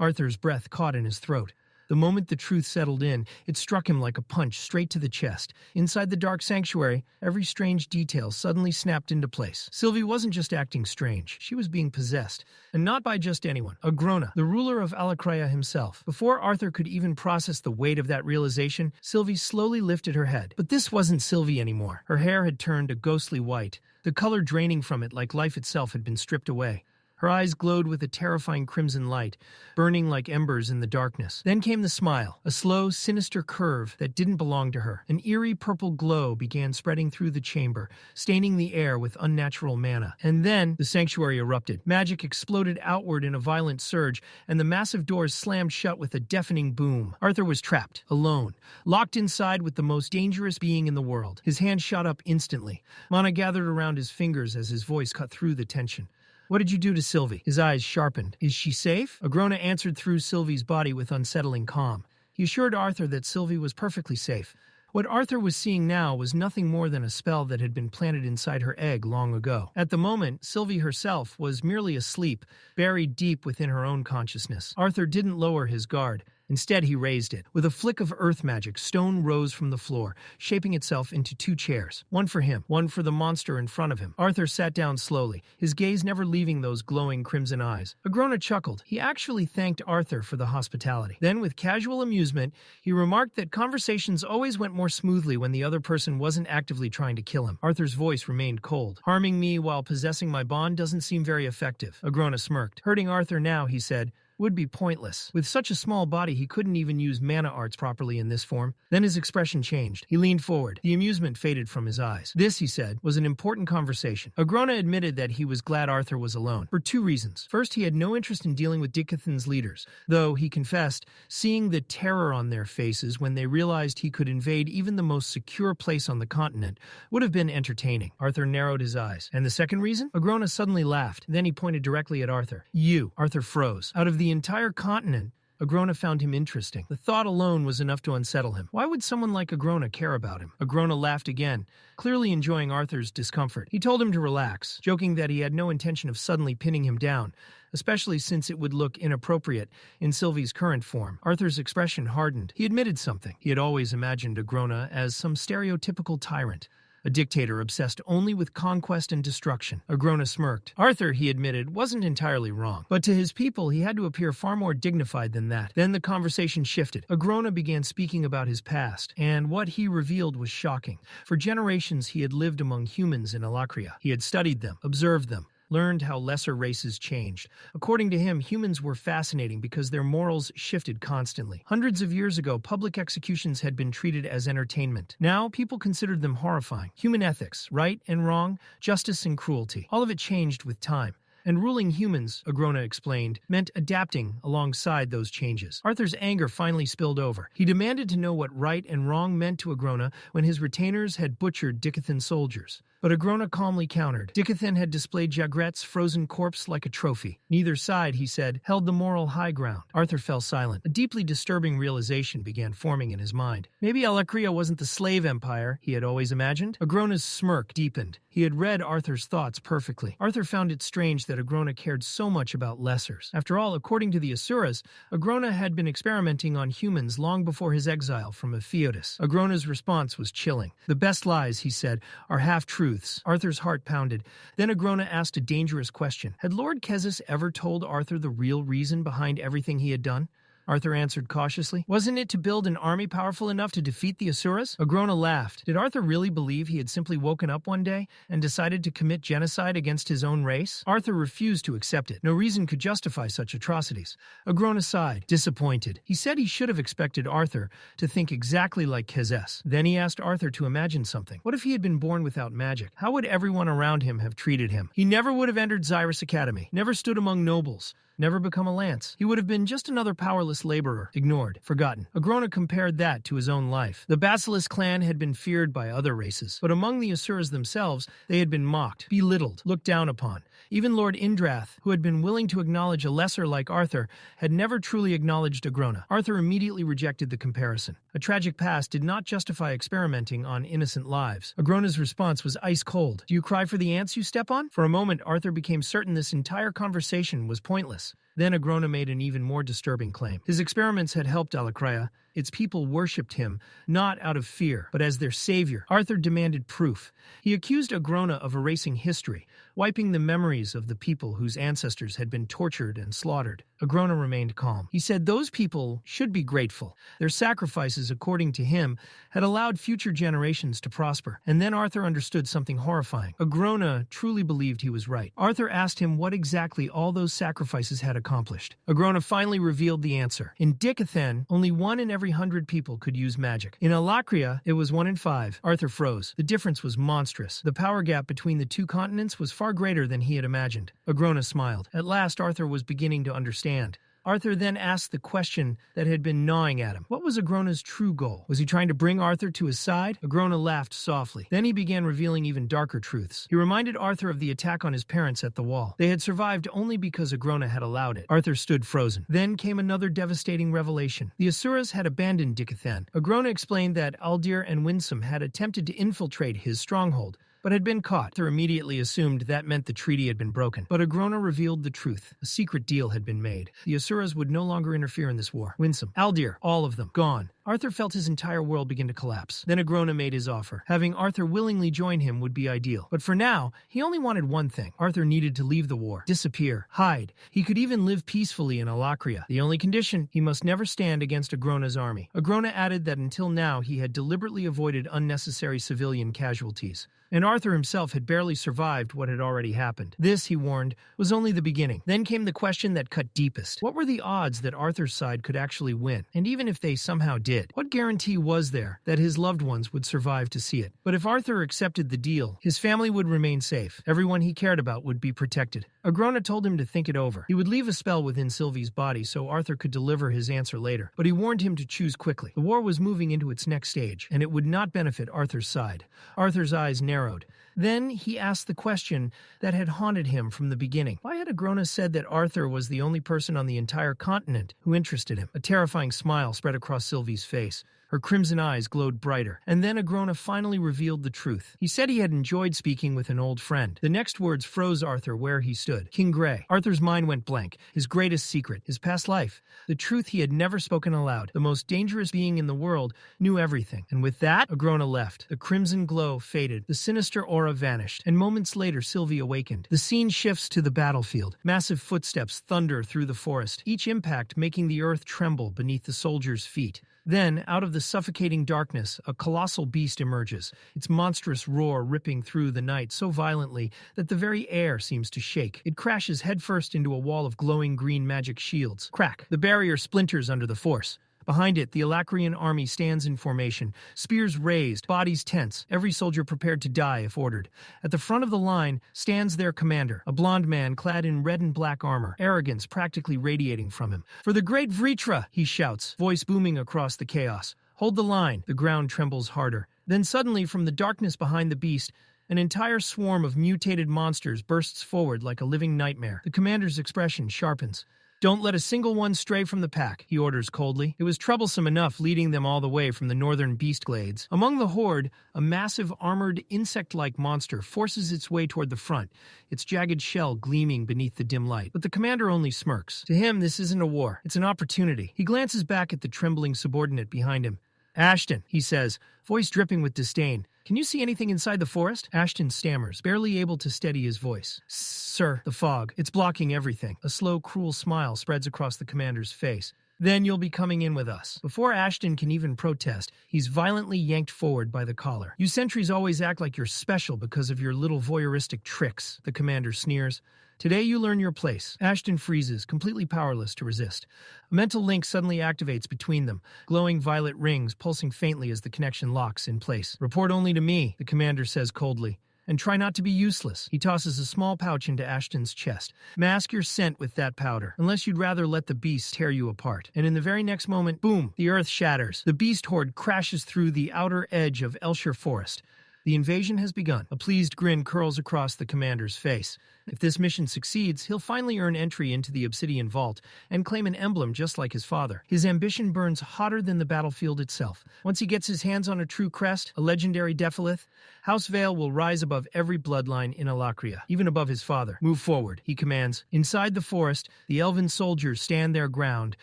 Arthur's breath caught in his throat. The moment the truth settled in, it struck him like a punch straight to the chest. Inside the dark sanctuary, every strange detail suddenly snapped into place. Sylvie wasn't just acting strange, she was being possessed. And not by just anyone. Agrona, the ruler of Alakreya himself. Before Arthur could even process the weight of that realization, Sylvie slowly lifted her head. But this wasn't Sylvie anymore. Her hair had turned a ghostly white, the color draining from it like life itself had been stripped away. Her eyes glowed with a terrifying crimson light, burning like embers in the darkness. Then came the smile, a slow, sinister curve that didn't belong to her. An eerie purple glow began spreading through the chamber, staining the air with unnatural mana. And then the sanctuary erupted. Magic exploded outward in a violent surge, and the massive doors slammed shut with a deafening boom. Arthur was trapped, alone, locked inside with the most dangerous being in the world. His hand shot up instantly. Mana gathered around his fingers as his voice cut through the tension. What did you do to Sylvie? His eyes sharpened. Is she safe? Agrona answered through Sylvie's body with unsettling calm. He assured Arthur that Sylvie was perfectly safe. What Arthur was seeing now was nothing more than a spell that had been planted inside her egg long ago. At the moment, Sylvie herself was merely asleep, buried deep within her own consciousness. Arthur didn't lower his guard. Instead, he raised it. With a flick of earth magic, stone rose from the floor, shaping itself into 2 chairs. One for him, one for the monster in front of him. Arthur sat down slowly, his gaze never leaving those glowing crimson eyes. Agrona chuckled. He actually thanked Arthur for the hospitality. Then, with casual amusement, he remarked that conversations always went more smoothly when the other person wasn't actively trying to kill him. Arthur's voice remained cold. Harming me while possessing my bond doesn't seem very effective. Agrona smirked. Hurting Arthur now, he said, would be pointless. With such a small body, he couldn't even use mana arts properly in this form. Then his expression changed. He leaned forward. The amusement faded from his eyes. This, he said, was an important conversation. Agrona admitted that he was glad Arthur was alone, for 2 reasons. First, he had no interest in dealing with Dicathen's leaders, though, he confessed, seeing the terror on their faces when they realized he could invade even the most secure place on the continent would have been entertaining. Arthur narrowed his eyes. And the second reason? Agrona suddenly laughed. Then he pointed directly at Arthur. You. Arthur froze. Out of the entire continent, Agrona found him interesting. The thought alone was enough to unsettle him. Why would someone like Agrona care about him? Agrona laughed again, clearly enjoying Arthur's discomfort. He told him to relax, joking that he had no intention of suddenly pinning him down, especially since it would look inappropriate in Sylvie's current form. Arthur's expression hardened. He admitted something. He had always imagined Agrona as some stereotypical tyrant, a dictator obsessed only with conquest and destruction. Agrona smirked. Arthur, he admitted, wasn't entirely wrong. But to his people, he had to appear far more dignified than that. Then the conversation shifted. Agrona began speaking about his past, and what he revealed was shocking. For generations, he had lived among humans in Alakreya. He had studied them, observed them, learned how lesser races changed. According to him, humans were fascinating because their morals shifted constantly. Hundreds of years ago, public executions had been treated as entertainment. Now, people considered them horrifying. Human ethics, right and wrong, justice and cruelty. All of it changed with time. And ruling humans, Agrona explained, meant adapting alongside those changes. Arthur's anger finally spilled over. He demanded to know what right and wrong meant to Agrona when his retainers had butchered Dicathen soldiers. But Agrona calmly countered. Dicathen had displayed Jagret's frozen corpse like a trophy. Neither side, he said, held the moral high ground. Arthur fell silent. A deeply disturbing realization began forming in his mind. Maybe Alakreya wasn't the slave empire he had always imagined. Agrona's smirk deepened. He had read Arthur's thoughts perfectly. Arthur found it strange that Agrona cared so much about lessers. After all, according to the Asuras, Agrona had been experimenting on humans long before his exile from Epheodus. Agrona's response was chilling. The best lies, he said, are half-truths. Arthur's heart pounded. Then Agrona asked a dangerous question. Had Lord Kezis ever told Arthur the real reason behind everything he had done? Arthur answered cautiously. Wasn't it to build an army powerful enough to defeat the Asuras? Agrona laughed. Did Arthur really believe he had simply woken up one day and decided to commit genocide against his own race? Arthur refused to accept it. No reason could justify such atrocities. Agrona sighed, disappointed. He said he should have expected Arthur to think exactly like Kezes. Then he asked Arthur to imagine something. What if he had been born without magic? How would everyone around him have treated him? He never would have entered Xyrus Academy, never stood among nobles, never become a lance. He would have been just another powerless laborer, ignored, forgotten. Agrona compared that to his own life. The Basilisk clan had been feared by other races, but among the Asuras themselves, they had been mocked, belittled, looked down upon. Even Lord Indrath, who had been willing to acknowledge a lesser like Arthur, had never truly acknowledged Agrona. Arthur immediately rejected the comparison. A tragic past did not justify experimenting on innocent lives. Agrona's response was ice cold. Do you cry for the ants you step on? For a moment, Arthur became certain this entire conversation was pointless. Then Agrona made an even more disturbing claim. His experiments had helped Alakria. Its people worshipped him, not out of fear, but as their savior. Arthur demanded proof. He accused Agrona of erasing history, wiping the memories of the people whose ancestors had been tortured and slaughtered. Agrona remained calm. He said those people should be grateful. Their sacrifices, according to him, had allowed future generations to prosper. And then Arthur understood something horrifying. Agrona truly believed he was right. Arthur asked him what exactly all those sacrifices had accomplished. Agrona finally revealed the answer. In Dicathen, only 1 in every 100 people could use magic. In Alakria, it was 1 in 5. Arthur froze. The difference was monstrous. The power gap between the two continents was far greater than he had imagined. Agrona smiled. At last, Arthur was beginning to understand. Arthur then asked the question that had been gnawing at him. What was Agrona's true goal? Was he trying to bring Arthur to his side? Agrona laughed softly. Then he began revealing even darker truths. He reminded Arthur of the attack on his parents at the wall. They had survived only because Agrona had allowed it. Arthur stood frozen. Then came another devastating revelation. The Asuras had abandoned Dicathen. Agrona explained that Aldir and Winsome had attempted to infiltrate his stronghold, but had been caught. Arthur immediately assumed that meant the treaty had been broken. But Agrona revealed the truth. A secret deal had been made. The Asuras would no longer interfere in this war. Winsome, Aldir, all of them, gone. Arthur felt his entire world begin to collapse. Then Agrona made his offer. Having Arthur willingly join him would be ideal. But for now, he only wanted one thing. Arthur needed to leave the war, disappear, hide. He could even live peacefully in Alakria. The only condition, he must never stand against Agrona's army. Agrona added that until now he had deliberately avoided unnecessary civilian casualties. And Arthur himself had barely survived what had already happened. This, he warned, was only the beginning. Then came the question that cut deepest. What were the odds that Arthur's side could actually win? And even if they somehow did, what guarantee was there that his loved ones would survive to see it? But if Arthur accepted the deal, his family would remain safe. Everyone he cared about would be protected. Agrona told him to think it over. He would leave a spell within Sylvie's body so Arthur could deliver his answer later. But he warned him to choose quickly. The war was moving into its next stage, and it would not benefit Arthur's side. Arthur's eyes narrowed. Then he asked the question that had haunted him from the beginning. Why had Agrona said that Arthur was the only person on the entire continent who interested him? A terrifying smile spread across Sylvie's face. Her crimson eyes glowed brighter. And then Agrona finally revealed the truth. He said he had enjoyed speaking with an old friend. The next words froze Arthur where he stood. King Grey. Arthur's mind went blank. His greatest secret. His past life. The truth he had never spoken aloud. The most dangerous being in the world knew everything. And with that, Agrona left. The crimson glow faded. The sinister aura vanished. And moments later, Sylvie awakened. The scene shifts to the battlefield. Massive footsteps thunder through the forest, each impact making the earth tremble beneath the soldiers' feet. Then, out of the suffocating darkness, a colossal beast emerges, its monstrous roar ripping through the night so violently that the very air seems to shake. It crashes headfirst into a wall of glowing green magic shields. Crack! The barrier splinters under the force. Behind it, the Alacrian army stands in formation, spears raised, bodies tense, every soldier prepared to die if ordered. At the front of the line stands their commander, a blond man clad in red and black armor, arrogance practically radiating from him. "For the great Vritra!" he shouts, voice booming across the chaos. "Hold the line." The ground trembles harder. Then suddenly, from the darkness behind the beast, an entire swarm of mutated monsters bursts forward like a living nightmare. The commander's expression sharpens. "Don't let a single one stray from the pack," he orders coldly. It was troublesome enough leading them all the way from the northern beast glades. Among the horde, a massive armored insect-like monster forces its way toward the front, its jagged shell gleaming beneath the dim light. But the commander only smirks. To him, this isn't a war. It's an opportunity. He glances back at the trembling subordinate behind him. "Ashton," he says, voice dripping with disdain. "Can you see anything inside the forest?" Ashton stammers, barely able to steady his voice. "Sir, the fog. It's blocking everything." A slow, cruel smile spreads across the commander's face. "Then you'll be coming in with us." Before Ashton can even protest, he's violently yanked forward by the collar. "You sentries always act like you're special because of your little voyeuristic tricks," the commander sneers. "Today you learn your place." Ashton freezes, completely powerless to resist. A mental link suddenly activates between them, glowing violet rings pulsing faintly as the connection locks in place. "Report only to me," the commander says coldly. "And try not to be useless." He tosses a small pouch into Ashton's chest. "Mask your scent with that powder, unless you'd rather let the beast tear you apart." And in the very next moment, boom, the earth shatters. The beast horde crashes through the outer edge of Elshire Forest. The invasion has begun. A pleased grin curls across the commander's face. If this mission succeeds, he'll finally earn entry into the Obsidian Vault and claim an emblem just like his father. His ambition burns hotter than the battlefield itself. Once he gets his hands on a true crest, a legendary Defilith, House Vale will rise above every bloodline in Alakria, even above his father. Move forward, he commands. Inside the forest, the elven soldiers stand their ground,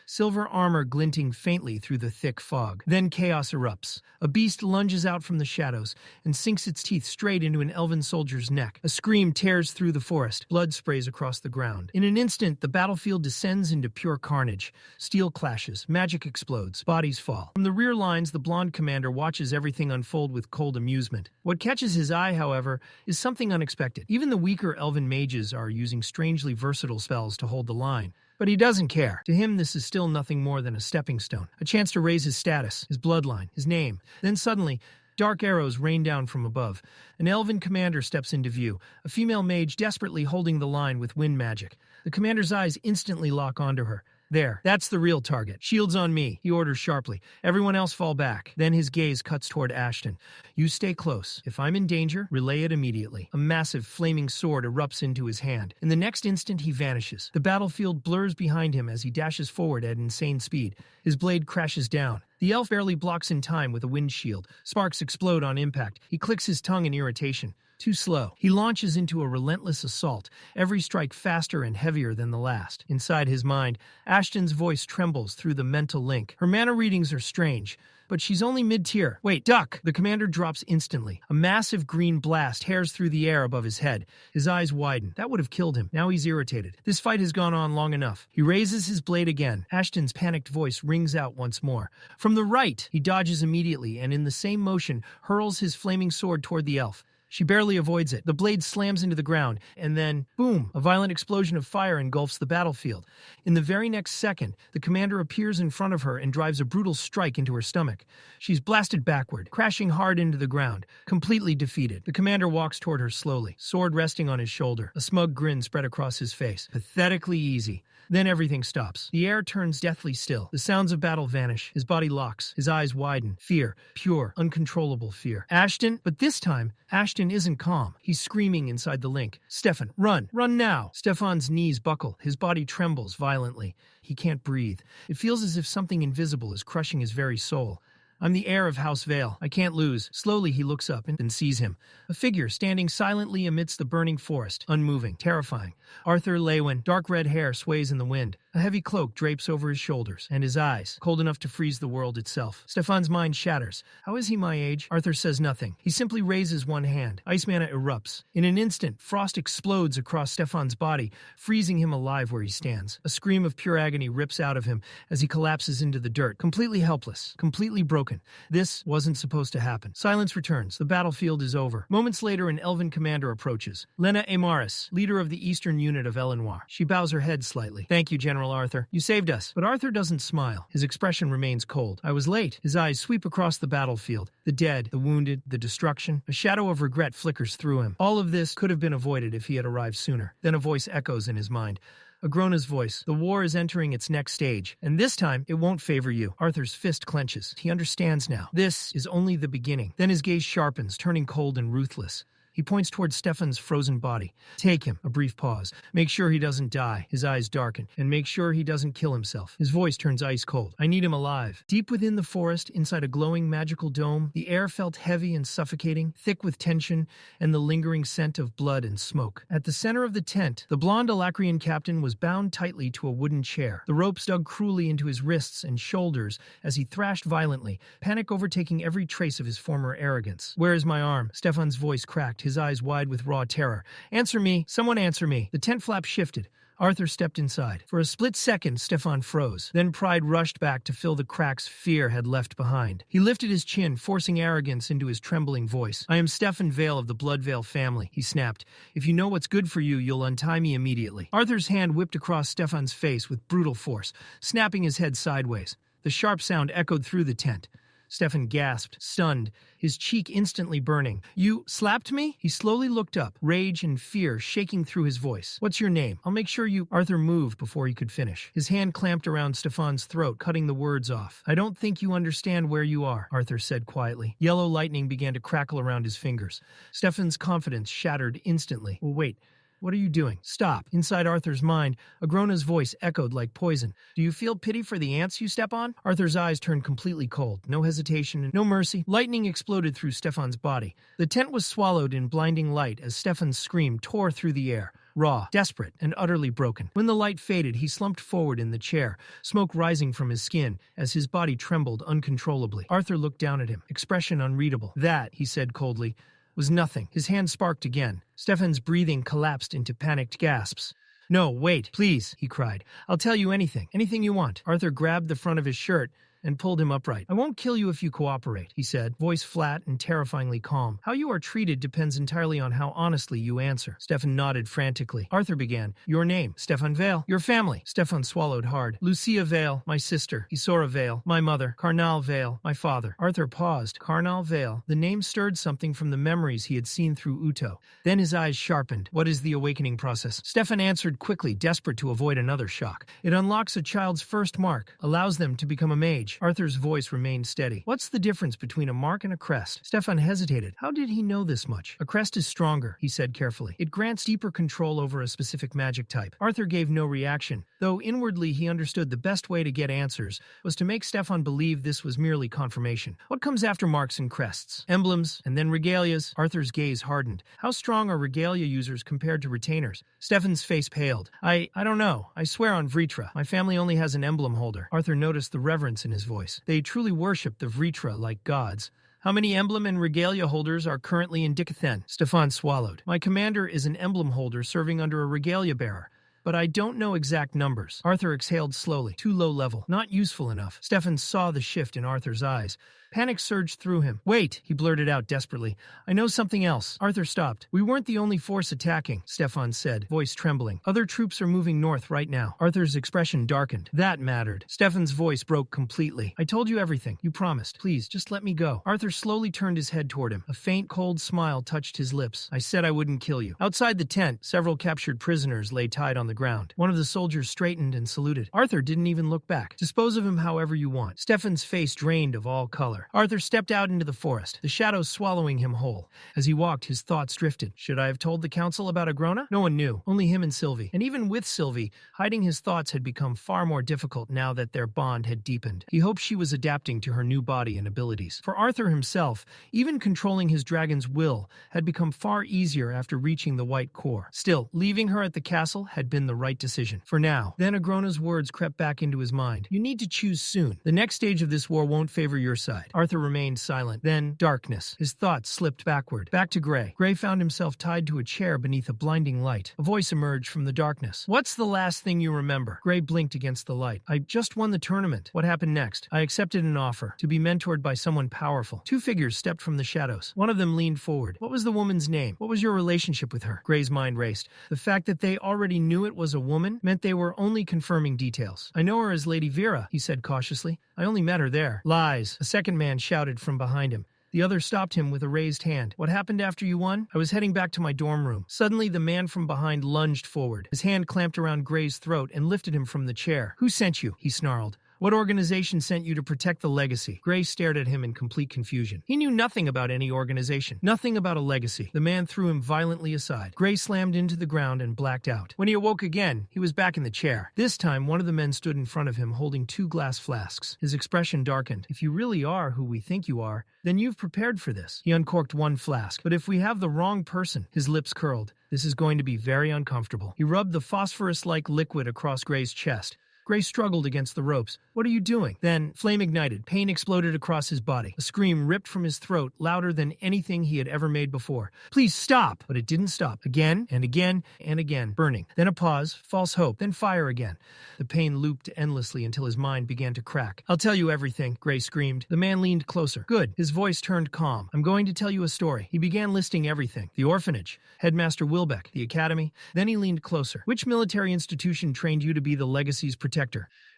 silver armor glinting faintly through the thick fog. Then chaos erupts. A beast lunges out from the shadows and sinks its teeth straight into an elven soldier's neck. A scream tears through the forest. Blood sprays across the ground. In an instant, the battlefield descends into pure carnage. Steel clashes. Magic explodes. Bodies fall. From the rear lines, the blonde commander watches everything unfold with cold amusement. What catches his eye, however, is something unexpected. Even the weaker elven mages are using strangely versatile spells to hold the line. But he doesn't care. To him, this is still nothing more than a stepping stone, a chance to raise his status, his bloodline, his name. Then suddenly, dark arrows rain down from above. An elven commander steps into view, a female mage desperately holding the line with wind magic. The commander's eyes instantly lock onto her. There, that's the real target. Shields on me, he orders sharply. Everyone else fall back. Then his gaze cuts toward Ashton. You stay close. If I'm in danger, relay it immediately. A massive flaming sword erupts into his hand. In the next instant, he vanishes. The battlefield blurs behind him as he dashes forward at insane speed. His blade crashes down. The elf barely blocks in time with a windshield. Sparks explode on impact. He clicks his tongue in irritation. Too slow. He launches into a relentless assault, every strike faster and heavier than the last. Inside his mind, Ashton's voice trembles through the mental link. Her mana readings are strange, but she's only mid-tier. Wait, duck! The commander drops instantly. A massive green blast tears through the air above his head. His eyes widen. That would have killed him. Now he's irritated. This fight has gone on long enough. He raises his blade again. Ashton's panicked voice rings out once more. From the right! He dodges immediately and in the same motion hurls his flaming sword toward the elf. She barely avoids it. The blade slams into the ground, and then, boom, a violent explosion of fire engulfs the battlefield. In the very next second, the commander appears in front of her and drives a brutal strike into her stomach. She's blasted backward, crashing hard into the ground, completely defeated. The commander walks toward her slowly, sword resting on his shoulder, a smug grin spread across his face. Pathetically easy. Then everything stops. The air turns deathly still. The sounds of battle vanish. His body locks. His eyes widen. Fear. Pure, uncontrollable fear. Ashton? But this time, Ashton isn't calm. He's screaming inside the link. Stefan, run! Run now! Stefan's knees buckle. His body trembles violently. He can't breathe. It feels as if something invisible is crushing his very soul. I'm the heir of House Vale. I can't lose. Slowly he looks up and sees him. A figure standing silently amidst the burning forest, unmoving, terrifying. Arthur Leywin, dark red hair sways in the wind. A heavy cloak drapes over his shoulders, and his eyes, cold enough to freeze the world itself. Stefan's mind shatters. How is he my age? Arthur says nothing. He simply raises one hand. Ice mana erupts. In an instant, frost explodes across Stefan's body, freezing him alive where he stands. A scream of pure agony rips out of him as he collapses into the dirt, completely helpless, completely broken. This wasn't supposed to happen. Silence returns. The battlefield is over. Moments later, an elven commander approaches. Lena Amaris, leader of the eastern unit of Elenoir. She bows her head slightly. Thank you, General Arthur. You saved us. But Arthur doesn't smile. His expression remains cold. I was late. His eyes sweep across the battlefield. The dead, the wounded, the destruction. A shadow of regret flickers through him. All of this could have been avoided if he had arrived sooner. Then a voice echoes in his mind. Agrona's voice. The war is entering its next stage, and this time it won't favor you. Arthur's fist clenches. He understands now. This is only the beginning. Then his gaze sharpens, turning cold and ruthless. He points towards Stefan's frozen body. Take him. A brief pause. Make sure he doesn't die. His eyes darken. And make sure he doesn't kill himself. His voice turns ice cold. I need him alive. Deep within the forest, inside a glowing magical dome, the air felt heavy and suffocating, thick with tension and the lingering scent of blood and smoke. At the center of the tent, the blonde Alacrian captain was bound tightly to a wooden chair. The ropes dug cruelly into his wrists and shoulders as he thrashed violently, panic overtaking every trace of his former arrogance. Where is my arm? Stefan's voice cracked, his eyes wide with raw terror. Answer me! Someone answer me! The tent flap shifted. Arthur stepped inside. For a split second, Stefan froze. Then pride rushed back to fill the cracks fear had left behind. He lifted his chin, forcing arrogance into his trembling voice. I am Stefan Vale of the Bloodvale family, he snapped. If you know what's good for you, you'll untie me immediately. Arthur's hand whipped across Stefan's face with brutal force, snapping his head sideways. The sharp sound echoed through the tent. Stefan gasped, stunned, his cheek instantly burning. You slapped me? He slowly looked up, rage and fear shaking through his voice. What's your name? I'll make sure you... Arthur moved before he could finish. His hand clamped around Stefan's throat, cutting the words off. I don't think you understand where you are, Arthur said quietly. Yellow lightning began to crackle around his fingers. Stefan's confidence shattered instantly. Well, wait. What are you doing? Stop. Inside Arthur's mind, Agrona's voice echoed like poison. Do you feel pity for the ants you step on? Arthur's eyes turned completely cold. No hesitation, no mercy. Lightning exploded through Stefan's body. The tent was swallowed in blinding light as Stefan's scream tore through the air. Raw, desperate, and utterly broken. When the light faded, he slumped forward in the chair, smoke rising from his skin as his body trembled uncontrollably. Arthur looked down at him, expression unreadable. That, he said coldly, was nothing. His hand sparked again. Stefan's breathing collapsed into panicked gasps. No, wait, please, he cried. I'll tell you anything you want. Arthur grabbed the front of his shirt and pulled him upright. I won't kill you if you cooperate, he said, voice flat and terrifyingly calm. How you are treated depends entirely on how honestly you answer. Stefan nodded frantically. Arthur began. Your name, Stefan Vale. Your family. Stefan swallowed hard. Lucia Vale, my sister. Isora Vale, my mother. Karnal Vale, my father. Arthur paused. Karnal Vale. The name stirred something from the memories he had seen through Uto. Then his eyes sharpened. What is the awakening process? Stefan answered quickly, desperate to avoid another shock. It unlocks a child's first mark, allows them to become a mage. Arthur's voice remained steady. What's the difference between a mark and a crest? Stefan hesitated. How did he know this much? A crest is stronger, he said carefully. It grants deeper control over a specific magic type. Arthur gave no reaction, though inwardly he understood the best way to get answers was to make Stefan believe this was merely confirmation. What comes after marks and crests? Emblems, and then regalias. Arthur's gaze hardened. How strong are regalia users compared to retainers? Stefan's face paled. I don't know. I swear on Vritra. My family only has an emblem holder. Arthur noticed the reverence in his voice. They truly worship the Vritra like gods. How many emblem and regalia holders are currently in Dicathen? Stefan swallowed. My commander is an emblem holder serving under a regalia bearer, but I don't know exact numbers. Arthur exhaled slowly. Too low level. Not useful enough. Stefan saw the shift in Arthur's eyes. Panic surged through him. Wait, he blurted out desperately. I know something else. Arthur stopped. We weren't the only force attacking, Stefan said, voice trembling. Other troops are moving north right now. Arthur's expression darkened. That mattered. Stefan's voice broke completely. I told you everything. You promised. Please, just let me go. Arthur slowly turned his head toward him. A faint, cold smile touched his lips. I said I wouldn't kill you. Outside the tent, several captured prisoners lay tied on the ground. One of the soldiers straightened and saluted. Arthur didn't even look back. Dispose of him however you want. Stefan's face drained of all color. Arthur stepped out into the forest, the shadows swallowing him whole. As he walked, his thoughts drifted. Should I have told the council about Agrona? No one knew, only him and Sylvie. And even with Sylvie, hiding his thoughts had become far more difficult now that their bond had deepened. He hoped she was adapting to her new body and abilities. For Arthur himself, even controlling his dragon's will had become far easier after reaching the White Core. Still, leaving her at the castle had been the right decision. For now. Then Agrona's words crept back into his mind. You need to choose soon. The next stage of this war won't favor your side. Arthur remained silent. Then, darkness. His thoughts slipped backward. Back to Gray. Gray found himself tied to a chair beneath a blinding light. A voice emerged from the darkness. What's the last thing you remember? Gray blinked against the light. I just won the tournament. What happened next? I accepted an offer to be mentored by someone powerful. Two figures stepped from the shadows. One of them leaned forward. What was the woman's name? What was your relationship with her? Gray's mind raced. The fact that they already knew it was a woman meant they were only confirming details. I know her as Lady Vera, he said cautiously. I only met her there. Lies. A second man shouted from behind him. The other stopped him with a raised hand. What happened after you won? I was heading back to my dorm room. Suddenly, the man from behind lunged forward. His hand clamped around Gray's throat and lifted him from the chair. Who sent you? He snarled. What organization sent you to protect the legacy? Gray stared at him in complete confusion. He knew nothing about any organization, nothing about a legacy. The man threw him violently aside. Gray slammed into the ground and blacked out. When he awoke again, he was back in the chair. This time, one of the men stood in front of him holding 2 glass flasks. His expression darkened. If you really are who we think you are, then you've prepared for this. He uncorked 1 flask. But if we have the wrong person, his lips curled. This is going to be very uncomfortable. He rubbed the phosphorus-like liquid across Gray's chest. Gray struggled against the ropes. What are you doing? Then, flame ignited. Pain exploded across his body. A scream ripped from his throat, louder than anything he had ever made before. Please stop! But it didn't stop. Again, and again, and again. Burning. Then a pause, false hope, then fire again. The pain looped endlessly until his mind began to crack. I'll tell you everything, Gray screamed. The man leaned closer. Good. His voice turned calm. I'm going to tell you a story. He began listing everything. The orphanage, Headmaster Wilbeck, the academy. Then he leaned closer. Which military institution trained you to be the legacy's protector?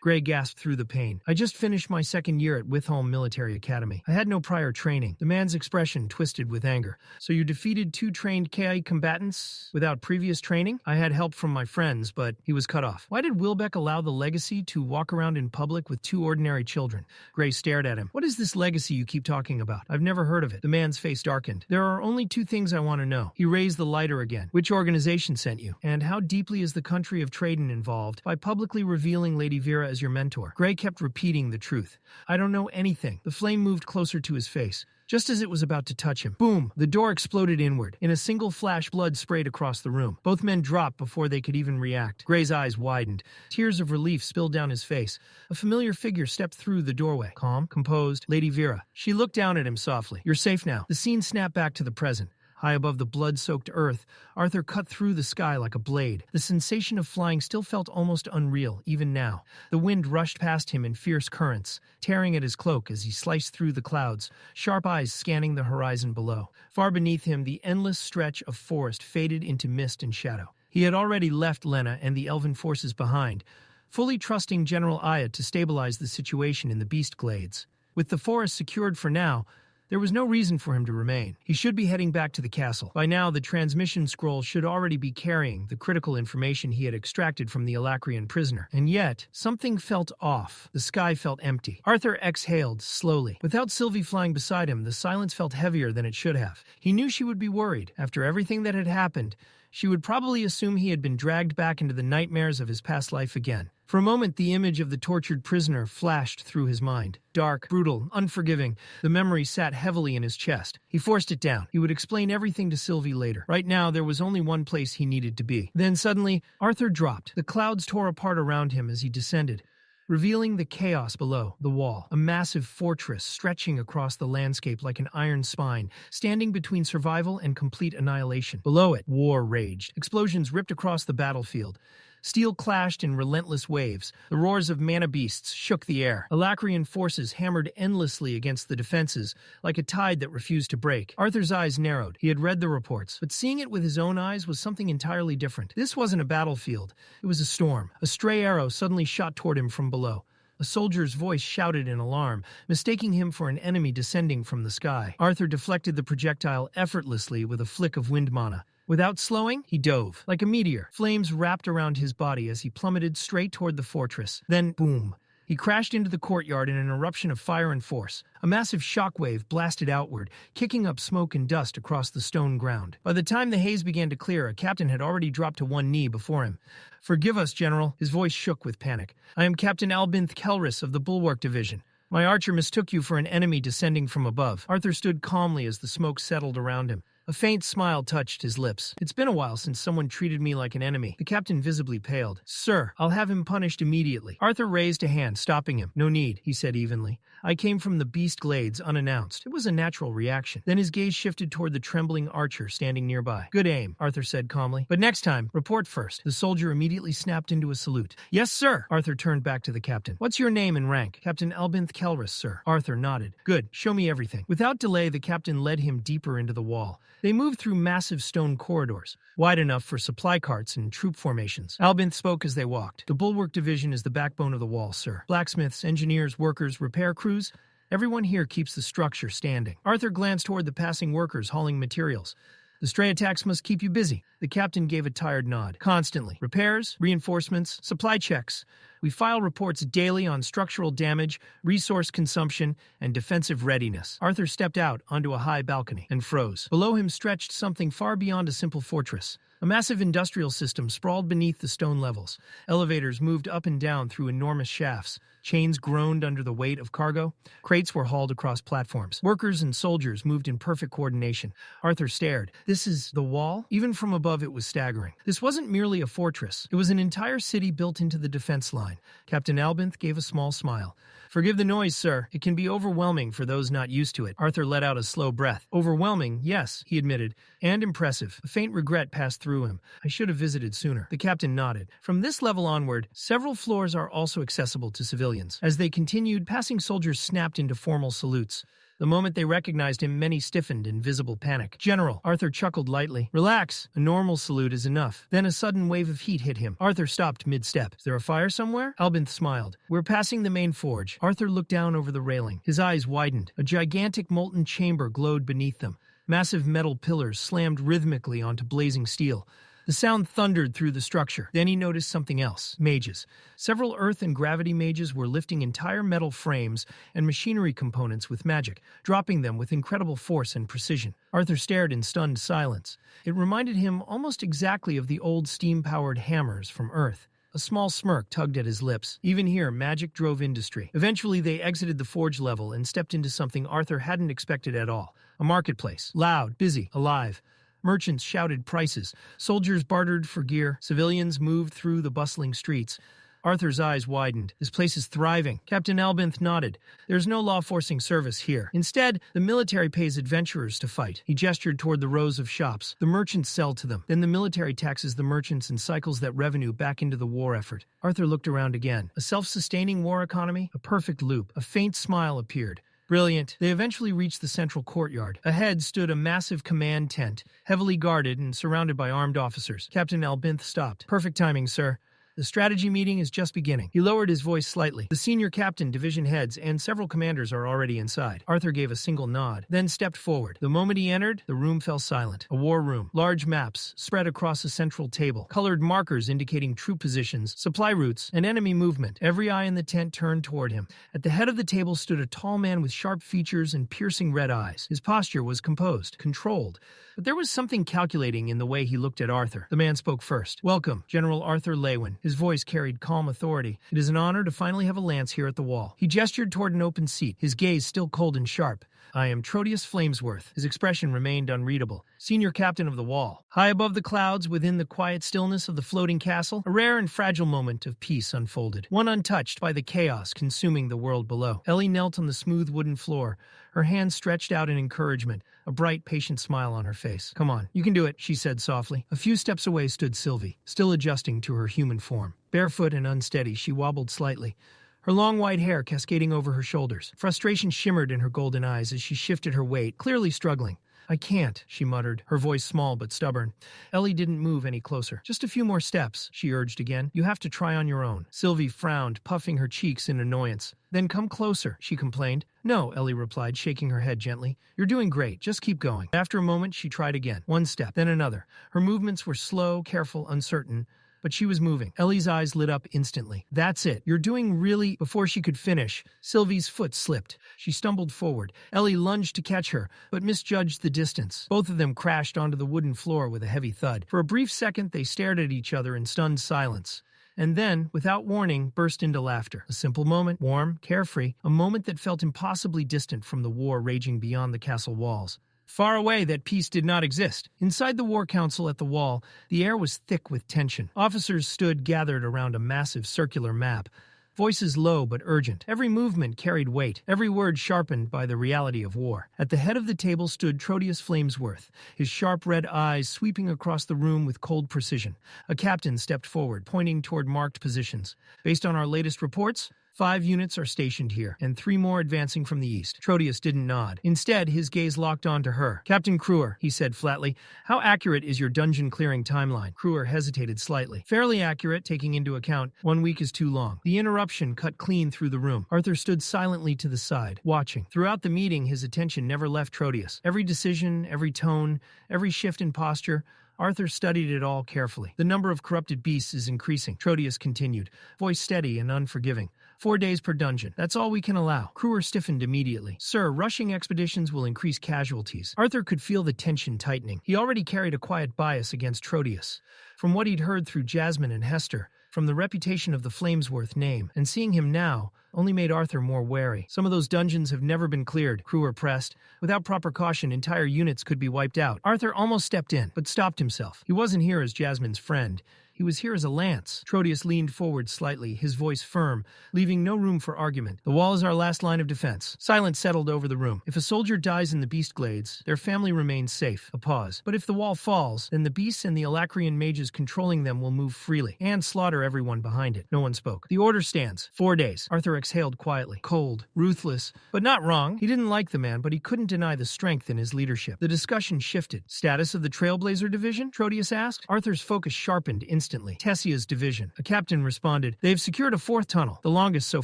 Gray gasped through the pain. I just finished my second year at Withholm Military Academy. I had no prior training. The man's expression twisted with anger. So you defeated 2 trained KI combatants without previous training? I had help from my friends, but he was cut off. Why did Wilbeck allow the legacy to walk around in public with 2 ordinary children? Gray stared at him. What is this legacy you keep talking about? I've never heard of it. The man's face darkened. There are only 2 things I want to know. He raised the lighter again. Which organization sent you? And how deeply is the country of Traden involved by publicly revealing Lady Vera as your mentor? Gray kept repeating the truth. I don't know anything. The flame moved closer to his face. Just as it was about to touch him, boom, the door exploded inward. In a single flash, blood sprayed across the room. Both men dropped before they could even react. Gray's eyes widened. Tears of relief spilled down his face. A familiar figure stepped through the doorway. Calm, composed, Lady Vera. She looked down at him softly. You're safe now. The scene snapped back to the present. High above the blood-soaked earth, Arthur cut through the sky like a blade. The sensation of flying still felt almost unreal, even now. The wind rushed past him in fierce currents, tearing at his cloak as he sliced through the clouds, sharp eyes scanning the horizon below. Far beneath him, the endless stretch of forest faded into mist and shadow. He had already left Lena and the elven forces behind, fully trusting General Aya to stabilize the situation in the beast glades. With the forest secured for now, there was no reason for him to remain. He should be heading back to the castle. By now, the transmission scroll should already be carrying the critical information he had extracted from the Alacrian prisoner. And yet, something felt off. The sky felt empty. Arthur exhaled slowly. Without Sylvie flying beside him, the silence felt heavier than it should have. He knew she would be worried. After everything that had happened, she would probably assume he had been dragged back into the nightmares of his past life again. For a moment, the image of the tortured prisoner flashed through his mind. Dark, brutal, unforgiving, the memory sat heavily in his chest. He forced it down. He would explain everything to Sylvie later. Right now, there was only one place he needed to be. Then suddenly, Arthur dropped. The clouds tore apart around him as he descended, revealing the chaos below, the wall, a massive fortress stretching across the landscape like an iron spine, standing between survival and complete annihilation. Below it, war raged. Explosions ripped across the battlefield. Steel clashed in relentless waves. The roars of mana beasts shook the air. Alacrian forces hammered endlessly against the defenses, like a tide that refused to break. Arthur's eyes narrowed. He had read the reports, but seeing it with his own eyes was something entirely different. This wasn't a battlefield. It was a storm. A stray arrow suddenly shot toward him from below. A soldier's voice shouted in alarm, mistaking him for an enemy descending from the sky. Arthur deflected the projectile effortlessly with a flick of wind mana. Without slowing, he dove. Like a meteor, flames wrapped around his body as he plummeted straight toward the fortress. Then, boom. He crashed into the courtyard in an eruption of fire and force. A massive shockwave blasted outward, kicking up smoke and dust across the stone ground. By the time the haze began to clear, a captain had already dropped to one knee before him. "Forgive us, General." His voice shook with panic. "I am Captain Albold Kelris of the Bulwark Division. My archer mistook you for an enemy descending from above." Arthur stood calmly as the smoke settled around him. A faint smile touched his lips. "It's been a while since someone treated me like an enemy." The captain visibly paled. "Sir, I'll have him punished immediately." Arthur raised a hand, stopping him. "No need," he said evenly. "I came from the beast glades unannounced." It was a natural reaction. Then his gaze shifted toward the trembling archer standing nearby. "Good aim," Arthur said calmly. "But next time, report first." The soldier immediately snapped into a salute. "Yes, sir." Arthur turned back to the captain. "What's your name and rank?" "Captain Albold Kelris, sir." Arthur nodded. "Good. Show me everything." Without delay, the captain led him deeper into the wall. They moved through massive stone corridors, wide enough for supply carts and troop formations. Albold spoke as they walked. "The Bulwark Division is the backbone of the wall, sir. Blacksmiths, engineers, workers, repair crews, everyone here keeps the structure standing." Arthur glanced toward the passing workers hauling materials. "The stray attacks must keep you busy." The captain gave a tired nod. "Constantly. Repairs, reinforcements, supply checks. We file reports daily on structural damage, resource consumption, and defensive readiness." Arthur stepped out onto a high balcony and froze. Below him stretched something far beyond a simple fortress. A massive industrial system sprawled beneath the stone levels. Elevators moved up and down through enormous shafts. Chains groaned under the weight of cargo. Crates were hauled across platforms. Workers and soldiers moved in perfect coordination. Arthur stared. This is the wall? Even from above, it was staggering. This wasn't merely a fortress. It was an entire city built into the defense line. Captain Albold gave a small smile. "Forgive the noise, sir. It can be overwhelming for those not used to it." Arthur let out a slow breath. "Overwhelming, yes," he admitted, "and impressive." A faint regret passed through him. "I should have visited sooner." The captain nodded. From this level onward, several floors are also accessible to civilians. As they continued, passing soldiers snapped into formal salutes. The moment they recognized him, many stiffened in visible panic. "General," Arthur chuckled lightly. "Relax. A normal salute is enough." Then a sudden wave of heat hit him. Arthur stopped mid-step. "Is there a fire somewhere?" Albold smiled. "We're passing the main forge." Arthur looked down over the railing. His eyes widened. A gigantic molten chamber glowed beneath them. Massive metal pillars slammed rhythmically onto blazing steel. The sound thundered through the structure. Then he noticed something else. Mages. Several earth and gravity mages were lifting entire metal frames and machinery components with magic, dropping them with incredible force and precision. Arthur stared in stunned silence. It reminded him almost exactly of the old steam-powered hammers from Earth. A small smirk tugged at his lips. Even here, magic drove industry. Eventually, they exited the forge level and stepped into something Arthur hadn't expected at all. A marketplace. Loud, busy, alive. Merchants shouted prices. Soldiers bartered for gear. Civilians moved through the bustling streets. Arthur's eyes widened. This place is thriving. Captain Albold nodded. There's no law-enforcing service here. Instead, the military pays adventurers to fight. He gestured toward the rows of shops. The merchants sell to them. Then the military taxes the merchants and cycles that revenue back into the war effort. Arthur looked around again. A self-sustaining war economy? A perfect loop. A faint smile appeared. Brilliant. They eventually reached the central courtyard. Ahead stood a massive command tent, heavily guarded and surrounded by armed officers. Captain Albold stopped. "Perfect timing, sir. The strategy meeting is just beginning." He lowered his voice slightly. "The senior captain, division heads, and several commanders are already inside." Arthur gave a single nod, then stepped forward. The moment he entered, the room fell silent. A war room. Large maps spread across a central table. Colored markers indicating troop positions, supply routes, and enemy movement. Every eye in the tent turned toward him. At the head of the table stood a tall man with sharp features and piercing red eyes. His posture was composed, controlled. But there was something calculating in the way he looked at Arthur. The man spoke first. "Welcome, General Arthur Leywin." His voice carried calm authority. "It is an honor to finally have a lance here at the wall." He gestured toward an open seat, his gaze still cold and sharp. "I am Trotius Flamesworth." His expression remained unreadable. "Senior captain of the wall." High above the clouds, within the quiet stillness of the floating castle, a rare and fragile moment of peace unfolded, one untouched by the chaos consuming the world below. Ellie knelt on the smooth wooden floor, her hands stretched out in encouragement, a bright, patient smile on her face. "Come on, you can do it," she said softly. A few steps away stood Sylvie, still adjusting to her human form. Barefoot and unsteady, she wobbled slightly, her long white hair cascading over her shoulders. Frustration shimmered in her golden eyes as she shifted her weight, clearly struggling. "I can't," she muttered, her voice small but stubborn. Ellie didn't move any closer. "Just a few more steps," she urged again. "You have to try on your own." Sylvie frowned, puffing her cheeks in annoyance. "Then come closer," she complained. "No," Ellie replied, shaking her head gently. "You're doing great. Just keep going." After a moment, she tried again. One step, then another. Her movements were slow, careful, uncertain. But she was moving. Ellie's eyes lit up instantly. "That's it. You're doing really—" Before she could finish, Sylvie's foot slipped. She stumbled forward. Ellie lunged to catch her, but misjudged the distance. Both of them crashed onto the wooden floor with a heavy thud. For a brief second, they stared at each other in stunned silence. And then, without warning, burst into laughter. A simple moment, warm, carefree, a moment that felt impossibly distant from the war raging beyond the castle walls. Far away, that peace did not exist. Inside the war council at the wall, the air was thick with tension. Officers stood gathered around a massive circular map, voices low but urgent. Every movement carried weight, every word sharpened by the reality of war. At the head of the table stood Trotius Flamesworth, his sharp red eyes sweeping across the room with cold precision. A captain stepped forward, pointing toward marked positions. "Based on our latest reports, 5 units are stationed here, and 3 more advancing from the east." Trotius didn't nod. Instead, his gaze locked onto her. "Captain Kruer," he said flatly, "how accurate is your dungeon-clearing timeline?" Kruer hesitated slightly. "Fairly accurate, taking into account 1 week is too long." The interruption cut clean through the room. Arthur stood silently to the side, watching. Throughout the meeting, his attention never left Trotius. Every decision, every tone, every shift in posture, Arthur studied it all carefully. "The number of corrupted beasts is increasing," Trotius continued, voice steady and unforgiving. 4 days per dungeon. That's all we can allow." Kruer stiffened immediately. "Sir, rushing expeditions will increase casualties." Arthur could feel the tension tightening. He already carried a quiet bias against Trotius. From what he'd heard through Jasmine and Hester, from the reputation of the Flamesworth name, and seeing him now only made Arthur more wary. "Some of those dungeons have never been cleared," Kruer pressed. "Without proper caution, entire units could be wiped out." Arthur almost stepped in, but stopped himself. He wasn't here as Jasmine's friend. He was here as a lance. Trotius leaned forward slightly, his voice firm, leaving no room for argument. The wall is our last line of defense. Silence settled over the room. If a soldier dies in the beast glades, their family remains safe. A pause. But if the wall falls, then the beasts and the Alacrian mages controlling them will move freely and slaughter everyone behind it. No one spoke. The order stands. 4 days. Arthur exhaled quietly. Cold. Ruthless. But not wrong. He didn't like the man, but he couldn't deny the strength in his leadership. The discussion shifted. Status of the Trailblazer Division? Trotius asked. Arthur's focus sharpened instantly. Tessia's division. A captain responded. They've secured a 4th tunnel, the longest so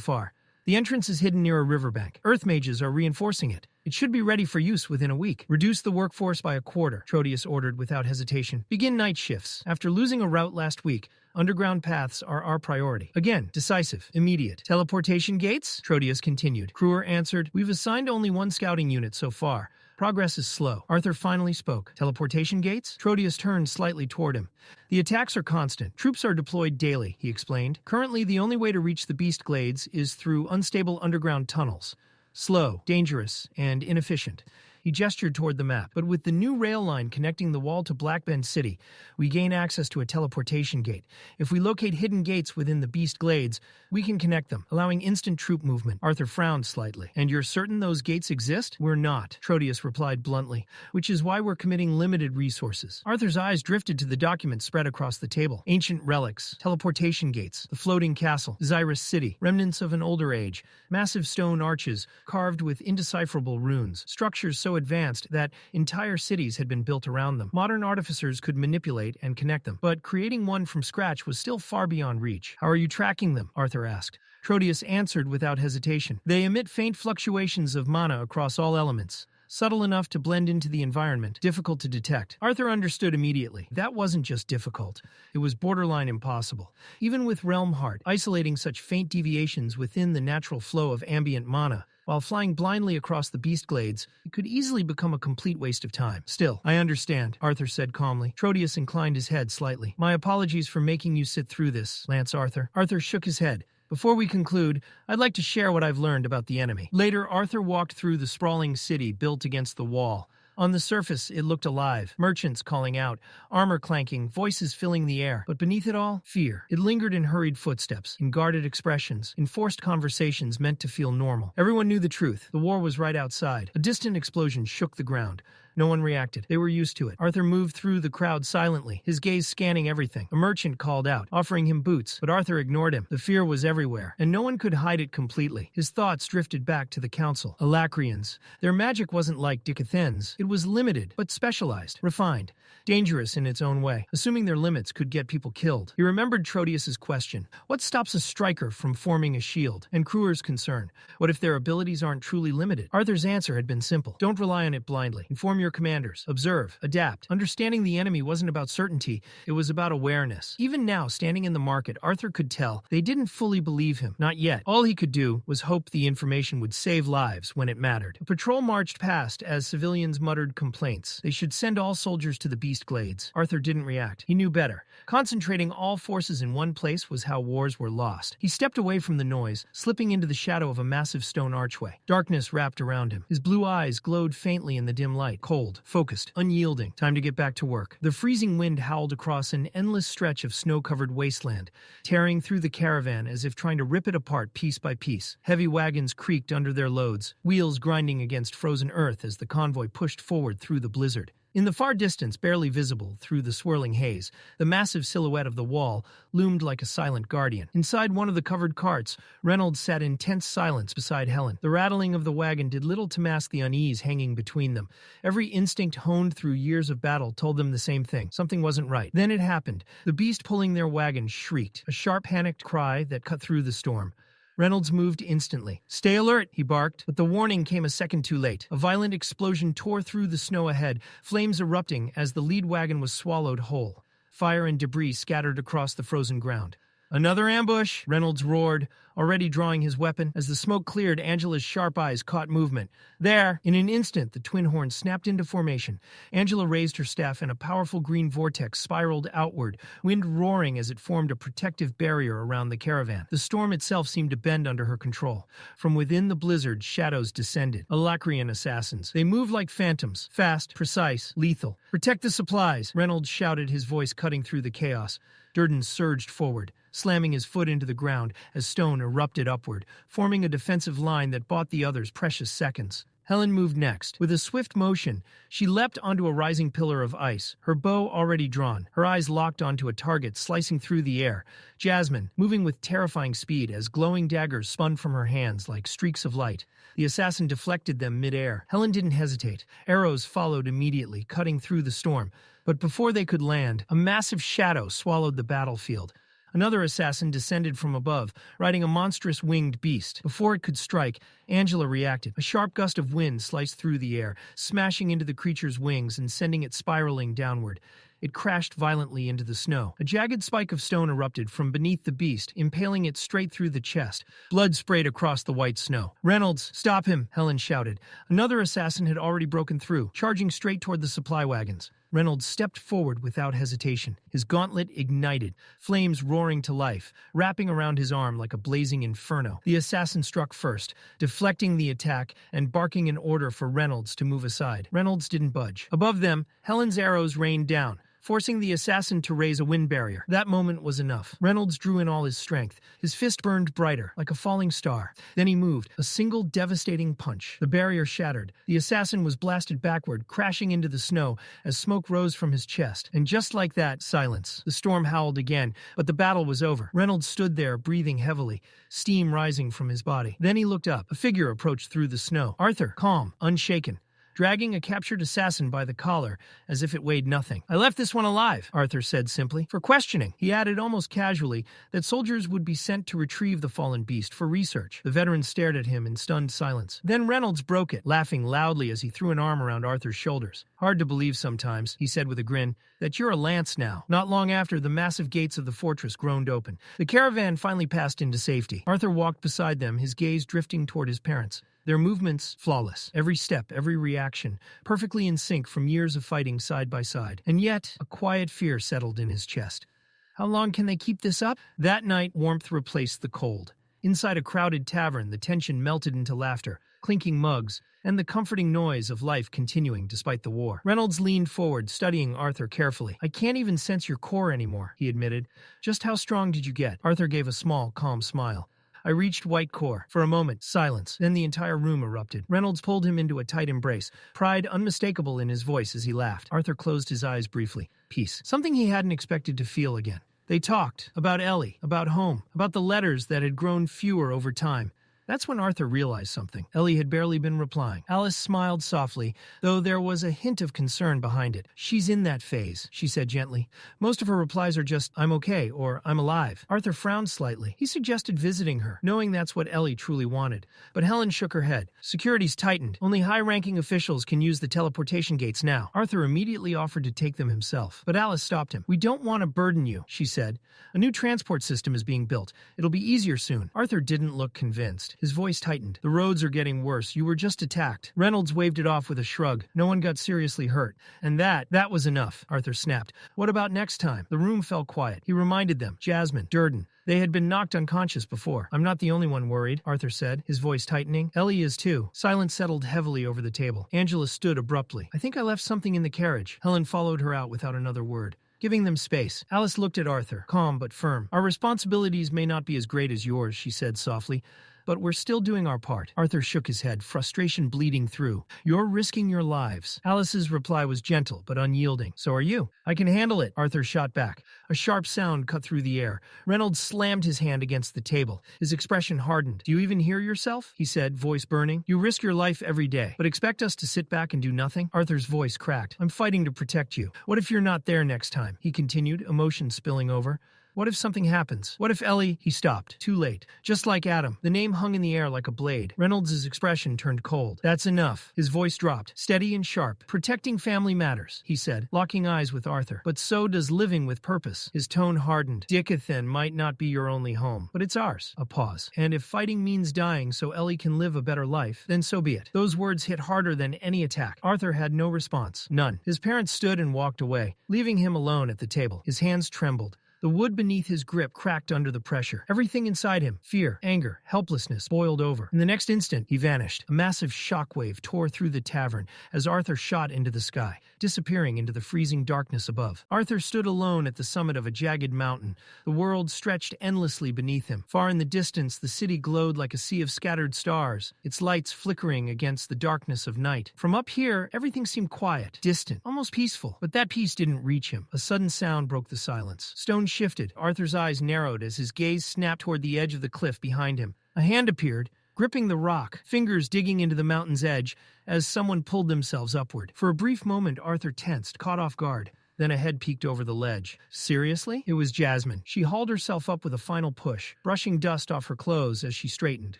far. The entrance is hidden near a riverbank. Earth mages are reinforcing it. It should be ready for use within a week. Reduce the workforce by a quarter, Trotius ordered without hesitation. Begin night shifts. After losing a route last week, underground paths are our priority. Again, decisive, immediate. Teleportation gates? Trotius continued. Kruer answered, We've assigned only 1 scouting unit so far. Progress is slow. Arthur finally spoke. Teleportation gates? Trotius turned slightly toward him. The attacks are constant. Troops are deployed daily, he explained. Currently, the only way to reach the beast glades is through unstable underground tunnels. Slow, dangerous, and inefficient. He gestured toward the map. But with the new rail line connecting the wall to Blackbend City, we gain access to a teleportation gate. If we locate hidden gates within the beast glades, we can connect them, allowing instant troop movement. Arthur frowned slightly. And you're certain those gates exist? We're not, Trotius replied bluntly, which is why we're committing limited resources. Arthur's eyes drifted to the documents spread across the table. Ancient relics, teleportation gates, the floating castle, Zyrus City, remnants of an older age, massive stone arches carved with indecipherable runes, structures so advanced that entire cities had been built around them. Modern artificers could manipulate and connect them, but creating one from scratch was still far beyond reach. How are you tracking them? Arthur asked. Trotius answered without hesitation. They emit faint fluctuations of mana across all elements. Subtle enough to blend into the environment, difficult to detect. Arthur understood immediately. That wasn't just difficult. It was borderline impossible. Even with Realm Heart, isolating such faint deviations within the natural flow of ambient mana, while flying blindly across the beast glades, it could easily become a complete waste of time. Still, I understand, Arthur said calmly. Trotius inclined his head slightly. My apologies for making you sit through this, Lance Arthur. Arthur shook his head. Before we conclude, I'd like to share what I've learned about the enemy. Later, Arthur walked through the sprawling city built against the wall. On the surface, it looked alive. Merchants calling out, armor clanking, voices filling the air. But beneath it all, fear. It lingered in hurried footsteps, in guarded expressions, in forced conversations meant to feel normal. Everyone knew the truth. The war was right outside. A distant explosion shook the ground. No one reacted. They were used to it. Arthur moved through the crowd silently, his gaze scanning everything. A merchant called out, offering him boots, but Arthur ignored him. The fear was everywhere, and no one could hide it completely. His thoughts drifted back to the council. Alacrians. Their magic wasn't like Dicathen's. It was limited, but specialized, refined, dangerous in its own way. Assuming their limits could get people killed. He remembered Trotius's question. What stops a striker from forming a shield? And Kruer's concern. What if their abilities aren't truly limited? Arthur's answer had been simple. Don't rely on it blindly. Inform your commanders. Observe. Adapt. Understanding the enemy wasn't about certainty. It was about awareness. Even now, standing in the market, Arthur could tell they didn't fully believe him. Not yet. All he could do was hope the information would save lives when it mattered. A patrol marched past as civilians muttered complaints. They should send all soldiers to the beast glades. Arthur didn't react. He knew better. Concentrating all forces in one place was how wars were lost. He stepped away from the noise, slipping into the shadow of a massive stone archway. Darkness wrapped around him. His blue eyes glowed faintly in the dim light. Cold, focused, unyielding. Time to get back to work. The freezing wind howled across an endless stretch of snow-covered wasteland, tearing through the caravan as if trying to rip it apart piece by piece. Heavy wagons creaked under their loads, wheels grinding against frozen earth as the convoy pushed forward through the blizzard. In the far distance, barely visible through the swirling haze, the massive silhouette of the wall loomed like a silent guardian. Inside one of the covered carts, Reynolds sat in tense silence beside Helen. The rattling of the wagon did little to mask the unease hanging between them. Every instinct honed through years of battle told them the same thing. Something wasn't right. Then it happened. The beast pulling their wagon shrieked, a sharp, panicked cry that cut through the storm. Reynolds moved instantly. Stay alert, he barked, but the warning came a second too late. A violent explosion tore through the snow ahead, flames erupting as the lead wagon was swallowed whole. Fire and debris scattered across the frozen ground. Another ambush, Reynolds roared, already drawing his weapon. As the smoke cleared, Angela's sharp eyes caught movement. There, in an instant, the twin horns snapped into formation. Angela raised her staff and a powerful green vortex spiraled outward, wind roaring as it formed a protective barrier around the caravan. The storm itself seemed to bend under her control. From within the blizzard, shadows descended. Alacrian assassins. They moved like phantoms, fast, precise, lethal. Protect the supplies, Reynolds shouted, his voice cutting through the chaos. Durden surged forward, slamming his foot into the ground as stone erupted upward, forming a defensive line that bought the others precious seconds. Helen moved next. With a swift motion, she leapt onto a rising pillar of ice, her bow already drawn, her eyes locked onto a target slicing through the air. Jasmine, moving with terrifying speed as glowing daggers spun from her hands like streaks of light. The assassin deflected them mid-air. Helen didn't hesitate. Arrows followed immediately, cutting through the storm. But before they could land, a massive shadow swallowed the battlefield. Another assassin descended from above, riding a monstrous winged beast. Before it could strike, Angela reacted. A sharp gust of wind sliced through the air, smashing into the creature's wings and sending it spiraling downward. It crashed violently into the snow. A jagged spike of stone erupted from beneath the beast, impaling it straight through the chest. Blood sprayed across the white snow. "Reynolds, stop him!" Helen shouted. Another assassin had already broken through, charging straight toward the supply wagons. Reynolds stepped forward without hesitation. His gauntlet ignited, flames roaring to life, wrapping around his arm like a blazing inferno. The assassin struck first, deflecting the attack and barking an order for Reynolds to move aside. Reynolds didn't budge. Above them, Helen's arrows rained down, forcing the assassin to raise a wind barrier. That moment was enough. Reynolds drew in all his strength. His fist burned brighter, like a falling star. Then he moved, a single devastating punch. The barrier shattered. The assassin was blasted backward, crashing into the snow as smoke rose from his chest. And just like that, silence. The storm howled again, but the battle was over. Reynolds stood there, breathing heavily, steam rising from his body. Then he looked up. A figure approached through the snow. Arthur, calm, unshaken, dragging a captured assassin by the collar as if it weighed nothing. "I left this one alive," Arthur said simply, "for questioning." He added almost casually that soldiers would be sent to retrieve the fallen beast for research. The veteran stared at him in stunned silence. Then Reynolds broke it, laughing loudly as he threw an arm around Arthur's shoulders. "Hard to believe sometimes," he said with a grin, "that you're a lance now." Not long after, the massive gates of the fortress groaned open. The caravan finally passed into safety. Arthur walked beside them, his gaze drifting toward his parents. Their movements flawless, every step, every reaction, perfectly in sync from years of fighting side by side. And yet, a quiet fear settled in his chest. How long can they keep this up? That night, warmth replaced the cold. Inside a crowded tavern, the tension melted into laughter, clinking mugs, and the comforting noise of life continuing despite the war. Reynolds leaned forward, studying Arthur carefully. "I can't even sense your core anymore," he admitted. "Just how strong did you get?" Arthur gave a small, calm smile. "I reached white core." For a moment, silence. Then the entire room erupted. Reynolds pulled him into a tight embrace, pride unmistakable in his voice as he laughed. Arthur closed his eyes briefly. Peace. Something he hadn't expected to feel again. They talked about Ellie, about home, about the letters that had grown fewer over time. That's when Arthur realized something. Ellie had barely been replying. Alice smiled softly, though there was a hint of concern behind it. "She's in that phase," she said gently. "Most of her replies are just, 'I'm okay,' or 'I'm alive.'" Arthur frowned slightly. He suggested visiting her, knowing that's what Ellie truly wanted. But Helen shook her head. "Security's tightened. Only high-ranking officials can use the teleportation gates now." Arthur immediately offered to take them himself. But Alice stopped him. "We don't want to burden you," she said. "A new transport system is being built. It'll be easier soon." Arthur didn't look convinced. His voice tightened. "The roads are getting worse. You were just attacked." Reynolds waved it off with a shrug. "No one got seriously hurt. And that was enough," Arthur snapped. "What about next time?" The room fell quiet. He reminded them. Jasmine, Durden. They had been knocked unconscious before. "I'm not the only one worried," Arthur said, his voice tightening. "Ellie is too." Silence settled heavily over the table. Angela stood abruptly. "I think I left something in the carriage." Helen followed her out without another word, giving them space. Alice looked at Arthur, calm but firm. "Our responsibilities may not be as great as yours," she said softly, "but we're still doing our part." Arthur shook his head, frustration bleeding through. "You're risking your lives." Alice's reply was gentle but unyielding. "So are you." "I can handle it," Arthur shot back. A sharp sound cut through the air. Reynolds slammed his hand against the table. His expression hardened. "Do you even hear yourself?" he said, voice burning. "You risk your life every day, but expect us to sit back and do nothing?" Arthur's voice cracked. "I'm fighting to protect you. What if you're not there next time?" he continued, emotion spilling over. "What if something happens? What if Ellie—" He stopped. Too late. Just like Adam, the name hung in the air like a blade. Reynolds' expression turned cold. "That's enough." His voice dropped, steady and sharp. "Protecting family matters," he said, locking eyes with Arthur. "But so does living with purpose." His tone hardened. "Dicathen might not be your only home, but it's ours." A pause. "And if fighting means dying so Ellie can live a better life, then so be it." Those words hit harder than any attack. Arthur had no response. None. His parents stood and walked away, leaving him alone at the table. His hands trembled. The wood beneath his grip cracked under the pressure. Everything inside him, fear, anger, helplessness, boiled over. In the next instant, he vanished. A massive shockwave tore through the tavern as Arthur shot into the sky, disappearing into the freezing darkness above. Arthur stood alone at the summit of a jagged mountain. The world stretched endlessly beneath him. Far in the distance, the city glowed like a sea of scattered stars, its lights flickering against the darkness of night. From up here, everything seemed quiet, distant, almost peaceful. But that peace didn't reach him. A sudden sound broke the silence. Stone shifted. Arthur's eyes narrowed as his gaze snapped toward the edge of the cliff behind him. A hand appeared, gripping the rock, fingers digging into the mountain's edge as someone pulled themselves upward. For a brief moment, Arthur tensed, caught off guard. Then a head peeked over the ledge. Seriously? It was Jasmine. She hauled herself up with a final push, brushing dust off her clothes as she straightened,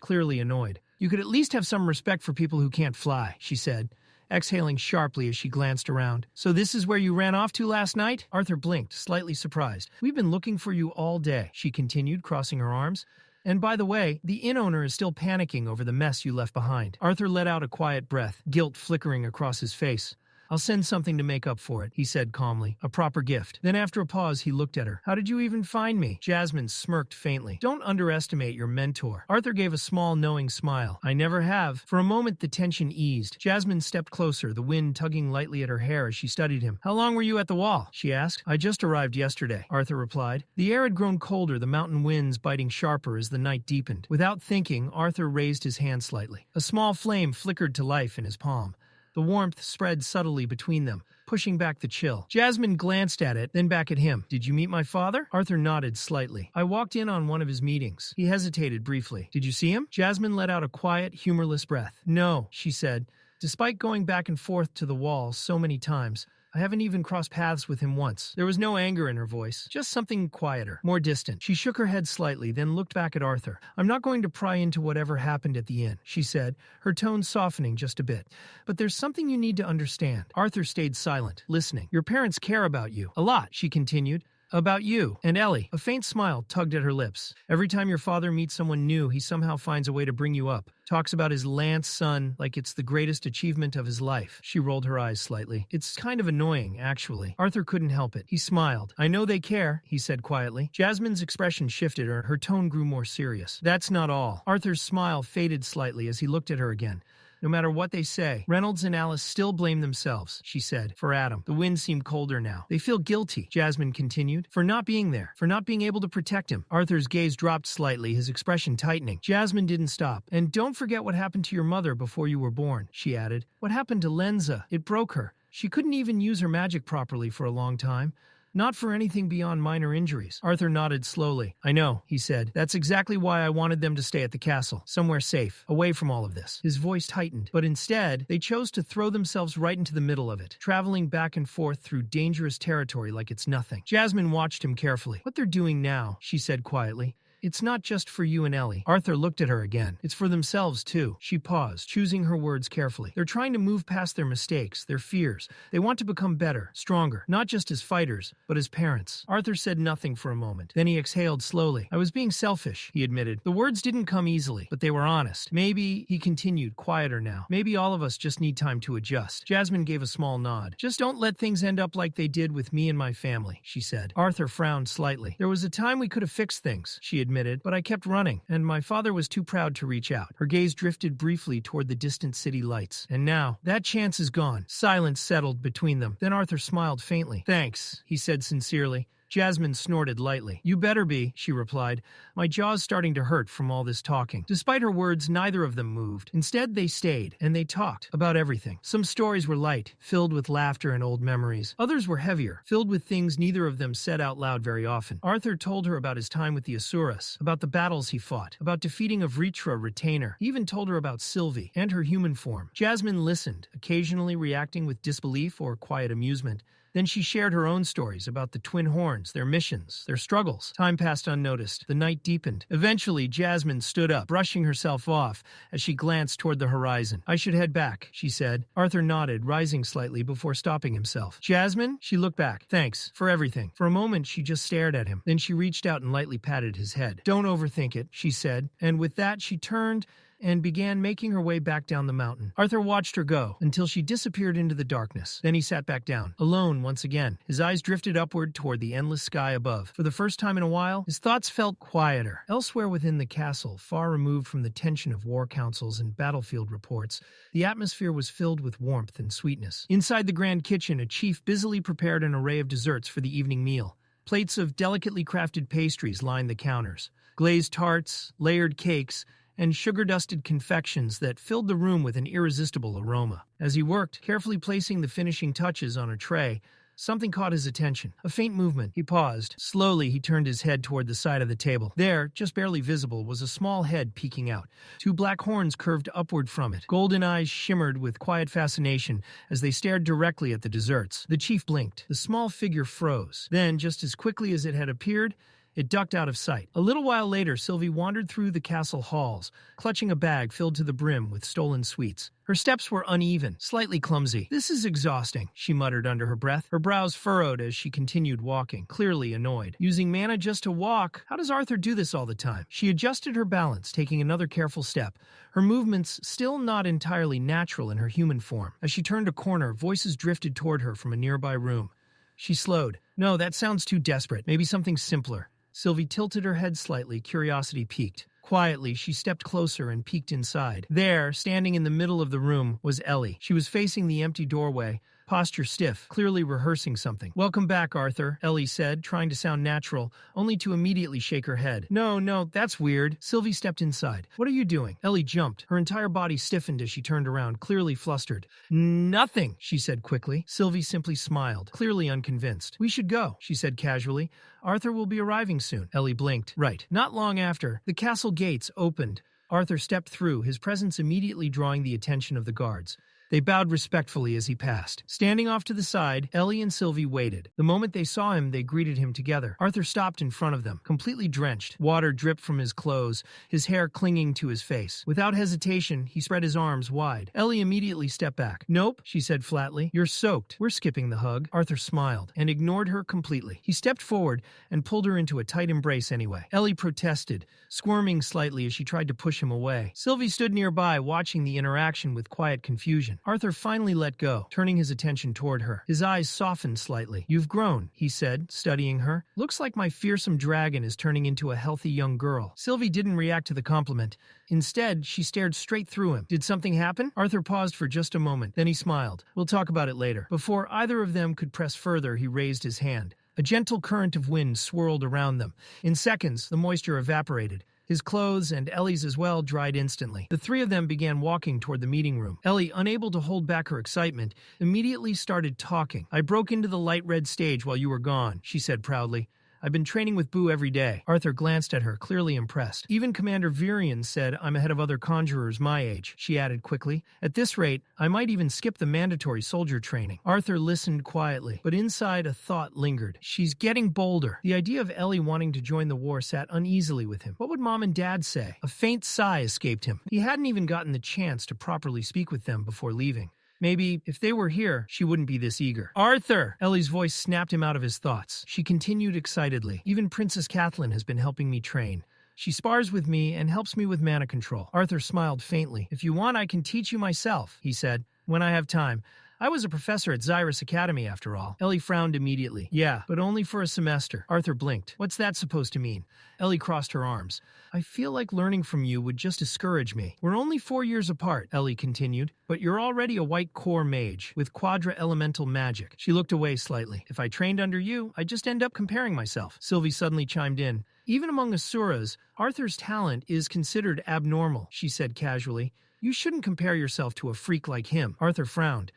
clearly annoyed. "You could at least have some respect for people who can't fly," she said, exhaling sharply as she glanced around. "So this is where you ran off to last night?" Arthur blinked, slightly surprised. "We've been looking for you all day," she continued, crossing her arms. "And by the way, the inn owner is still panicking over the mess you left behind." Arthur let out a quiet breath, guilt flickering across his face. "I'll send something to make up for it," he said calmly. "A proper gift." Then after a pause, he looked at her. "How did you even find me?" Jasmine smirked faintly. "Don't underestimate your mentor." Arthur gave a small, knowing smile. "I never have." For a moment, the tension eased. Jasmine stepped closer, the wind tugging lightly at her hair as she studied him. "How long were you at the wall?" she asked. "I just arrived yesterday," Arthur replied. The air had grown colder, the mountain winds biting sharper as the night deepened. Without thinking, Arthur raised his hand slightly. A small flame flickered to life in his palm. The warmth spread subtly between them, pushing back the chill. Jasmine glanced at it, then back at him. "Did you meet my father?" Arthur nodded slightly. "I walked in on one of his meetings." He hesitated briefly. "Did you see him?" Jasmine let out a quiet, humorless breath. "No," she said. "Despite going back and forth to the wall so many times, I haven't even crossed paths with him once." There was no anger in her voice, just something quieter, more distant. She shook her head slightly, then looked back at Arthur. "I'm not going to pry into whatever happened at the inn," she said, her tone softening just a bit. "But there's something you need to understand." Arthur stayed silent, listening. "Your parents care about you. A lot," she continued. "About you and Ellie." A faint smile tugged at her lips. "Every time your father meets someone new, he somehow finds a way to bring you up. Talks about his Lance son like it's the greatest achievement of his life." She rolled her eyes slightly. "It's kind of annoying, actually." Arthur couldn't help it. He smiled. "I know they care," he said quietly. Jasmine's expression shifted, her tone grew more serious. "That's not all." Arthur's smile faded slightly as he looked at her again. "No matter what they say, Reynolds and Alice still blame themselves," she said, "for Adam." The wind seemed colder now. "They feel guilty," Jasmine continued, "for not being there, for not being able to protect him." Arthur's gaze dropped slightly, his expression tightening. Jasmine didn't stop. "And don't forget what happened to your mother before you were born," she added. "What happened to Lenza? It broke her. She couldn't even use her magic properly for a long time. Not for anything beyond minor injuries." Arthur nodded slowly. "I know," he said. "That's exactly why I wanted them to stay at the castle, somewhere safe, away from all of this." His voice tightened, but instead, they chose to throw themselves right into the middle of it, traveling back and forth through dangerous territory like it's nothing. Jasmine watched him carefully. "What they're doing now," she said quietly, "it's not just for you and Ellie." Arthur looked at her again. "It's for themselves, too." She paused, choosing her words carefully. "They're trying to move past their mistakes, their fears. They want to become better, stronger, not just as fighters, but as parents." Arthur said nothing for a moment. Then he exhaled slowly. "I was being selfish," he admitted. The words didn't come easily, but they were honest. "Maybe," he continued, quieter now, "maybe all of us just need time to adjust." Jasmine gave a small nod. "Just don't let things end up like they did with me and my family," she said. Arthur frowned slightly. "There was a time we could have fixed things," she admitted, "but I kept running, and my father was too proud to reach out." Her gaze drifted briefly toward the distant city lights. "And now, that chance is gone." Silence settled between them. Then Arthur smiled faintly. "Thanks," he said sincerely. Jasmine snorted lightly. "You better be," she replied. "My jaw's starting to hurt from all this talking." Despite her words, neither of them moved. Instead, they stayed, and they talked about everything. Some stories were light, filled with laughter and old memories. Others were heavier, filled with things neither of them said out loud very often. Arthur told her about his time with the Asuras, about the battles he fought, about defeating a Vritra retainer. He even told her about Sylvie and her human form. Jasmine listened, occasionally reacting with disbelief or quiet amusement. Then she shared her own stories about the Twin Horns, their missions, their struggles. Time passed unnoticed. The night deepened. Eventually, Jasmine stood up, brushing herself off as she glanced toward the horizon. "I should head back," she said. Arthur nodded, rising slightly before stopping himself. "Jasmine?" She looked back. "Thanks for everything." For a moment, she just stared at him. Then she reached out and lightly patted his head. "Don't overthink it," she said. And with that, she turned and began making her way back down the mountain. Arthur watched her go until she disappeared into the darkness. Then he sat back down, alone once again. His eyes drifted upward toward the endless sky above. For the first time in a while, his thoughts felt quieter. Elsewhere within the castle, far removed from the tension of war councils and battlefield reports, the atmosphere was filled with warmth and sweetness. Inside the grand kitchen, a chief busily prepared an array of desserts for the evening meal. Plates of delicately crafted pastries lined the counters. Glazed tarts, layered cakes, and sugar-dusted confections that filled the room with an irresistible aroma. As he worked, carefully placing the finishing touches on a tray, something caught his attention. A faint movement. He paused. Slowly, he turned his head toward the side of the table. There, just barely visible, was a small head peeking out. Two black horns curved upward from it. Golden eyes shimmered with quiet fascination as they stared directly at the desserts. The chief blinked. The small figure froze. Then, just as quickly as it had appeared, it ducked out of sight. A little while later, Sylvie wandered through the castle halls, clutching a bag filled to the brim with stolen sweets. Her steps were uneven, slightly clumsy. "This is exhausting," she muttered under her breath. Her brows furrowed as she continued walking, clearly annoyed. Using mana just to walk? How does Arthur do this all the time? She adjusted her balance, taking another careful step, her movements still not entirely natural in her human form. As she turned a corner, voices drifted toward her from a nearby room. She slowed. "No, that sounds too desperate. Maybe something simpler." Sylvie tilted her head slightly, curiosity piqued. Quietly, she stepped closer and peeked inside. There, standing in the middle of the room, was Ellie. She was facing the empty doorway, posture stiff, clearly rehearsing something. "Welcome back, Arthur," Ellie said, trying to sound natural, only to immediately shake her head. No, that's weird." Sylvie stepped inside. "What are you doing?" Ellie jumped. Her entire body stiffened as she turned around, clearly flustered. "Nothing," she said quickly. Sylvie simply smiled, clearly unconvinced. "We should go," she said casually. "Arthur will be arriving soon." Ellie blinked. "Right." Not long after, the castle gates opened. Arthur stepped through, his presence immediately drawing the attention of the guards. They bowed respectfully as he passed. Standing off to the side, Ellie and Sylvie waited. The moment they saw him, they greeted him together. Arthur stopped in front of them, completely drenched. Water dripped from his clothes, his hair clinging to his face. Without hesitation, he spread his arms wide. Ellie immediately stepped back. "Nope," she said flatly. "You're soaked. We're skipping the hug." Arthur smiled and ignored her completely. He stepped forward and pulled her into a tight embrace anyway. Ellie protested, squirming slightly as she tried to push him away. Sylvie stood nearby, watching the interaction with quiet confusion. Arthur finally let go, turning his attention toward her. His eyes softened slightly. "You've grown," he said, studying her. "Looks like my fearsome dragon is turning into a healthy young girl." Sylvie didn't react to the compliment. Instead, she stared straight through him. "Did something happen?" Arthur paused for just a moment. Then he smiled. "We'll talk about it later." Before either of them could press further, he raised his hand. A gentle current of wind swirled around them. In seconds, the moisture evaporated. His clothes, and Ellie's as well, dried instantly. The three of them began walking toward the meeting room. Ellie, unable to hold back her excitement, immediately started talking. "I broke into the light red stage while you were gone," she said proudly. "I've been training with Boo every day." Arthur glanced at her, clearly impressed. "Even Commander Virion said I'm ahead of other conjurers my age," she added quickly. "At this rate, I might even skip the mandatory soldier training." Arthur listened quietly, but inside a thought lingered. She's getting bolder. The idea of Ellie wanting to join the war sat uneasily with him. What would Mom and Dad say? A faint sigh escaped him. He hadn't even gotten the chance to properly speak with them before leaving. Maybe, if they were here, she wouldn't be this eager. "Arthur!" Ellie's voice snapped him out of his thoughts. She continued excitedly. "Even Princess Kathleen has been helping me train. She spars with me and helps me with mana control." Arthur smiled faintly. "If you want, I can teach you myself," he said, "when I have time. I was a professor at Xyrus Academy, after all." Ellie frowned immediately. "Yeah, but only for a semester." Arthur blinked. "What's that supposed to mean?" Ellie crossed her arms. "I feel like learning from you would just discourage me." "We're only 4 years apart," Ellie continued, "but you're already a white core mage with quadra-elemental magic." She looked away slightly. "If I trained under you, I'd just end up comparing myself." Sylvie suddenly chimed in. "Even among Asuras, Arthur's talent is considered abnormal," she said casually. "You shouldn't compare yourself to a freak like him." Arthur frowned.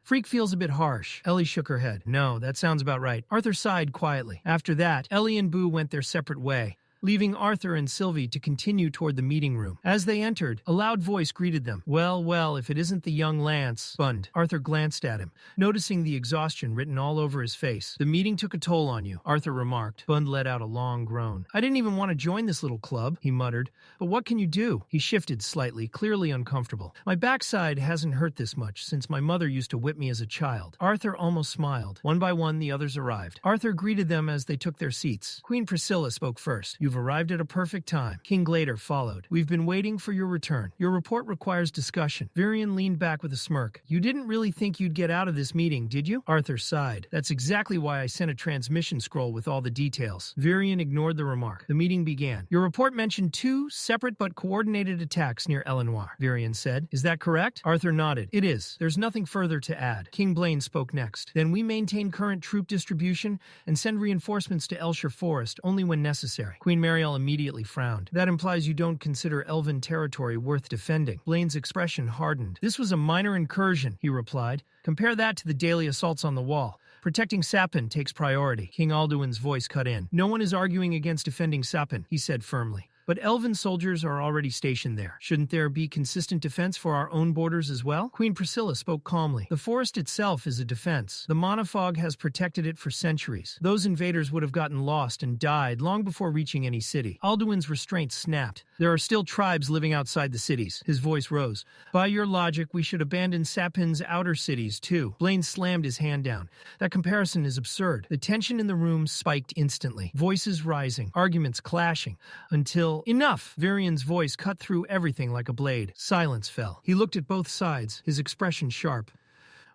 "Freak feels a bit harsh." Ellie shook her head. "No, that sounds about right." Arthur sighed quietly. After that, Ellie and Boo went their separate way, leaving Arthur and Sylvie to continue toward the meeting room. As they entered, a loud voice greeted them. Well, if it isn't the young Lance." Bund. Arthur glanced at him, noticing the exhaustion written all over his face. "The meeting took a toll on you," Arthur remarked. Bund let out a long groan. "I didn't even want to join this little club," he muttered. "But what can you do?" He shifted slightly, clearly uncomfortable. "My backside hasn't hurt this much since my mother used to whip me as a child." Arthur almost smiled. One by one, the others arrived. Arthur greeted them as they took their seats. Queen Priscilla spoke first. "You You've arrived at a perfect time. King Glader followed. We've been waiting for your return. Your report requires discussion. Varian leaned back with a smirk. You didn't really think you'd get out of this meeting, did you? Arthur sighed. That's exactly why I sent a transmission scroll with all the details. Varian ignored the remark. The meeting began. Your report mentioned 2 separate but coordinated attacks near Elenoir, Varian said. Is that correct? Arthur nodded. It is. There's nothing further to add. King Blaine spoke next. Then we maintain current troop distribution and send reinforcements to Elshire Forest only when necessary. Queen Mariel immediately frowned. That implies you don't consider elven territory worth defending. Blaine's expression hardened. This was a minor incursion, he replied. Compare that to the daily assaults on the wall. Protecting Sapin takes priority. King Alduin's voice cut in. No one is arguing against defending Sapin, he said firmly. But elven soldiers are already stationed there. Shouldn't there be consistent defense for our own borders as well? Queen Priscilla spoke calmly. The forest itself is a defense. The mana fog has protected it for centuries. Those invaders would have gotten lost and died long before reaching any city. Alduin's restraint snapped. There are still tribes living outside the cities. His voice rose. By your logic, we should abandon Sapin's outer cities, too. Blaine slammed his hand down. That comparison is absurd. The tension in the room spiked instantly. Voices rising, arguments clashing, until... Enough! Varian's voice cut through everything like a blade. Silence fell. He looked at both sides, his expression sharp.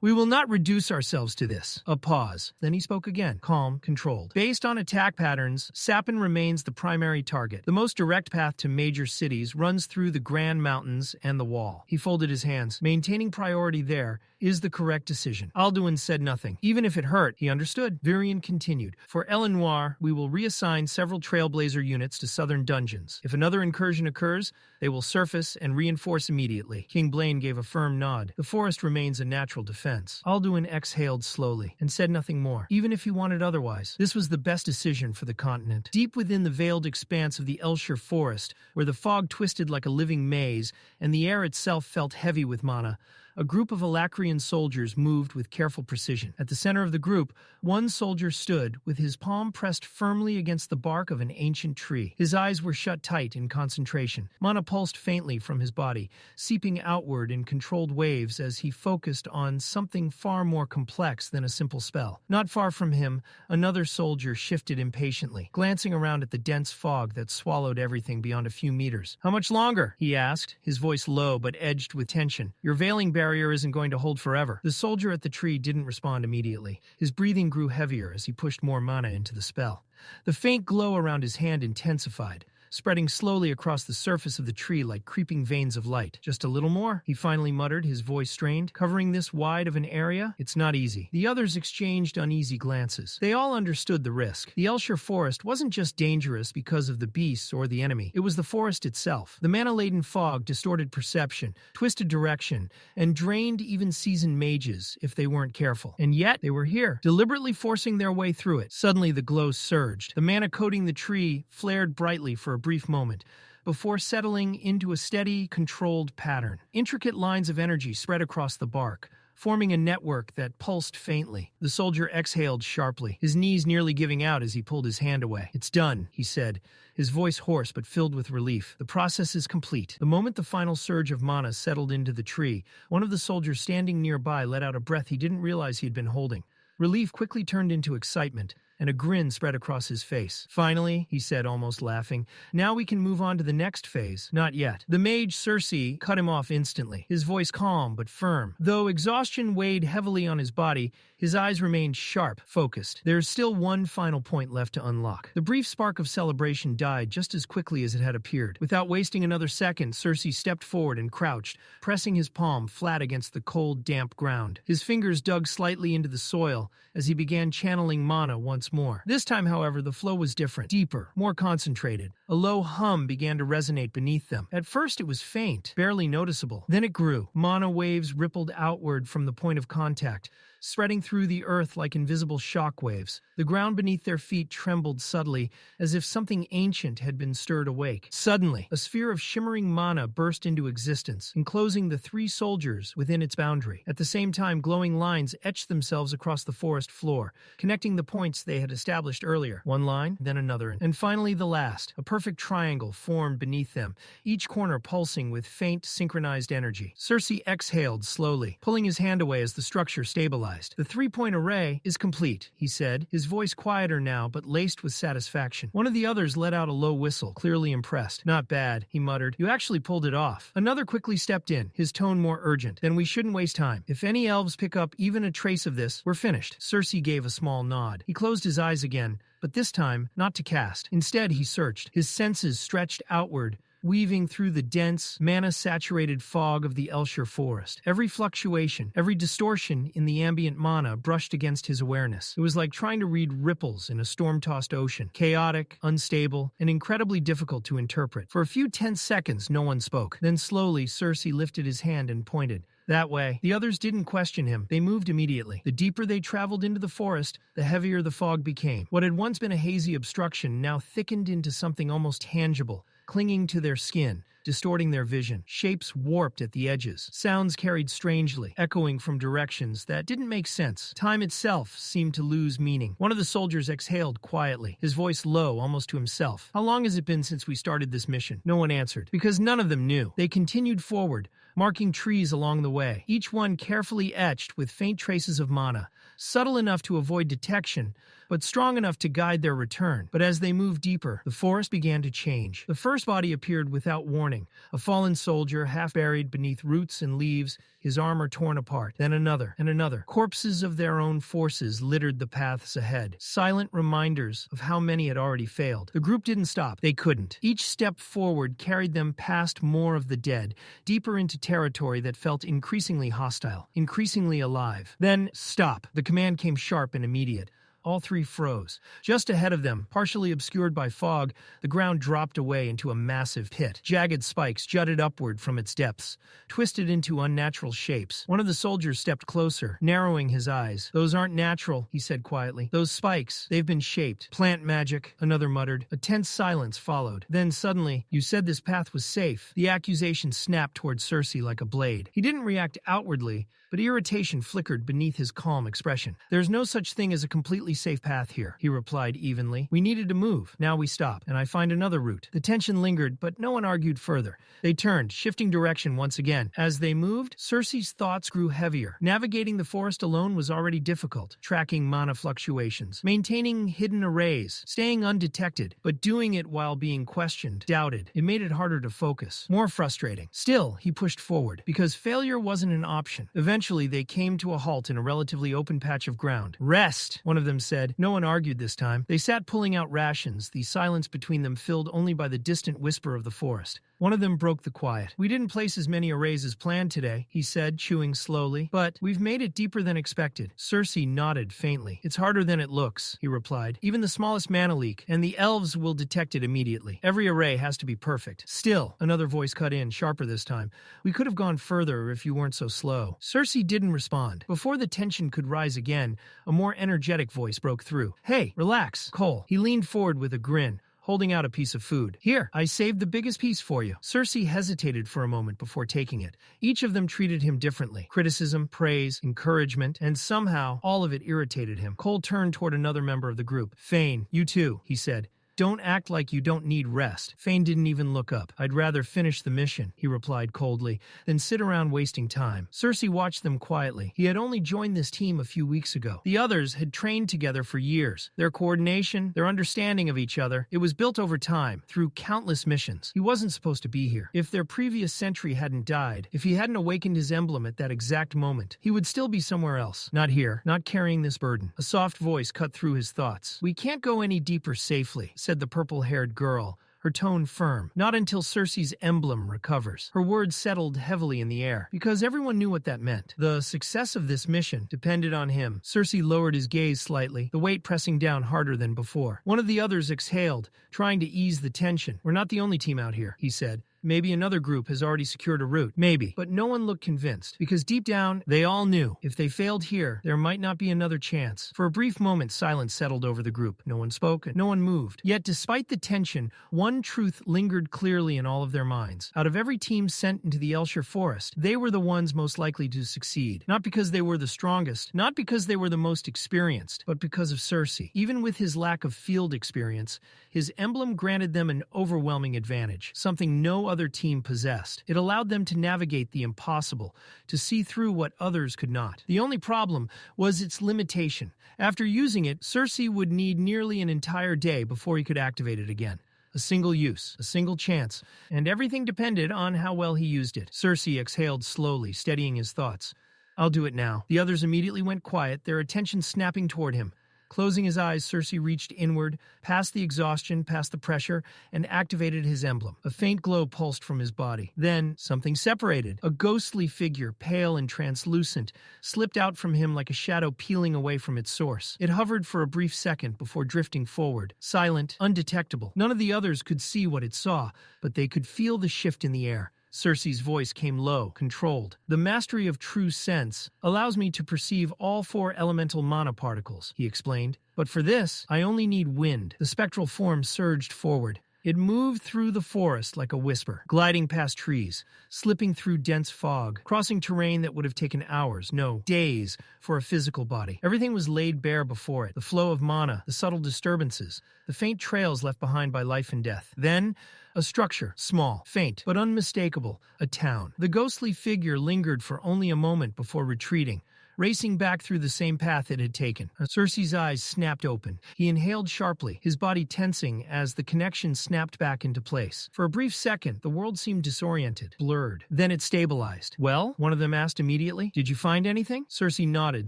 We will not reduce ourselves to this. A pause. Then he spoke again, calm, controlled. Based on attack patterns, Sapin remains the primary target. The most direct path to major cities runs through the Grand Mountains and the Wall. He folded his hands. Maintaining priority there is the correct decision. Alduin said nothing. Even if it hurt, he understood. Varian continued. For Elenoir, we will reassign several Trailblazer units to southern dungeons. If another incursion occurs, they will surface and reinforce immediately. King Blaine gave a firm nod. The forest remains a natural defense. Alduin exhaled slowly and said nothing more, even if he wanted otherwise. This was the best decision for the continent. Deep within the veiled expanse of the Elshire Forest, where the fog twisted like a living maze and the air itself felt heavy with mana, a group of Alacrian soldiers moved with careful precision. At the center of the group, one soldier stood, with his palm pressed firmly against the bark of an ancient tree. His eyes were shut tight in concentration. Mana pulsed faintly from his body, seeping outward in controlled waves as he focused on something far more complex than a simple spell. Not far from him, another soldier shifted impatiently, glancing around at the dense fog that swallowed everything beyond a few meters. How much longer? He asked, his voice low but edged with tension. Your veiling barrier isn't going to hold forever. The soldier at the tree didn't respond immediately. His breathing grew heavier as he pushed more mana into the spell. The faint glow around his hand intensified, spreading slowly across the surface of the tree like creeping veins of light. Just a little more, he finally muttered, his voice strained. Covering this wide of an area? It's not easy. The others exchanged uneasy glances. They all understood the risk. The Elshire Forest wasn't just dangerous because of the beasts or the enemy. It was the forest itself. The mana-laden fog distorted perception, twisted direction, and drained even seasoned mages if they weren't careful. And yet, they were here, deliberately forcing their way through it. Suddenly, the glow surged. The mana coating the tree flared brightly for a brief moment, before settling into a steady, controlled pattern. Intricate lines of energy spread across the bark, forming a network that pulsed faintly. The soldier exhaled sharply, his knees nearly giving out as he pulled his hand away. It's done, he said, his voice hoarse but filled with relief. The process is complete. The moment the final surge of mana settled into the tree, one of the soldiers standing nearby let out a breath he didn't realize he had been holding. Relief quickly turned into excitement, and a grin spread across his face. Finally, he said, almost laughing, now we can move on to the next phase. Not yet. The mage Circe cut him off instantly, his voice calm but firm. Though exhaustion weighed heavily on his body, his eyes remained sharp, focused. There's still one final point left to unlock. The brief spark of celebration died just as quickly as it had appeared. Without wasting another second, Circe stepped forward and crouched, pressing his palm flat against the cold, damp ground. His fingers dug slightly into the soil as he began channeling mana once more. This time, however, the flow was different, deeper, more concentrated. A low hum began to resonate beneath them. At first, it was faint, barely noticeable. Then it grew. Mana waves rippled outward from the point of contact, spreading through the earth like invisible shock waves. The ground beneath their feet trembled subtly, as if something ancient had been stirred awake. Suddenly, a sphere of shimmering mana burst into existence, enclosing the 3 soldiers within its boundary. At the same time, glowing lines etched themselves across the forest floor, connecting the points they had established earlier. One line, then another, and finally the last. A perfect triangle formed beneath them, each corner pulsing with faint, synchronized energy. Circe exhaled slowly, pulling his hand away as the structure stabilized. realized. The 3-point array is complete, he said, his voice quieter now but laced with satisfaction. One of the others let out a low whistle, clearly impressed. Not bad, he muttered. You actually pulled it off. Another quickly stepped in, his tone more urgent. Then we shouldn't waste time. If any elves pick up even a trace of this, we're finished. Cersei gave a small nod. He closed his eyes again, but this time, not to cast. Instead, he searched. His senses stretched outward, weaving through the dense, mana-saturated fog of the Elshire forest. Every fluctuation, every distortion in the ambient mana brushed against his awareness. It was like trying to read ripples in a storm-tossed ocean. Chaotic, unstable, and incredibly difficult to interpret. For a few tense seconds, no one spoke. Then slowly, Cersei lifted his hand and pointed. That way. The others didn't question him. They moved immediately. The deeper they traveled into the forest, the heavier the fog became. What had once been a hazy obstruction now thickened into something almost tangible, clinging to their skin, distorting their vision. Shapes warped at the edges. Sounds carried strangely, echoing from directions that didn't make sense. Time itself seemed to lose meaning. One of the soldiers exhaled quietly, his voice low, almost to himself. How long has it been since we started this mission? No one answered, because none of them knew. They continued forward, marking trees along the way, each one carefully etched with faint traces of mana, subtle enough to avoid detection, but strong enough to guide their return. But as they moved deeper, the forest began to change. The first body appeared without warning, a fallen soldier half buried beneath roots and leaves, his armor torn apart. Then another, and another. Corpses of their own forces littered the paths ahead, silent reminders of how many had already failed. The group didn't stop. They couldn't. Each step forward carried them past more of the dead, deeper into territory that felt increasingly hostile, increasingly alive. Then, stop. The command came sharp and immediate. All three froze. Just ahead of them, partially obscured by fog, the ground dropped away into a massive pit. Jagged spikes jutted upward from its depths, twisted into unnatural shapes. One of the soldiers stepped closer, narrowing his eyes. Those aren't natural, he said quietly. Those spikes, they've been shaped. Plant magic, another muttered. A tense silence followed. Then suddenly, you said this path was safe. The accusation snapped toward Cersei like a blade. He didn't react outwardly, but irritation flickered beneath his calm expression. There's no such thing as a completely safe path here, he replied evenly. We needed to move. Now we stop, and I find another route. The tension lingered, but no one argued further. They turned, shifting direction once again. As they moved, Cersei's thoughts grew heavier. Navigating the forest alone was already difficult, tracking mana fluctuations, maintaining hidden arrays, staying undetected, but doing it while being questioned, doubted. It made it harder to focus, more frustrating. Still, he pushed forward, because failure wasn't an option. Eventually, they came to a halt in a relatively open patch of ground. Rest, one of them said. No one argued this time. They sat pulling out rations, the silence between them filled only by the distant whisper of the forest. One of them broke the quiet. We didn't place as many arrays as planned today, he said, chewing slowly, but we've made it deeper than expected. Cersei nodded faintly. It's harder than it looks, he replied. Even the smallest mana leak, and the elves will detect it immediately. Every array has to be perfect. Still, another voice cut in, sharper this time. We could have gone further if you weren't so slow. Cersei didn't respond. Before the tension could rise again, a more energetic voice broke through. Hey, relax, Cole. He leaned forward with a grin, holding out a piece of food. Here, I saved the biggest piece for you. Cersei hesitated for a moment before taking it. Each of them treated him differently. Criticism, praise, encouragement, and somehow all of it irritated him. Cole turned toward another member of the group. Fane, you too, he said. Don't act like you don't need rest. Fane didn't even look up. I'd rather finish the mission, he replied coldly, than sit around wasting time. Cersei watched them quietly. He had only joined this team a few weeks ago. The others had trained together for years. Their coordination, their understanding of each other, it was built over time, through countless missions. He wasn't supposed to be here. If their previous sentry hadn't died, if he hadn't awakened his emblem at that exact moment, he would still be somewhere else. Not here, not carrying this burden. A soft voice cut through his thoughts. We can't go any deeper safely, said the purple-haired girl, her tone firm. Not until Cersei's emblem recovers. Her words settled heavily in the air, because everyone knew what that meant. The success of this mission depended on him. Cersei lowered his gaze slightly, the weight pressing down harder than before. One of the others exhaled, trying to ease the tension. We're not the only team out here, he said. Maybe another group has already secured a route. Maybe. But no one looked convinced, because deep down, they all knew. If they failed here, there might not be another chance. For a brief moment, silence settled over the group. No one spoke, and no one moved. Yet, despite the tension, one truth lingered clearly in all of their minds. Out of every team sent into the Elshire Forest, they were the ones most likely to succeed. Not because they were the strongest, not because they were the most experienced, but because of Cersei. Even with his lack of field experience, his emblem granted them an overwhelming advantage, something no other team possessed. It allowed them to navigate the impossible, to see through what others could not. The only problem was its limitation. After using it, Cersei would need nearly an entire day before he could activate it again. A single use, a single chance, and everything depended on how well he used it. Cersei exhaled slowly, steadying his thoughts. I'll do it now. The others immediately went quiet, their attention snapping toward him. Closing his eyes, Cersei reached inward, past the exhaustion, past the pressure, and activated his emblem. A faint glow pulsed from his body. Then, something separated. A ghostly figure, pale and translucent, slipped out from him like a shadow peeling away from its source. It hovered for a brief second before drifting forward, silent, undetectable. None of the others could see what it saw, but they could feel the shift in the air. Cersei's voice came low, controlled. The mastery of true sense allows me to perceive all 4 elemental mana particles, he explained. But for this, I only need wind. The spectral form surged forward. It moved through the forest like a whisper, gliding past trees, slipping through dense fog, crossing terrain that would have taken hours, no, days, for a physical body. Everything was laid bare before it, the flow of mana, the subtle disturbances, the faint trails left behind by life and death. Then, a structure, small, faint, but unmistakable, a town. The ghostly figure lingered for only a moment before retreating, racing back through the same path it had taken. Cersei's eyes snapped open. He inhaled sharply, his body tensing as the connection snapped back into place. For a brief second, the world seemed disoriented, blurred. Then it stabilized. Well, one of them asked immediately, did you find anything? Cersei nodded,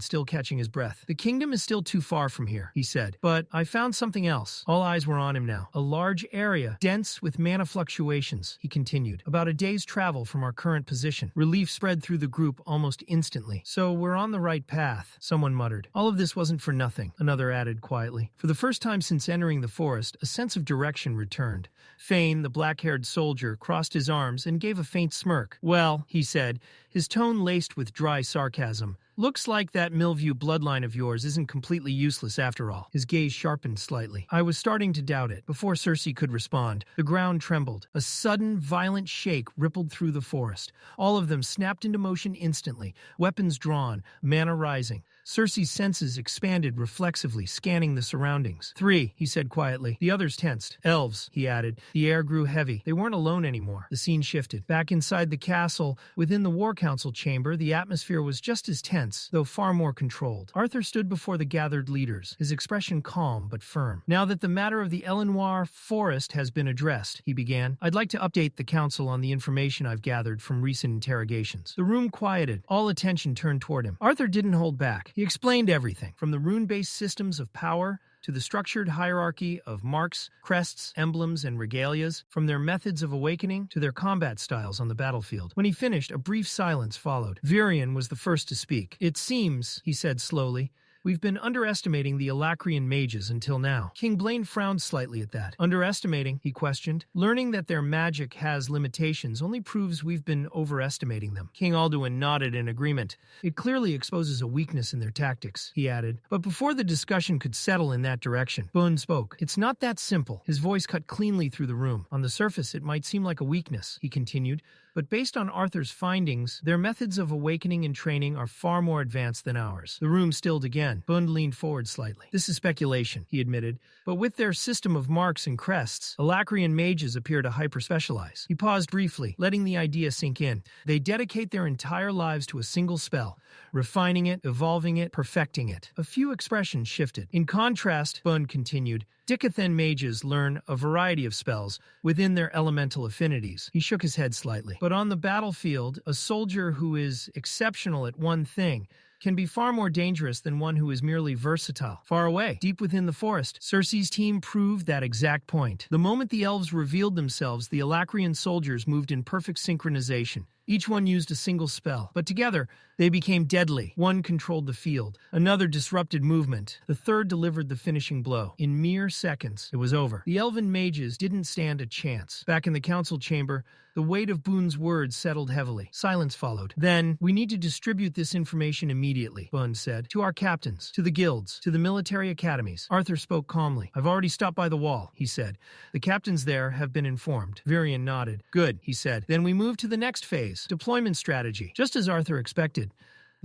still catching his breath. The kingdom is still too far from here, he said, but I found something else. All eyes were on him now. A large area, dense with mana fluctuations, he continued. About a day's travel from our current position. Relief spread through the group almost instantly. So we're on the right path, someone muttered. All of this wasn't for nothing, another added quietly. For the first time since entering the forest, a sense of direction returned. Fane, the black-haired soldier, crossed his arms and gave a faint smirk. Well, he said, his tone laced with dry sarcasm. Looks like that Millview bloodline of yours isn't completely useless after all. His gaze sharpened slightly. I was starting to doubt it. Before Cersei could respond, the ground trembled. A sudden, violent shake rippled through the forest. All of them snapped into motion instantly, weapons drawn, mana rising. Cersei's senses expanded reflexively, scanning the surroundings. 3, he said quietly. The others tensed. Elves, he added. The air grew heavy. They weren't alone anymore. The scene shifted. Back inside the castle, within the War Council chamber, the atmosphere was just as tense, though far more controlled. Arthur stood before the gathered leaders, his expression calm but firm. Now that the matter of the Elenoir forest has been addressed, he began, I'd like to update the council on the information I've gathered from recent interrogations. The room quieted. All attention turned toward him. Arthur didn't hold back. He explained everything, from the rune-based systems of power to the structured hierarchy of marks, crests, emblems, and regalias, from their methods of awakening to their combat styles on the battlefield. When he finished, a brief silence followed. Virion was the first to speak. It seems, he said slowly, we've been underestimating the Alacrian mages until now. King Blaine frowned slightly at that. Underestimating, he questioned. Learning that their magic has limitations only proves we've been overestimating them. King Alduin nodded in agreement. It clearly exposes a weakness in their tactics, he added. But before the discussion could settle in that direction, Boone spoke. It's not that simple. His voice cut cleanly through the room. On the surface, it might seem like a weakness, he continued. But based on Arthur's findings, their methods of awakening and training are far more advanced than ours. The room stilled again. Bund leaned forward slightly. This is speculation, he admitted, but with their system of marks and crests, Alacrian mages appear to hyper-specialize. He paused briefly, letting the idea sink in. They dedicate their entire lives to a single spell, refining it, evolving it, perfecting it. A few expressions shifted. In contrast, Bund continued, Dicathen mages learn a variety of spells within their elemental affinities. He shook his head slightly. But on the battlefield, a soldier who is exceptional at one thing can be far more dangerous than one who is merely versatile. Far away, deep within the forest, Cersei's team proved that exact point. The moment the elves revealed themselves, the Alacrian soldiers moved in perfect synchronization. Each one used a single spell, but together they became deadly. One controlled the field, another disrupted movement, the third delivered the finishing blow. In mere seconds, it was over. The elven mages didn't stand a chance. Back in the council chamber, the weight of Boone's words settled heavily. Silence followed. Then, we need to distribute this information immediately, Boone said. To our captains, to the guilds, to the military academies. Arthur spoke calmly. I've already stopped by the wall, he said. The captains there have been informed. Virion nodded. Good, he said. Then we move to the next phase. Deployment strategy. Just as Arthur expected,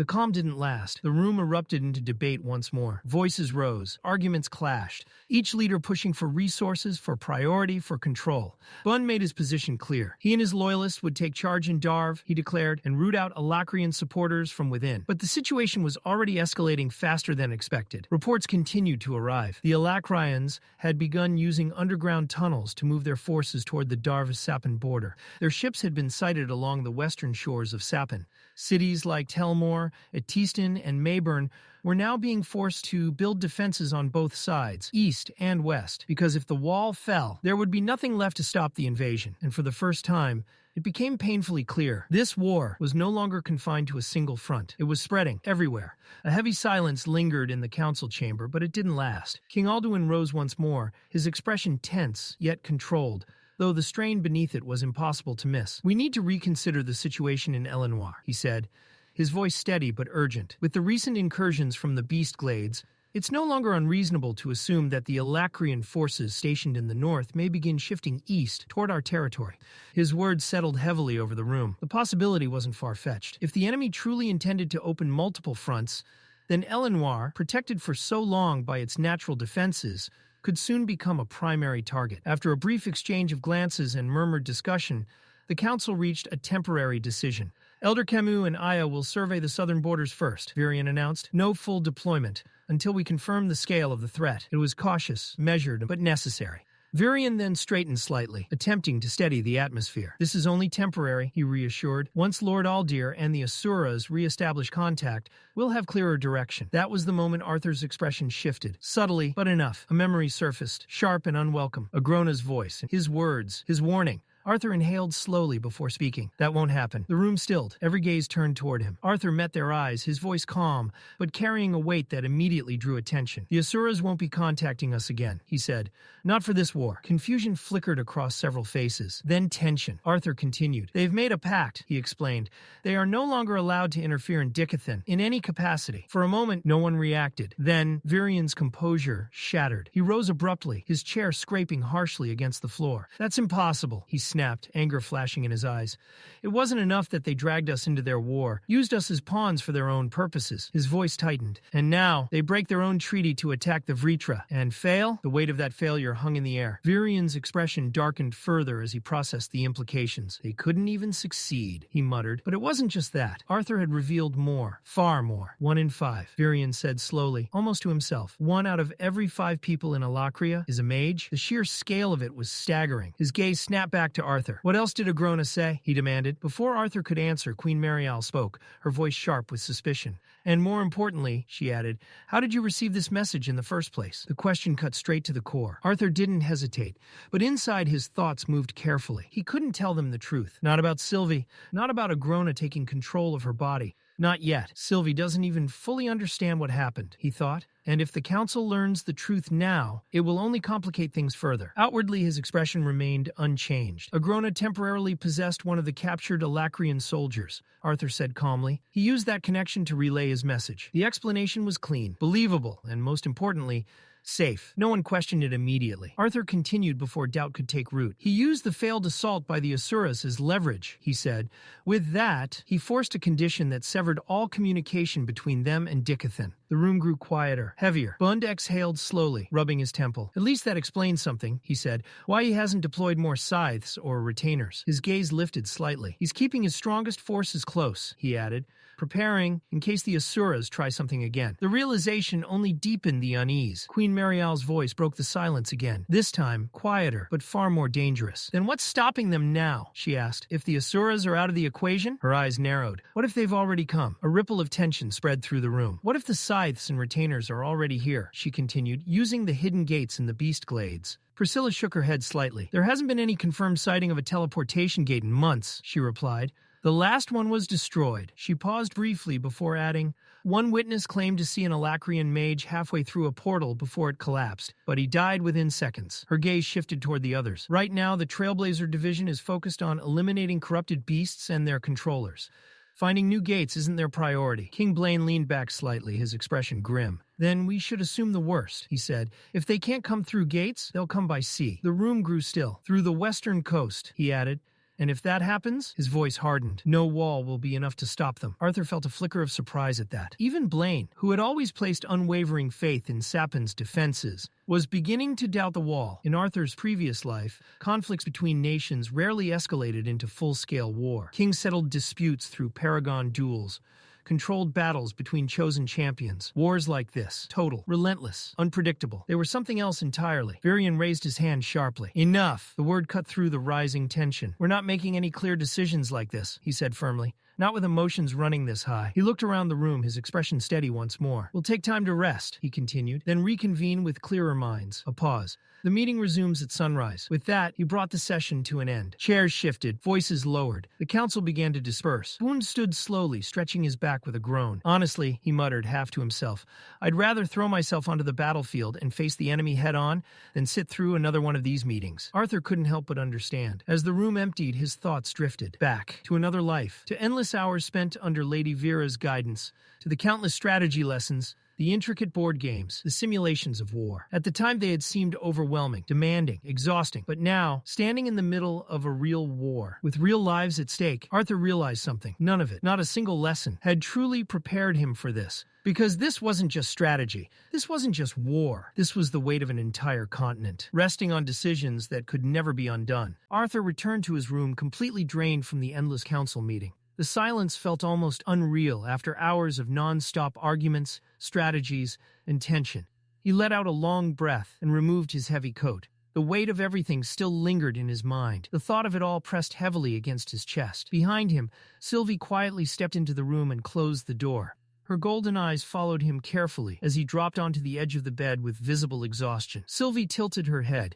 The calm didn't last. The room erupted into debate once more. Voices rose. Arguments clashed. Each leader pushing for resources, for priority, for control. Bun made his position clear. He and his loyalists would take charge in Darv, he declared, and root out Alacrian supporters from within. But the situation was already escalating faster than expected. Reports continued to arrive. The Alacrians had begun using underground tunnels to move their forces toward the Darv-Sappan border. Their ships had been sighted along the western shores of Sappan. Cities like Telmore, Etistan, and Mayburn were now being forced to build defenses on both sides, east and west, because if the wall fell, there would be nothing left to stop the invasion. And for the first time, it became painfully clear. This war was no longer confined to a single front. It was spreading everywhere. A heavy silence lingered in the council chamber, but it didn't last. King Alduin rose once more, his expression tense, yet controlled, though the strain beneath it was impossible to miss. "We need to reconsider the situation in Elenoir," he said, his voice steady but urgent. "With the recent incursions from the Beast Glades, it's no longer unreasonable to assume that the Alacrian forces stationed in the north may begin shifting east toward our territory." His words settled heavily over the room. The possibility wasn't far-fetched. If the enemy truly intended to open multiple fronts, then Elenoir, protected for so long by its natural defenses, could soon become a primary target. After a brief exchange of glances and murmured discussion, the council reached a temporary decision. "Elder Camus and Aya will survey the southern borders first," Virion announced. "No full deployment until we confirm the scale of the threat." It was cautious, measured, but necessary. Virion then straightened slightly, attempting to steady the atmosphere. "This is only temporary," he reassured. "Once Lord Aldir and the Asuras re-establish contact, we'll have clearer direction." That was the moment Arthur's expression shifted. Subtly, but enough. A memory surfaced, sharp and unwelcome. Agrona's voice, his words, his warning. Arthur inhaled slowly before speaking. "That won't happen." The room stilled. Every gaze turned toward him. Arthur met their eyes, his voice calm, but carrying a weight that immediately drew attention. "The Asuras won't be contacting us again," he said. "Not for this war." Confusion flickered across several faces. Then tension. Arthur continued. "They've made a pact," he explained. "They are no longer allowed to interfere in Dicathen, in any capacity." For a moment, no one reacted. Then, Virion's composure shattered. He rose abruptly, his chair scraping harshly against the floor. "That's impossible," he snapped, anger flashing in his eyes. "It wasn't enough that they dragged us into their war, used us as pawns for their own purposes." His voice tightened. "And now, they break their own treaty to attack the Vritra, and fail?" The weight of that failure hung in the air. Virion's expression darkened further as he processed the implications. "They couldn't even succeed," he muttered. But it wasn't just that. Arthur had revealed more, far more. 1 in 5, Virion said slowly, almost to himself. 1 out of every 5 people in Alacria is a mage? The sheer scale of it was staggering. His gaze snapped back to Arthur. "What else did Agrona say?" he demanded. Before Arthur could answer, Queen Marial spoke, her voice sharp with suspicion. "And more importantly," she added, "how did you receive this message in the first place?" The question cut straight to the core. Arthur didn't hesitate, but inside his thoughts moved carefully. He couldn't tell them the truth. Not about Sylvie, not about Agrona taking control of her body. Not yet. Sylvie doesn't even fully understand what happened, he thought. And if the council learns the truth now, it will only complicate things further. Outwardly, his expression remained unchanged. Agrona temporarily possessed one of the captured Alacrian soldiers, Arthur said calmly. He used that connection to relay his message. The explanation was clean, believable, and most importantly, safe. No one questioned it immediately. Arthur continued before doubt could take root. "He used the failed assault by the Asuras as leverage," he said. "With that, he forced a condition that severed all communication between them and Dicathen." The room grew quieter, heavier. Bund exhaled slowly, rubbing his temple. "At least that explains something," he said. "Why he hasn't deployed more scythes or retainers." His gaze lifted slightly. "He's keeping his strongest forces close," he added, "preparing in case the Asuras try something again." The realization only deepened the unease. Queen Marial's voice broke the silence again, this time quieter, but far more dangerous. "Then what's stopping them now?" she asked. "If the Asuras are out of the equation?" Her eyes narrowed. "What if they've already come?" A ripple of tension spread through the room. "What if the scythes and retainers are already here?" she continued, using the hidden gates in the Beast Glades. Priscilla shook her head slightly. "There hasn't been any confirmed sighting of a teleportation gate in months," she replied. "The last one was destroyed." She paused briefly before adding, "One witness claimed to see an Alacrian mage halfway through a portal before it collapsed, but he died within seconds." Her gaze shifted toward the others. "Right now, the Trailblazer Division is focused on eliminating corrupted beasts and their controllers. Finding new gates isn't their priority." King Blaine leaned back slightly, his expression grim. "Then we should assume the worst," he said. "If they can't come through gates, they'll come by sea." The room grew still. "Through the western coast," he added. And if that happens, his voice hardened. No wall will be enough to stop them. Arthur felt a flicker of surprise at that. Even Blaine, who had always placed unwavering faith in Sapin's defenses, was beginning to doubt the wall. In Arthur's previous life, conflicts between nations rarely escalated into full-scale war. Kings settled disputes through paragon duels, controlled battles between chosen champions. Wars like this, total, relentless, unpredictable. They were something else entirely. Virion raised his hand sharply. Enough! The word cut through the rising tension. We're not making any clear decisions like this, he said firmly. Not with emotions running this high. He looked around the room, his expression steady once more. We'll take time to rest, he continued, then reconvene with clearer minds. A pause. The meeting resumes at sunrise. With that, he brought the session to an end. Chairs shifted, voices lowered. The council began to disperse. Boone stood slowly, stretching his back with a groan. Honestly, he muttered, half to himself, I'd rather throw myself onto the battlefield and face the enemy head-on than sit through another one of these meetings. Arthur couldn't help but understand. As the room emptied, his thoughts drifted back to another life, to endless hours spent under Lady Vera's guidance, to the countless strategy lessons, the intricate board games, the simulations of war. At the time they had seemed overwhelming, demanding, exhausting. But now, standing in the middle of a real war, with real lives at stake, Arthur realized something. None of it, not a single lesson, had truly prepared him for this. Because this wasn't just strategy. This wasn't just war. This was the weight of an entire continent, resting on decisions that could never be undone. Arthur returned to his room completely drained from the endless council meeting. The silence felt almost unreal after hours of non-stop arguments, strategies, and tension. He let out a long breath and removed his heavy coat. The weight of everything still lingered in his mind. The thought of it all pressed heavily against his chest. Behind him, Sylvie quietly stepped into the room and closed the door. Her golden eyes followed him carefully as he dropped onto the edge of the bed with visible exhaustion. Sylvie tilted her head.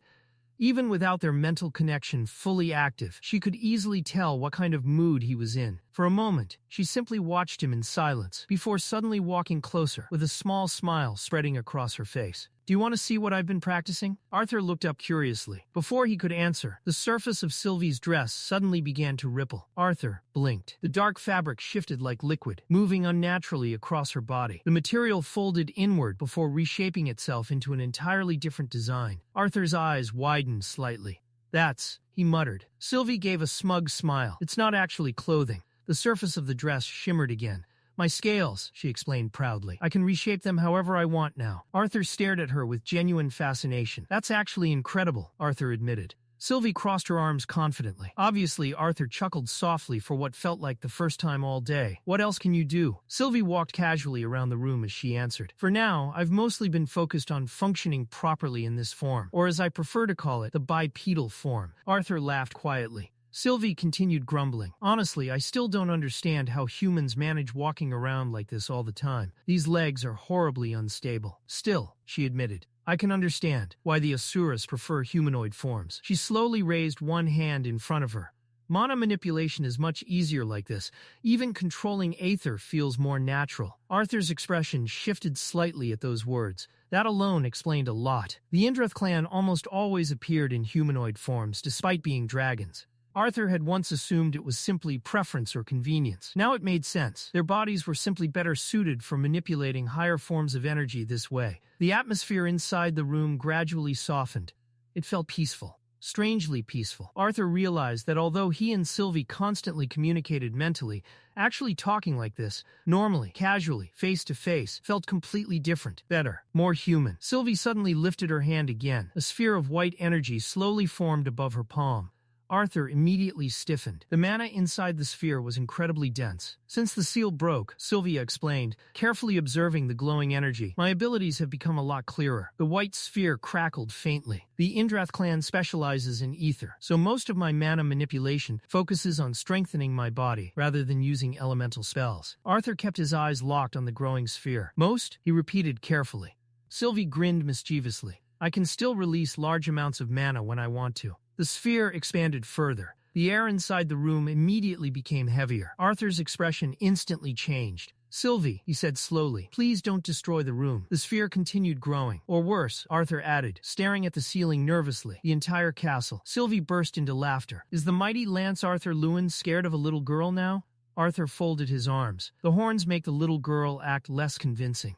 Even without their mental connection fully active, she could easily tell what kind of mood he was in. For a moment, she simply watched him in silence, before suddenly walking closer, with a small smile spreading across her face. Do you want to see what I've been practicing? Arthur looked up curiously. Before he could answer, the surface of Sylvie's dress suddenly began to ripple. Arthur blinked. The dark fabric shifted like liquid, moving unnaturally across her body. The material folded inward before reshaping itself into an entirely different design. Arthur's eyes widened slightly. That's, he muttered. Sylvie gave a smug smile. It's not actually clothing. The surface of the dress shimmered again. My scales, she explained proudly. I can reshape them however I want now. Arthur stared at her with genuine fascination. That's actually incredible, Arthur admitted. Sylvie crossed her arms confidently. Obviously, Arthur chuckled softly for what felt like the first time all day. What else can you do? Sylvie walked casually around the room as she answered. For now, I've mostly been focused on functioning properly in this form, or as I prefer to call it, the bipedal form. Arthur laughed quietly. Sylvie continued grumbling. Honestly, I still don't understand how humans manage walking around like this all the time. These legs are horribly unstable. Still, she admitted, I can understand why the Asuras prefer humanoid forms. She slowly raised one hand in front of her. Mana manipulation is much easier like this. Even controlling Aether feels more natural. Arthur's expression shifted slightly at those words. That alone explained a lot. The Indrath clan almost always appeared in humanoid forms, despite being dragons. Arthur had once assumed it was simply preference or convenience. Now it made sense. Their bodies were simply better suited for manipulating higher forms of energy this way. The atmosphere inside the room gradually softened. It felt peaceful. Strangely peaceful. Arthur realized that although he and Sylvie constantly communicated mentally, actually talking like this, normally, casually, face to face, felt completely different, better, more human. Sylvie suddenly lifted her hand again. A sphere of white energy slowly formed above her palm. Arthur immediately stiffened. The mana inside the sphere was incredibly dense. Since the seal broke, Sylvia explained, carefully observing the glowing energy, my abilities have become a lot clearer. The white sphere crackled faintly. The Indrath clan specializes in ether, so most of my mana manipulation focuses on strengthening my body rather than using elemental spells. Arthur kept his eyes locked on the growing sphere. Most, he repeated carefully. Sylvie grinned mischievously. I can still release large amounts of mana when I want to. The sphere expanded further. The air inside the room immediately became heavier. Arthur's expression instantly changed. Sylvie, he said slowly, please don't destroy the room. The sphere continued growing. Or worse, Arthur added, staring at the ceiling nervously, the entire castle. Sylvie burst into laughter. Is the mighty Lance Arthur Leywin scared of a little girl now? Arthur folded his arms. The horns make the little girl act less convincing.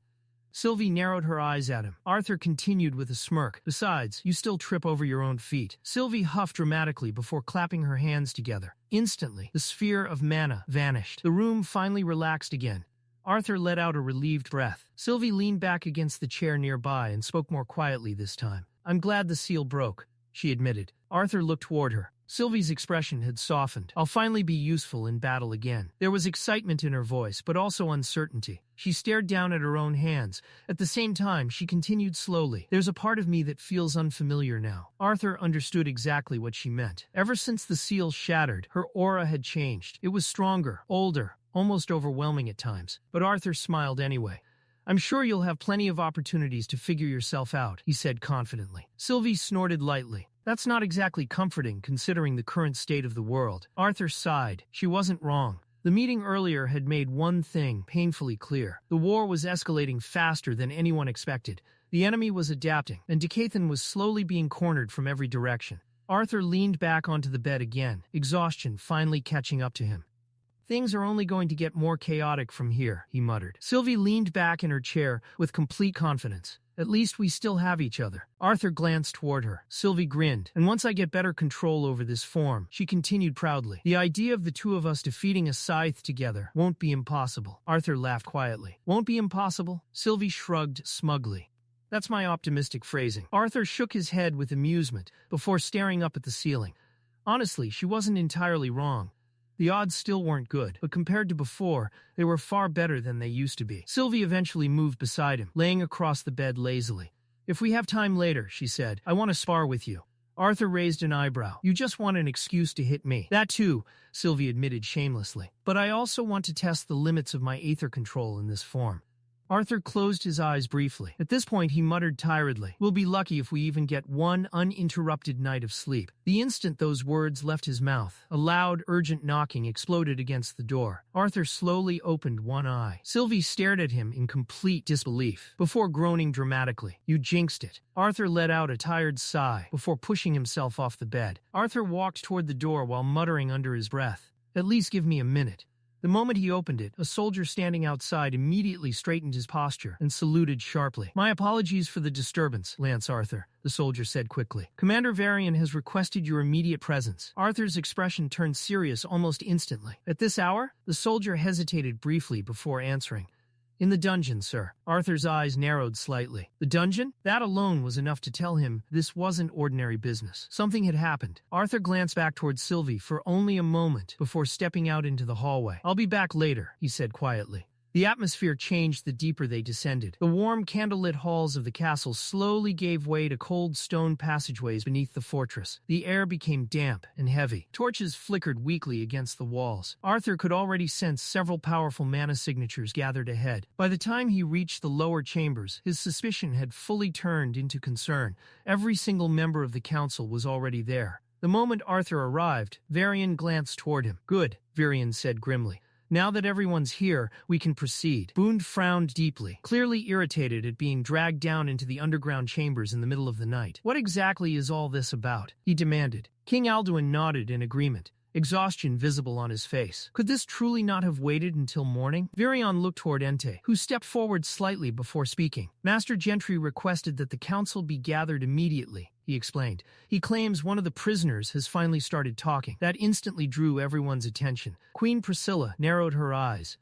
Sylvie narrowed her eyes at him. Arthur continued with a smirk. Besides, you still trip over your own feet. Sylvie huffed dramatically before clapping her hands together. Instantly, the sphere of mana vanished. The room finally relaxed again. Arthur let out a relieved breath. Sylvie leaned back against the chair nearby and spoke more quietly this time. I'm glad the seal broke, she admitted. Arthur looked toward her. Sylvie's expression had softened. I'll finally be useful in battle again. There was excitement in her voice, but also uncertainty. She stared down at her own hands. At the same time, she continued slowly. There's a part of me that feels unfamiliar now. Arthur understood exactly what she meant. Ever since the seal shattered, her aura had changed. It was stronger, older, almost overwhelming at times. But Arthur smiled anyway. I'm sure you'll have plenty of opportunities to figure yourself out, he said confidently. Sylvie snorted lightly. That's not exactly comforting considering the current state of the world. Arthur sighed. She wasn't wrong. The meeting earlier had made one thing painfully clear. The war was escalating faster than anyone expected. The enemy was adapting, and Dicathen was slowly being cornered from every direction. Arthur leaned back onto the bed again, exhaustion finally catching up to him. Things are only going to get more chaotic from here, he muttered. Sylvie leaned back in her chair with complete confidence. At least we still have each other. Arthur glanced toward her. Sylvie grinned. And once I get better control over this form, she continued proudly. The idea of the two of us defeating a scythe together won't be impossible. Arthur laughed quietly. Won't be impossible? Sylvie shrugged smugly. That's my optimistic phrasing. Arthur shook his head with amusement before staring up at the ceiling. Honestly, she wasn't entirely wrong. The odds still weren't good, but compared to before, they were far better than they used to be. Sylvie eventually moved beside him, laying across the bed lazily. If we have time later, she said, I want to spar with you. Arthur raised an eyebrow. You just want an excuse to hit me. That too, Sylvie admitted shamelessly. But I also want to test the limits of my aether control in this form. Arthur closed his eyes briefly. At this point, he muttered tiredly, We'll be lucky if we even get one uninterrupted night of sleep. The instant those words left his mouth, a loud, urgent knocking exploded against the door. Arthur slowly opened one eye. Sylvie stared at him in complete disbelief, before groaning dramatically. You jinxed it. Arthur let out a tired sigh before pushing himself off the bed. Arthur walked toward the door while muttering under his breath, At least give me a minute. The moment he opened it, a soldier standing outside immediately straightened his posture and saluted sharply. My apologies for the disturbance, Lance Arthur, the soldier said quickly. Commander Varian has requested your immediate presence. Arthur's expression turned serious almost instantly. At this hour? The soldier hesitated briefly before answering. In the dungeon, sir. Arthur's eyes narrowed slightly. The dungeon? That alone was enough to tell him this wasn't ordinary business. Something had happened. Arthur glanced back toward Sylvie for only a moment before stepping out into the hallway. I'll be back later, he said quietly. The atmosphere changed the deeper they descended. The warm, candlelit halls of the castle slowly gave way to cold stone passageways beneath the fortress. The air became damp and heavy. Torches flickered weakly against the walls. Arthur could already sense several powerful mana signatures gathered ahead. By the time he reached the lower chambers, his suspicion had fully turned into concern. Every single member of the council was already there. The moment Arthur arrived, Varian glanced toward him. Good, Varian said grimly. Now that everyone's here, we can proceed. Boone frowned deeply, clearly irritated at being dragged down into the underground chambers in the middle of the night. What exactly is all this about? He demanded. King Alduin nodded in agreement, exhaustion visible on his face. Could this truly not have waited until morning? Varian looked toward Entei, who stepped forward slightly before speaking. Master Gentry requested that the council be gathered immediately, he explained. He claims one of the prisoners has finally started talking. That instantly drew everyone's attention. Queen Priscilla narrowed her eyes.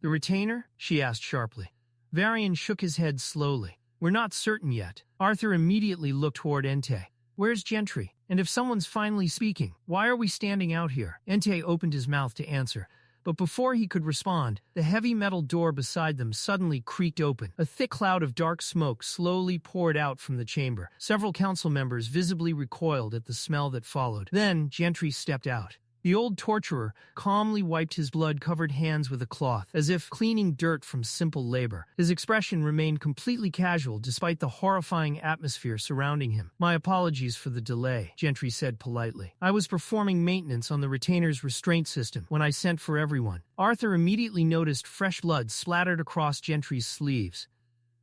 The retainer? She asked sharply. Varian shook his head slowly. We're not certain yet. Arthur immediately looked toward Entei. Where's Gentry? And if someone's finally speaking, why are we standing out here? Entei opened his mouth to answer. But before he could respond, the heavy metal door beside them suddenly creaked open. A thick cloud of dark smoke slowly poured out from the chamber. Several council members visibly recoiled at the smell that followed. Then Gentry stepped out. The old torturer calmly wiped his blood-covered hands with a cloth, as if cleaning dirt from simple labor. His expression remained completely casual despite the horrifying atmosphere surrounding him. My apologies for the delay, Gentry said politely. I was performing maintenance on the retainer's restraint system when I sent for everyone. Arthur immediately noticed fresh blood splattered across Gentry's sleeves.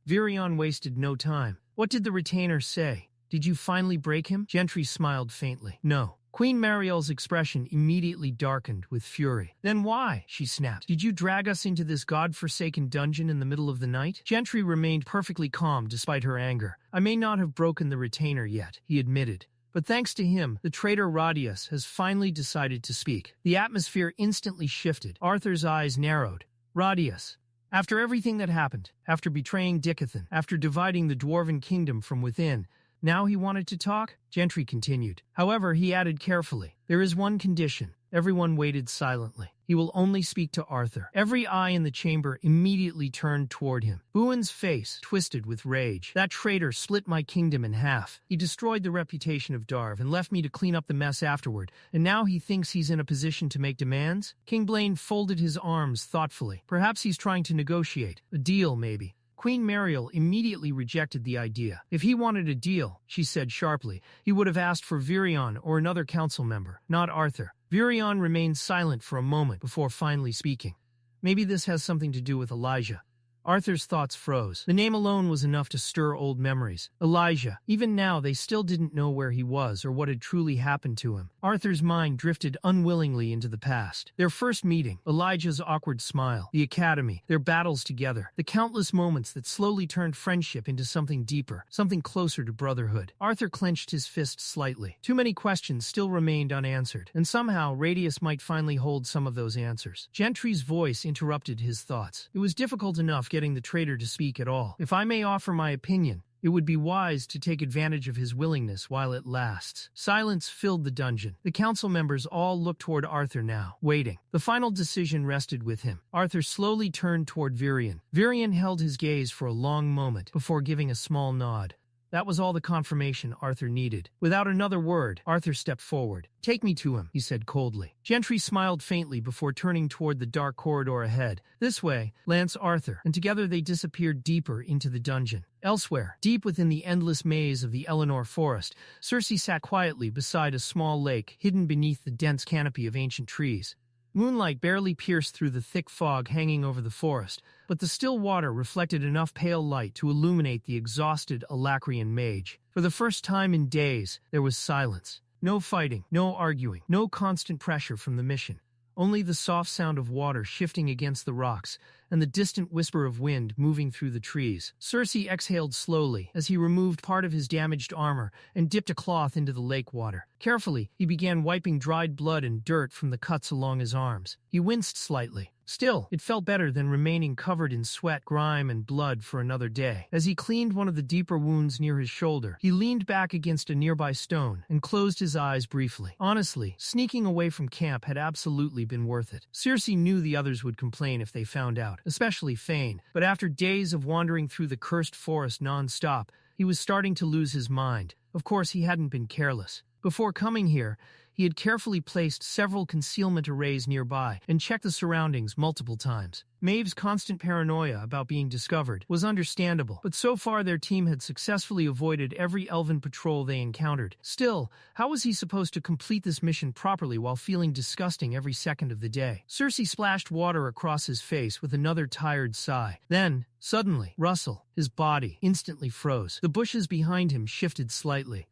Varian wasted no time. What did the retainer say? Did you finally break him? Gentry smiled faintly. No. Queen Marielle's expression immediately darkened with fury. "Then why?" she snapped. "Did you drag us into this god-forsaken dungeon in the middle of the night?" Gentry remained perfectly calm despite her anger. "I may not have broken the retainer yet," he admitted. "But thanks to him, the traitor Radius has finally decided to speak." The atmosphere instantly shifted. Arthur's eyes narrowed. Radius. After everything that happened, after betraying Dicathen, after dividing the Dwarven kingdom from within, now he wanted to talk? Gentry continued. However, he added carefully, "There is one condition." Everyone waited silently. "He will only speak to Arthur." Every eye in the chamber immediately turned toward him. Buin's face twisted with rage. "That traitor split my kingdom in half. He destroyed the reputation of Darv and left me to clean up the mess afterward. And now he thinks he's in a position to make demands?" King Blaine folded his arms thoughtfully. "Perhaps he's trying to negotiate. A deal, maybe." Queen Mariel immediately rejected the idea. "If he wanted a deal," she said sharply, "he would have asked for Virion or another council member, not Arthur." Virion remained silent for a moment before finally speaking. "Maybe this has something to do with Elijah." Arthur's thoughts froze. The name alone was enough to stir old memories. Elijah. Even now, they still didn't know where he was or what had truly happened to him. Arthur's mind drifted unwillingly into the past. Their first meeting, Elijah's awkward smile, the academy, their battles together, the countless moments that slowly turned friendship into something deeper, something closer to brotherhood. Arthur clenched his fist slightly. Too many questions still remained unanswered, and somehow Radius might finally hold some of those answers. Gentry's voice interrupted his thoughts. It was difficult enough getting the traitor to speak at all. "If I may offer my opinion, it would be wise to take advantage of his willingness while it lasts." Silence filled the dungeon. The council members all looked toward Arthur now, waiting. The final decision rested with him. Arthur slowly turned toward Virion. Virion held his gaze for a long moment before giving a small nod. That was all the confirmation Arthur needed. Without another word, Arthur stepped forward. "Take me to him," he said coldly. Gentry smiled faintly before turning toward the dark corridor ahead. "This way, Lance Arthur," and together they disappeared deeper into the dungeon. Elsewhere, deep within the endless maze of the Eleanor Forest, Cersei sat quietly beside a small lake hidden beneath the dense canopy of ancient trees. Moonlight barely pierced through the thick fog hanging over the forest, but the still water reflected enough pale light to illuminate the exhausted Alacrian mage. For the first time in days, there was silence. No fighting, no arguing, no constant pressure from the mission. Only the soft sound of water shifting against the rocks and the distant whisper of wind moving through the trees. Cersei exhaled slowly as he removed part of his damaged armor and dipped a cloth into the lake water. Carefully, he began wiping dried blood and dirt from the cuts along his arms. He winced slightly. Still, it felt better than remaining covered in sweat, grime, and blood for another day. As he cleaned one of the deeper wounds near his shoulder, he leaned back against a nearby stone and closed his eyes briefly. Honestly, sneaking away from camp had absolutely been worth it. Cersei knew the others would complain if they found out, especially Fane, but after days of wandering through the cursed forest non-stop, he was starting to lose his mind. Of course, he hadn't been careless. Before coming here, he had carefully placed several concealment arrays nearby and checked the surroundings multiple times. Maeve's constant paranoia about being discovered was understandable, but so far their team had successfully avoided every elven patrol they encountered. Still, how was he supposed to complete this mission properly while feeling disgusting every second of the day? Cersei splashed water across his face with another tired sigh. Then, suddenly, Russell, his body, instantly froze. The bushes behind him shifted slightly.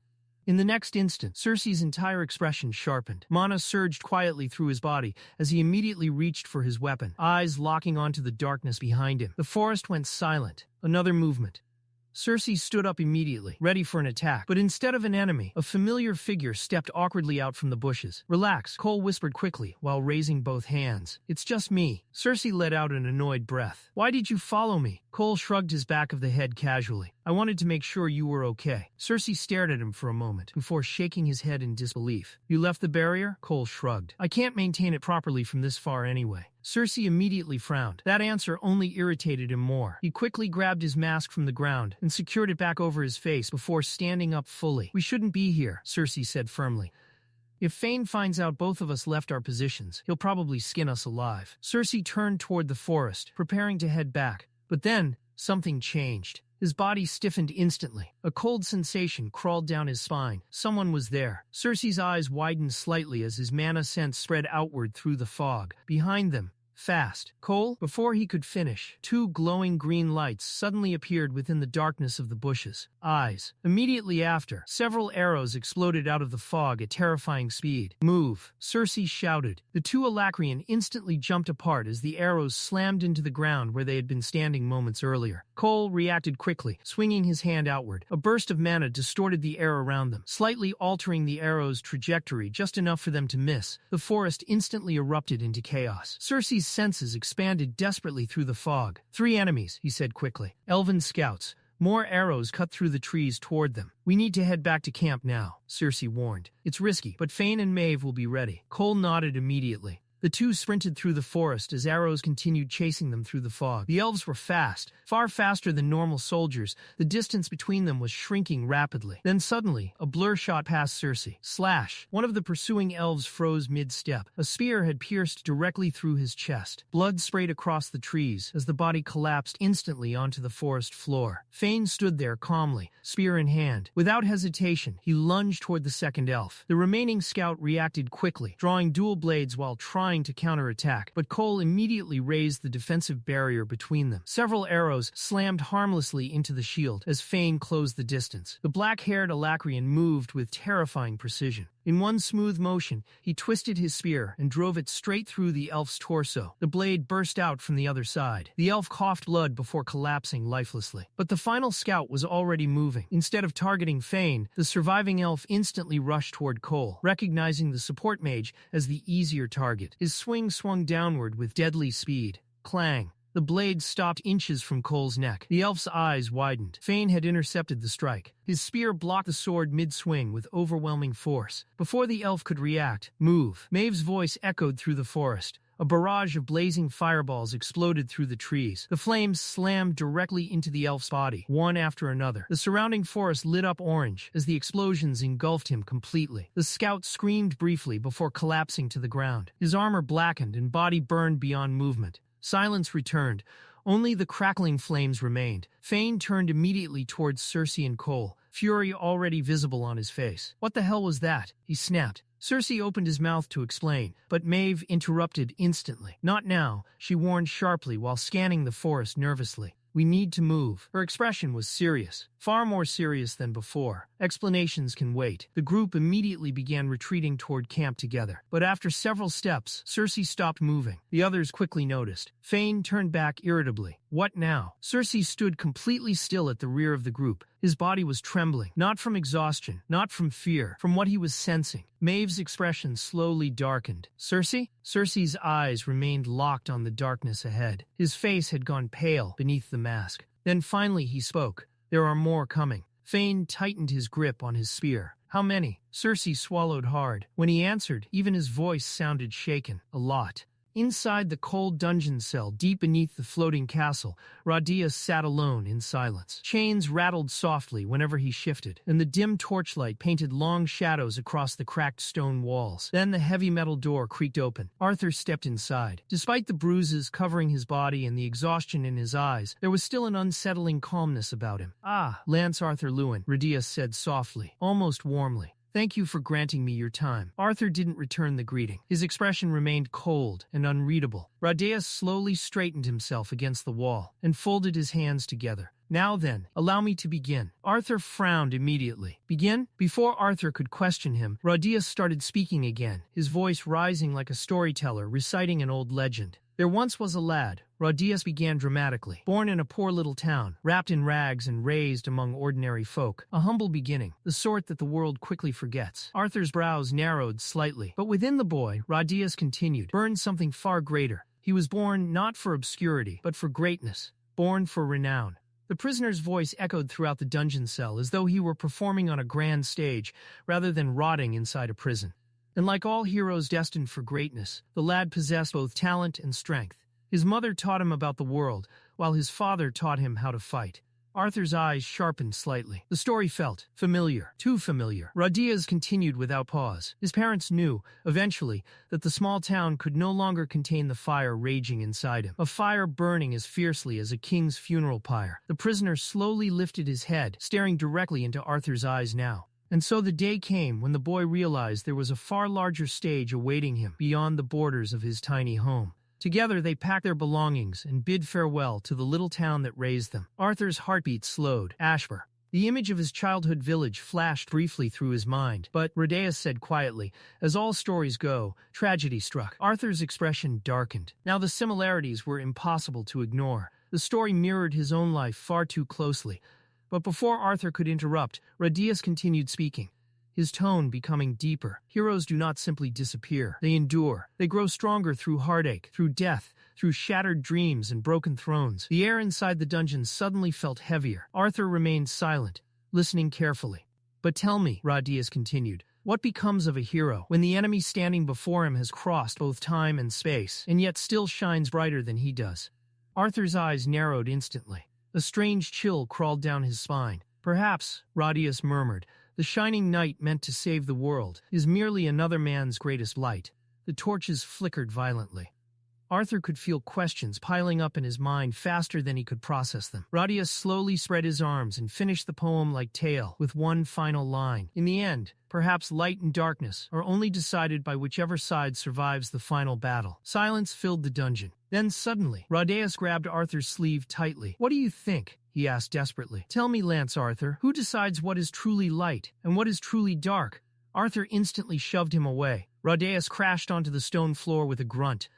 In the next instant, Cersei's entire expression sharpened. Mana surged quietly through his body as he immediately reached for his weapon, eyes locking onto the darkness behind him. The forest went silent. Another movement. Cersei stood up immediately, ready for an attack, but instead of an enemy, a familiar figure stepped awkwardly out from the bushes. "Relax," Cole whispered quickly while raising both hands. "It's just me." Cersei let out an annoyed breath. "Why did you follow me?" Cole shrugged his back of the head casually. "I wanted to make sure you were okay." Cersei stared at him for a moment before shaking his head in disbelief. "You left the barrier?" Cole shrugged. "I can't maintain it properly from this far anyway." Cersei immediately frowned. That answer only irritated him more. He quickly grabbed his mask from the ground and secured it back over his face before standing up fully. "We shouldn't be here," Cersei said firmly. "If Fane finds out both of us left our positions, he'll probably skin us alive." Cersei turned toward the forest, preparing to head back. But then, something changed. His body stiffened instantly. A cold sensation crawled down his spine. Someone was there. Cersei's eyes widened slightly as his mana sense spread outward through the fog. Behind them, Fast. Cole, before he could finish, 2 glowing green lights suddenly appeared within the darkness of the bushes. Eyes. Immediately after, several arrows exploded out of the fog at terrifying speed. Move. Cersei shouted. The 2 Alacrian instantly jumped apart as the arrows slammed into the ground where they had been standing moments earlier. Cole reacted quickly, swinging his hand outward. A burst of mana distorted the air around them, slightly altering the arrow's trajectory just enough for them to miss. The forest instantly erupted into chaos. Cersei's senses expanded desperately through the fog. 3 enemies, he said quickly. Elven scouts. More arrows cut through the trees toward them. We need to head back to camp now, Cersei warned. It's risky, but Fane and Maeve will be ready. Cole nodded immediately. The 2 sprinted through the forest as arrows continued chasing them through the fog. The elves were fast, far faster than normal soldiers. The distance between them was shrinking rapidly. Then suddenly, a blur shot past Cersei. Slash! One of the pursuing elves froze mid-step. A spear had pierced directly through his chest. Blood sprayed across the trees as the body collapsed instantly onto the forest floor. Fane stood there calmly, spear in hand. Without hesitation, he lunged toward the second elf. The remaining scout reacted quickly, drawing dual blades while trying to counterattack, but Cole immediately raised the defensive barrier between them. Several arrows slammed harmlessly into the shield as Fane closed the distance. The black-haired Alacrian moved with terrifying precision. In one smooth motion, he twisted his spear and drove it straight through the elf's torso. The blade burst out from the other side. The elf coughed blood before collapsing lifelessly. But the final scout was already moving. Instead of targeting Fane, the surviving elf instantly rushed toward Cole, recognizing the support mage as the easier target. His swing swung downward with deadly speed. Clang. The blade stopped inches from Cole's neck. The elf's eyes widened. Fane had intercepted the strike. His spear blocked the sword mid-swing with overwhelming force. Before the elf could react, move. Maeve's voice echoed through the forest. A barrage of blazing fireballs exploded through the trees. The flames slammed directly into the elf's body, one after another. The surrounding forest lit up orange as the explosions engulfed him completely. The scout screamed briefly before collapsing to the ground. His armor blackened and body burned beyond movement. Silence returned. Only the crackling flames remained. Fane turned immediately towards Cersei and Cole, fury already visible on his face. What the hell was that? He snapped. Cersei opened his mouth to explain, but Maeve interrupted instantly. Not now, she warned sharply while scanning the forest nervously. We need to move. Her expression was serious, far more serious than before. Explanations can wait. The group immediately began retreating toward camp together. But after several steps, Cersei stopped moving. The others quickly noticed. Fane turned back irritably. What now? Cersei stood completely still at the rear of the group. His body was trembling, not from exhaustion, not from fear, from what he was sensing. Maeve's expression slowly darkened. Cersei? Cersei's eyes remained locked on the darkness ahead. His face had gone pale beneath the mask. Then finally he spoke. There are more coming. Fane tightened his grip on his spear. How many? Cersei swallowed hard. When he answered, even his voice sounded shaken. A lot. Inside the cold dungeon cell, deep beneath the floating castle, Radia sat alone in silence. Chains rattled softly whenever he shifted, and the dim torchlight painted long shadows across the cracked stone walls. Then the heavy metal door creaked open. Arthur stepped inside. Despite the bruises covering his body and the exhaustion in his eyes, there was still an unsettling calmness about him. Ah, Lance Arthur Leywin, Radia said softly, almost warmly. Thank you for granting me your time. Arthur didn't return the greeting. His expression remained cold and unreadable. Radia slowly straightened himself against the wall and folded his hands together. Now then, allow me to begin. Arthur frowned immediately. Begin? Before Arthur could question him, Radia started speaking again, his voice rising like a storyteller reciting an old legend. There once was a lad, Radius began dramatically, born in a poor little town, wrapped in rags and raised among ordinary folk. A humble beginning, the sort that the world quickly forgets. Arthur's brows narrowed slightly, but within the boy, Radius continued, burned something far greater. He was born not for obscurity, but for greatness, born for renown. The prisoner's voice echoed throughout the dungeon cell as though he were performing on a grand stage rather than rotting inside a prison. And like all heroes destined for greatness, the lad possessed both talent and strength. His mother taught him about the world, while his father taught him how to fight. Arthur's eyes sharpened slightly. The story felt familiar, too familiar. Radia's continued without pause. His parents knew, eventually, that the small town could no longer contain the fire raging inside him. A fire burning as fiercely as a king's funeral pyre. The prisoner slowly lifted his head, staring directly into Arthur's eyes now. And so the day came when the boy realized there was a far larger stage awaiting him beyond the borders of his tiny home. Together they pack their belongings and bid farewell to the little town that raised them. Arthur's heartbeat slowed. Ashbur. The image of his childhood village flashed briefly through his mind, but Rhodeus said quietly, as all stories go, tragedy struck. Arthur's expression darkened. Now the similarities were impossible to ignore. The story mirrored his own life far too closely. But before Arthur could interrupt, Rhodeus continued speaking, his tone becoming deeper. Heroes do not simply disappear. They endure. They grow stronger through heartache, through death, through shattered dreams and broken thrones. The air inside the dungeon suddenly felt heavier. Arthur remained silent, listening carefully. But tell me, Rhodeus continued, what becomes of a hero when the enemy standing before him has crossed both time and space, and yet still shines brighter than he does? Arthur's eyes narrowed instantly. A strange chill crawled down his spine. Perhaps, Rhodeus murmured, the shining knight meant to save the world is merely another man's greatest light. The torches flickered violently. Arthur could feel questions piling up in his mind faster than he could process them. Rhodeus slowly spread his arms and finished the poem like tale, with one final line. In the end, perhaps light and darkness are only decided by whichever side survives the final battle. Silence filled the dungeon. Then suddenly, Rhodeus grabbed Arthur's sleeve tightly. What do you think? He asked desperately. Tell me, Lance Arthur, who decides what is truly light and what is truly dark? Arthur instantly shoved him away. Rhodeus crashed onto the stone floor with a grunt.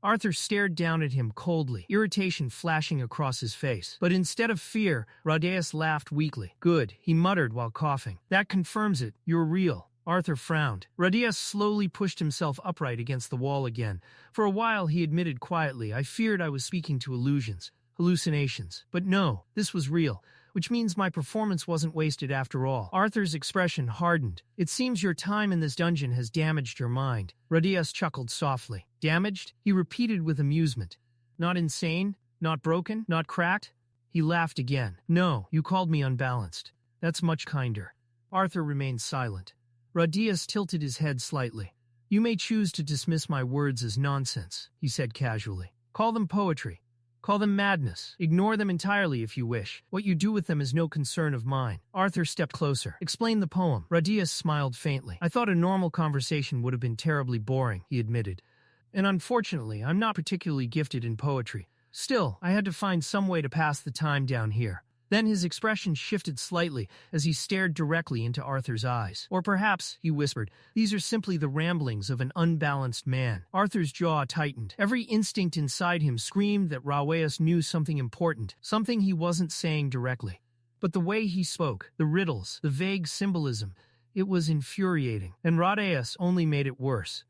Arthur stared down at him coldly, irritation flashing across his face. But instead of fear, Rhodeus laughed weakly. Good, he muttered while coughing. That confirms it. You're real. Arthur frowned. Rhodeus slowly pushed himself upright against the wall again. For a while he admitted quietly, I feared I was speaking to illusions, hallucinations. But no, this was real, which means my performance wasn't wasted after all. Arthur's expression hardened. It seems your time in this dungeon has damaged your mind. Rhodeus chuckled softly. Damaged? He repeated with amusement. Not insane? Not broken? Not cracked? He laughed again. No, you called me unbalanced. That's much kinder. Arthur remained silent. Rhodeus tilted his head slightly. You may choose to dismiss my words as nonsense, he said casually. Call them poetry. Call them madness. Ignore them entirely if you wish. What you do with them is no concern of mine. Arthur stepped closer. Explain the poem. Rhodeus smiled faintly. I thought a normal conversation would have been terribly boring, he admitted. And unfortunately, I'm not particularly gifted in poetry. Still, I had to find some way to pass the time down here. Then his expression shifted slightly as he stared directly into Arthur's eyes. Or perhaps, he whispered, these are simply the ramblings of an unbalanced man. Arthur's jaw tightened. Every instinct inside him screamed that Rhodeus knew something important, something he wasn't saying directly. But the way he spoke, the riddles, the vague symbolism, it was infuriating. And Rhodeus only made it worse.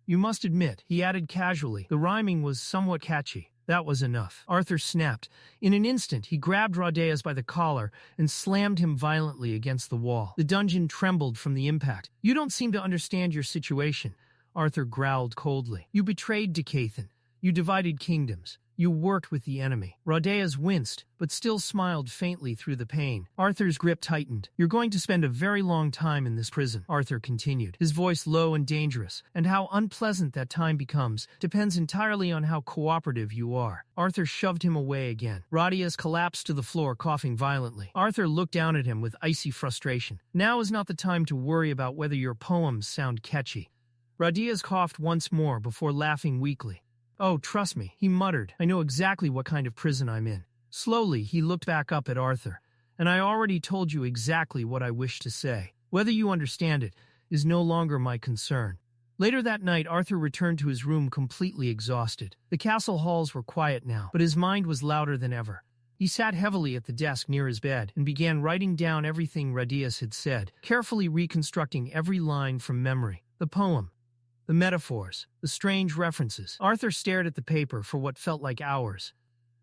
You must admit, he added casually, the rhyming was somewhat catchy. That was enough. Arthur snapped. In an instant, he grabbed Rhodeus by the collar and slammed him violently against the wall. The dungeon trembled from the impact. You don't seem to understand your situation, Arthur growled coldly. You betrayed Dicathen. You divided kingdoms. You worked with the enemy. Rhodeus winced, but still smiled faintly through the pain. Arthur's grip tightened. You're going to spend a very long time in this prison, Arthur continued, his voice low and dangerous. And how unpleasant that time becomes depends entirely on how cooperative you are. Arthur shoved him away again. Rhodeus collapsed to the floor, coughing violently. Arthur looked down at him with icy frustration. Now is not the time to worry about whether your poems sound catchy. Rhodeus coughed once more before laughing weakly. Oh, trust me, he muttered. I know exactly what kind of prison I'm in. Slowly, he looked back up at Arthur. And I already told you exactly what I wish to say. Whether you understand it is no longer my concern. Later that night, Arthur returned to his room completely exhausted. The castle halls were quiet now, but his mind was louder than ever. He sat heavily at the desk near his bed and began writing down everything Rhodeus had said, carefully reconstructing every line from memory. The poem, the metaphors, the strange references. Arthur stared at the paper for what felt like hours.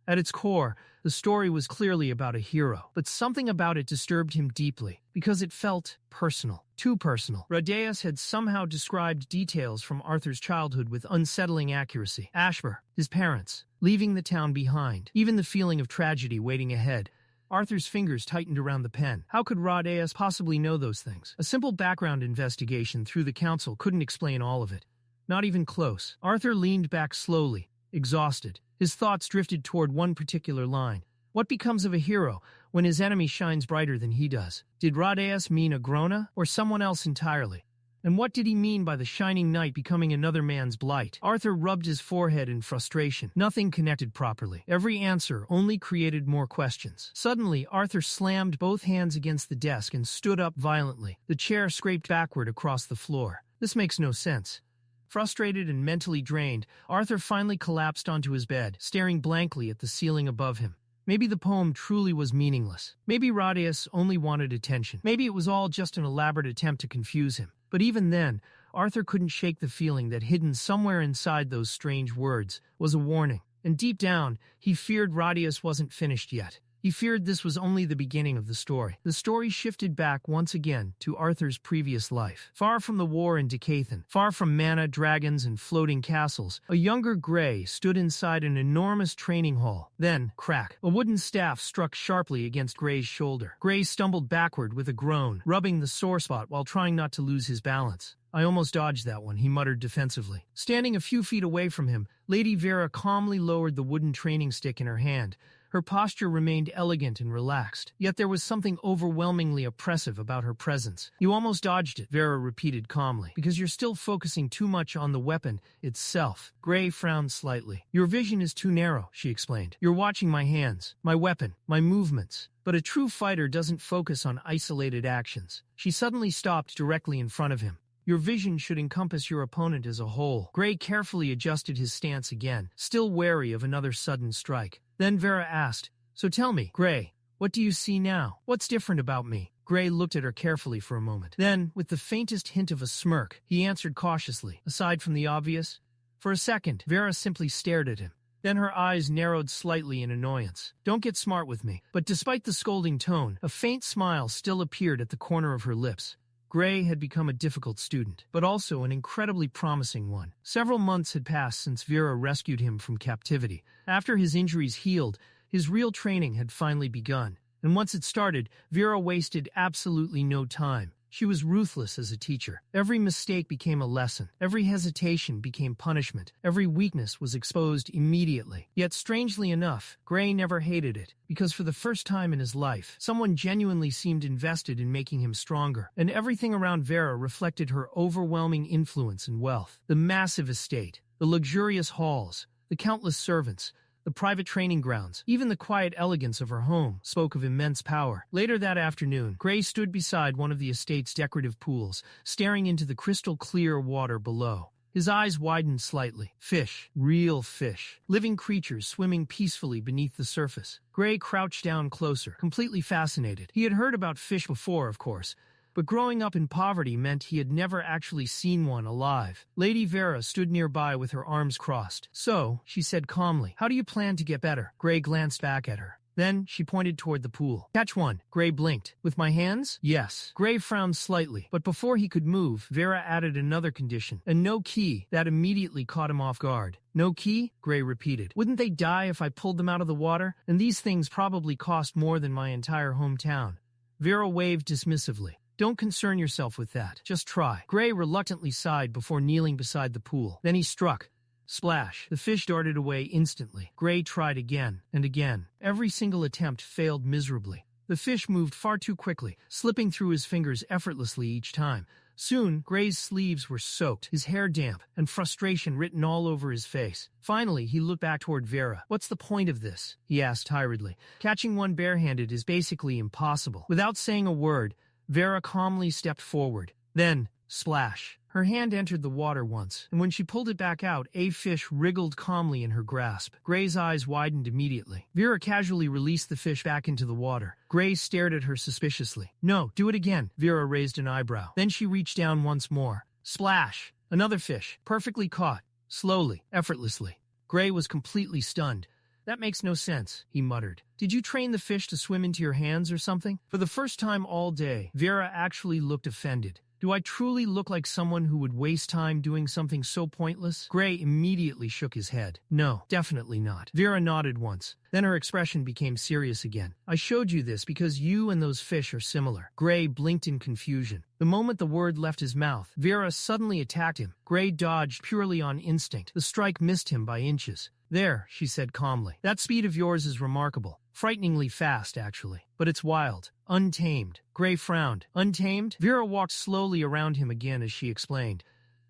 At its core, the story was clearly about a hero, but something about it disturbed him deeply, because it felt personal. Too personal. Rhodeus had somehow described details from Arthur's childhood with unsettling accuracy. Ashbur, his parents, leaving the town behind, even the feeling of tragedy waiting ahead. Arthur's fingers tightened around the pen. How could Rhodeus possibly know those things? A simple background investigation through the council couldn't explain all of it. Not even close. Arthur leaned back slowly, exhausted. His thoughts drifted toward one particular line. What becomes of a hero when his enemy shines brighter than he does? Did Rhodeus mean Agrona or someone else entirely? And what did he mean by the shining knight becoming another man's blight? Arthur rubbed his forehead in frustration. Nothing connected properly. Every answer only created more questions. Suddenly, Arthur slammed both hands against the desk and stood up violently. The chair scraped backward across the floor. This makes no sense. Frustrated and mentally drained, Arthur finally collapsed onto his bed, staring blankly at the ceiling above him. Maybe the poem truly was meaningless. Maybe Radius only wanted attention. Maybe it was all just an elaborate attempt to confuse him. But even then, Arthur couldn't shake the feeling that hidden somewhere inside those strange words was a warning. And deep down, he feared Radius wasn't finished yet. He feared this was only the beginning of the story. The story shifted back once again to Arthur's previous life. Far from the war in Dicathen, far from mana, dragons, and floating castles, a younger Gray stood inside an enormous training hall. Then, crack, a wooden staff struck sharply against Gray's shoulder. Gray stumbled backward with a groan, rubbing the sore spot while trying not to lose his balance. I almost dodged that one, he muttered defensively. Standing a few feet away from him, Lady Vera calmly lowered the wooden training stick in her hand. Her posture remained elegant and relaxed, yet there was something overwhelmingly oppressive about her presence. You almost dodged it, Vera repeated calmly, because you're still focusing too much on the weapon itself. Gray frowned slightly. Your vision is too narrow, she explained. You're watching my hands, my weapon, my movements. But a true fighter doesn't focus on isolated actions. She suddenly stopped directly in front of him. Your vision should encompass your opponent as a whole. Gray carefully adjusted his stance again, still wary of another sudden strike. Then Vera asked, "So tell me, Gray, what do you see now? What's different about me?" Gray looked at her carefully for a moment. Then, with the faintest hint of a smirk, he answered cautiously, "Aside from the obvious?" For a second, Vera simply stared at him. Then her eyes narrowed slightly in annoyance. "Don't get smart with me." But despite the scolding tone, a faint smile still appeared at the corner of her lips. Gray had become a difficult student, but also an incredibly promising one. Several months had passed since Vera rescued him from captivity. After his injuries healed, his real training had finally begun. And once it started, Vera wasted absolutely no time. She was ruthless as a teacher. Every mistake became a lesson. Every hesitation became punishment. Every weakness was exposed immediately. Yet strangely enough, Gray never hated it, because for the first time in his life, someone genuinely seemed invested in making him stronger. And everything around Vera reflected her overwhelming influence and wealth. The massive estate, the luxurious halls, the countless servants, the private training grounds, even the quiet elegance of her home spoke of immense power. Later that afternoon, Gray stood beside one of the estate's decorative pools, staring into the crystal-clear water below. His eyes widened slightly. Fish, real fish, living creatures swimming peacefully beneath the surface. Gray crouched down closer, completely fascinated. He had heard about fish before, of course, but growing up in poverty meant he had never actually seen one alive. Lady Vera stood nearby with her arms crossed. "So," she said calmly, "how do you plan to get better?" Gray glanced back at her. Then she pointed toward the pool. "Catch one." Gray blinked. "With my hands?" "Yes." Gray frowned slightly, but before he could move, Vera added another condition, a no key. That immediately caught him off guard. "No key?" Gray repeated. "Wouldn't they die if I pulled them out of the water? And these things probably cost more than my entire hometown." Vera waved dismissively. "Don't concern yourself with that. Just try." Gray reluctantly sighed before kneeling beside the pool. Then he struck. Splash. The fish darted away instantly. Gray tried again and again. Every single attempt failed miserably. The fish moved far too quickly, slipping through his fingers effortlessly each time. Soon, Gray's sleeves were soaked, his hair damp, and frustration written all over his face. Finally, he looked back toward Vera. "What's the point of this?" he asked tiredly. "Catching one barehanded is basically impossible." Without saying a word, Vera calmly stepped forward. Then, splash. Her hand entered the water once, and when she pulled it back out, a fish wriggled calmly in her grasp. Gray's eyes widened immediately. Vera casually released the fish back into the water. Gray stared at her suspiciously. "No, do it again." Vera raised an eyebrow. Then she reached down once more. Splash. Another fish, perfectly caught, slowly, effortlessly. Gray was completely stunned. "That makes no sense," he muttered. "Did you train the fish to swim into your hands or something?" For the first time all day, Vera actually looked offended. "Do I truly look like someone who would waste time doing something so pointless?" Gray immediately shook his head. "No, definitely not." Vera nodded once. Then her expression became serious again. "I showed you this because you and those fish are similar." Gray blinked in confusion. The moment the word left his mouth, Vera suddenly attacked him. Gray dodged purely on instinct. The strike missed him by inches. "There," she said calmly. "That speed of yours is remarkable. Frighteningly fast, actually. But it's wild. Untamed. Gray frowned. Untamed? Vera walked slowly around him again as she explained.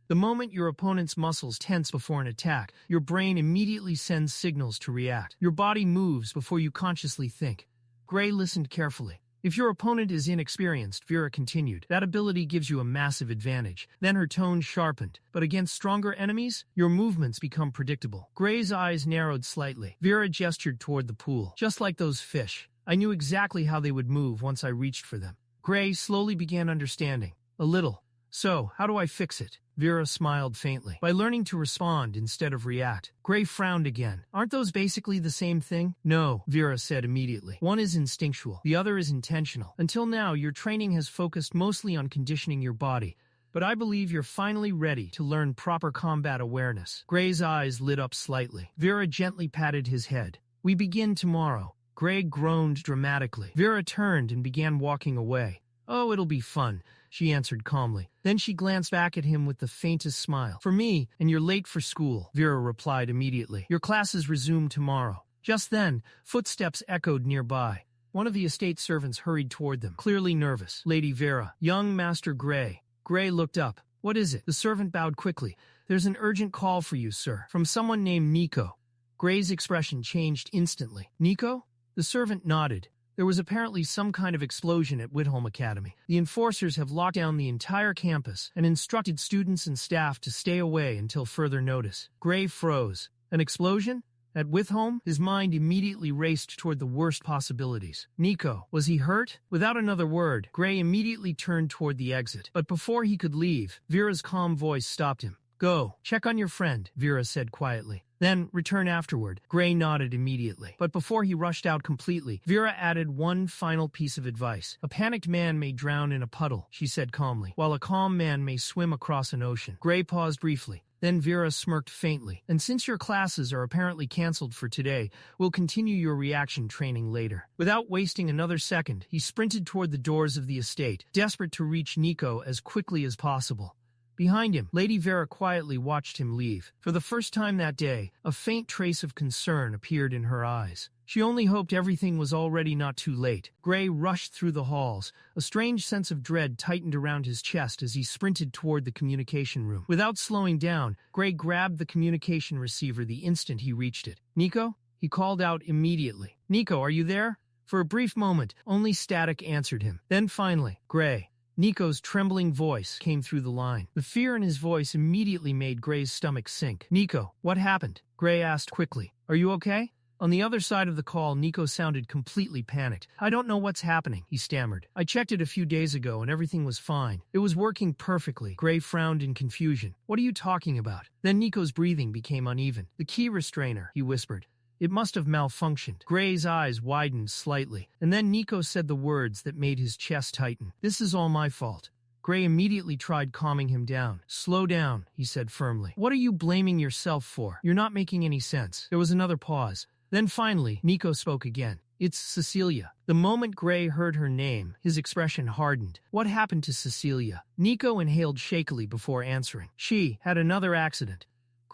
The moment your opponent's muscles tense before an attack, your brain immediately sends signals to react. Your body moves before you consciously think. Gray listened carefully. If your opponent is inexperienced, Vera continued, that ability gives you a massive advantage. Then her tone sharpened. But against stronger enemies, your movements become predictable. Gray's eyes narrowed slightly. Vera gestured toward the pool. Just like those fish. I knew exactly how they would move once I reached for them. Gray slowly began understanding. A little. So, how do I fix it? Vera smiled faintly. By learning to respond instead of react. Gray frowned again. Aren't those basically the same thing? No, Vera said immediately. One is instinctual, the other is intentional. Until now, your training has focused mostly on conditioning your body. But I believe you're finally ready to learn proper combat awareness. Gray's eyes lit up slightly. Vera gently patted his head. We begin tomorrow. Gray groaned dramatically. Vera turned and began walking away. Oh, it'll be fun, she answered calmly. Then she glanced back at him with the faintest smile. For me, and you're late for school, Vera replied immediately. Your classes resume tomorrow. Just then, footsteps echoed nearby. One of the estate servants hurried toward them, clearly nervous. Lady Vera, young Master Gray. Gray looked up. What is it? The servant bowed quickly. There's an urgent call for you, sir, from someone named Nico. Gray's expression changed instantly. Nico? The servant nodded. There was apparently some kind of explosion at Whitholm Academy. The enforcers have locked down the entire campus and instructed students and staff to stay away until further notice. Gray froze. An explosion? At Whitholm, his mind immediately raced toward the worst possibilities. Nico, was he hurt? Without another word, Gray immediately turned toward the exit. But before he could leave, Vera's calm voice stopped him. Go, check on your friend, Vera said quietly. Then, return afterward. Gray nodded immediately. But before he rushed out completely, Vera added one final piece of advice. A panicked man may drown in a puddle, she said calmly, while a calm man may swim across an ocean. Gray paused briefly. Then Vera smirked faintly. And since your classes are apparently canceled for today, we'll continue your reaction training later. Without wasting another second, he sprinted toward the doors of the estate, desperate to reach Nico as quickly as possible. Behind him, Lady Vera quietly watched him leave. For the first time that day, a faint trace of concern appeared in her eyes. She only hoped everything was already not too late. Gray rushed through the halls. A strange sense of dread tightened around his chest as he sprinted toward the communication room. Without slowing down, Gray grabbed the communication receiver the instant he reached it. Nico? He called out immediately. Nico, are you there? For a brief moment, only static answered him. Then finally, Gray. Nico's trembling voice came through the line. The fear in his voice immediately made Gray's stomach sink. Nico, what happened? Gray asked quickly. Are you okay? On the other side of the call, Nico sounded completely panicked. I don't know what's happening, he stammered. I checked it a few days ago and everything was fine. It was working perfectly. Gray frowned in confusion. What are you talking about? Then Nico's breathing became uneven. The key restrainer, he whispered. It must have malfunctioned. Gray's eyes widened slightly, and then Nico said the words that made his chest tighten. This is all my fault. Gray immediately tried calming him down. Slow down, he said firmly. What are you blaming yourself for? You're not making any sense. There was another pause. Then finally, Nico spoke again. It's Cecilia. The moment Gray heard her name, his expression hardened. What happened to Cecilia? Nico inhaled shakily before answering. She had another accident.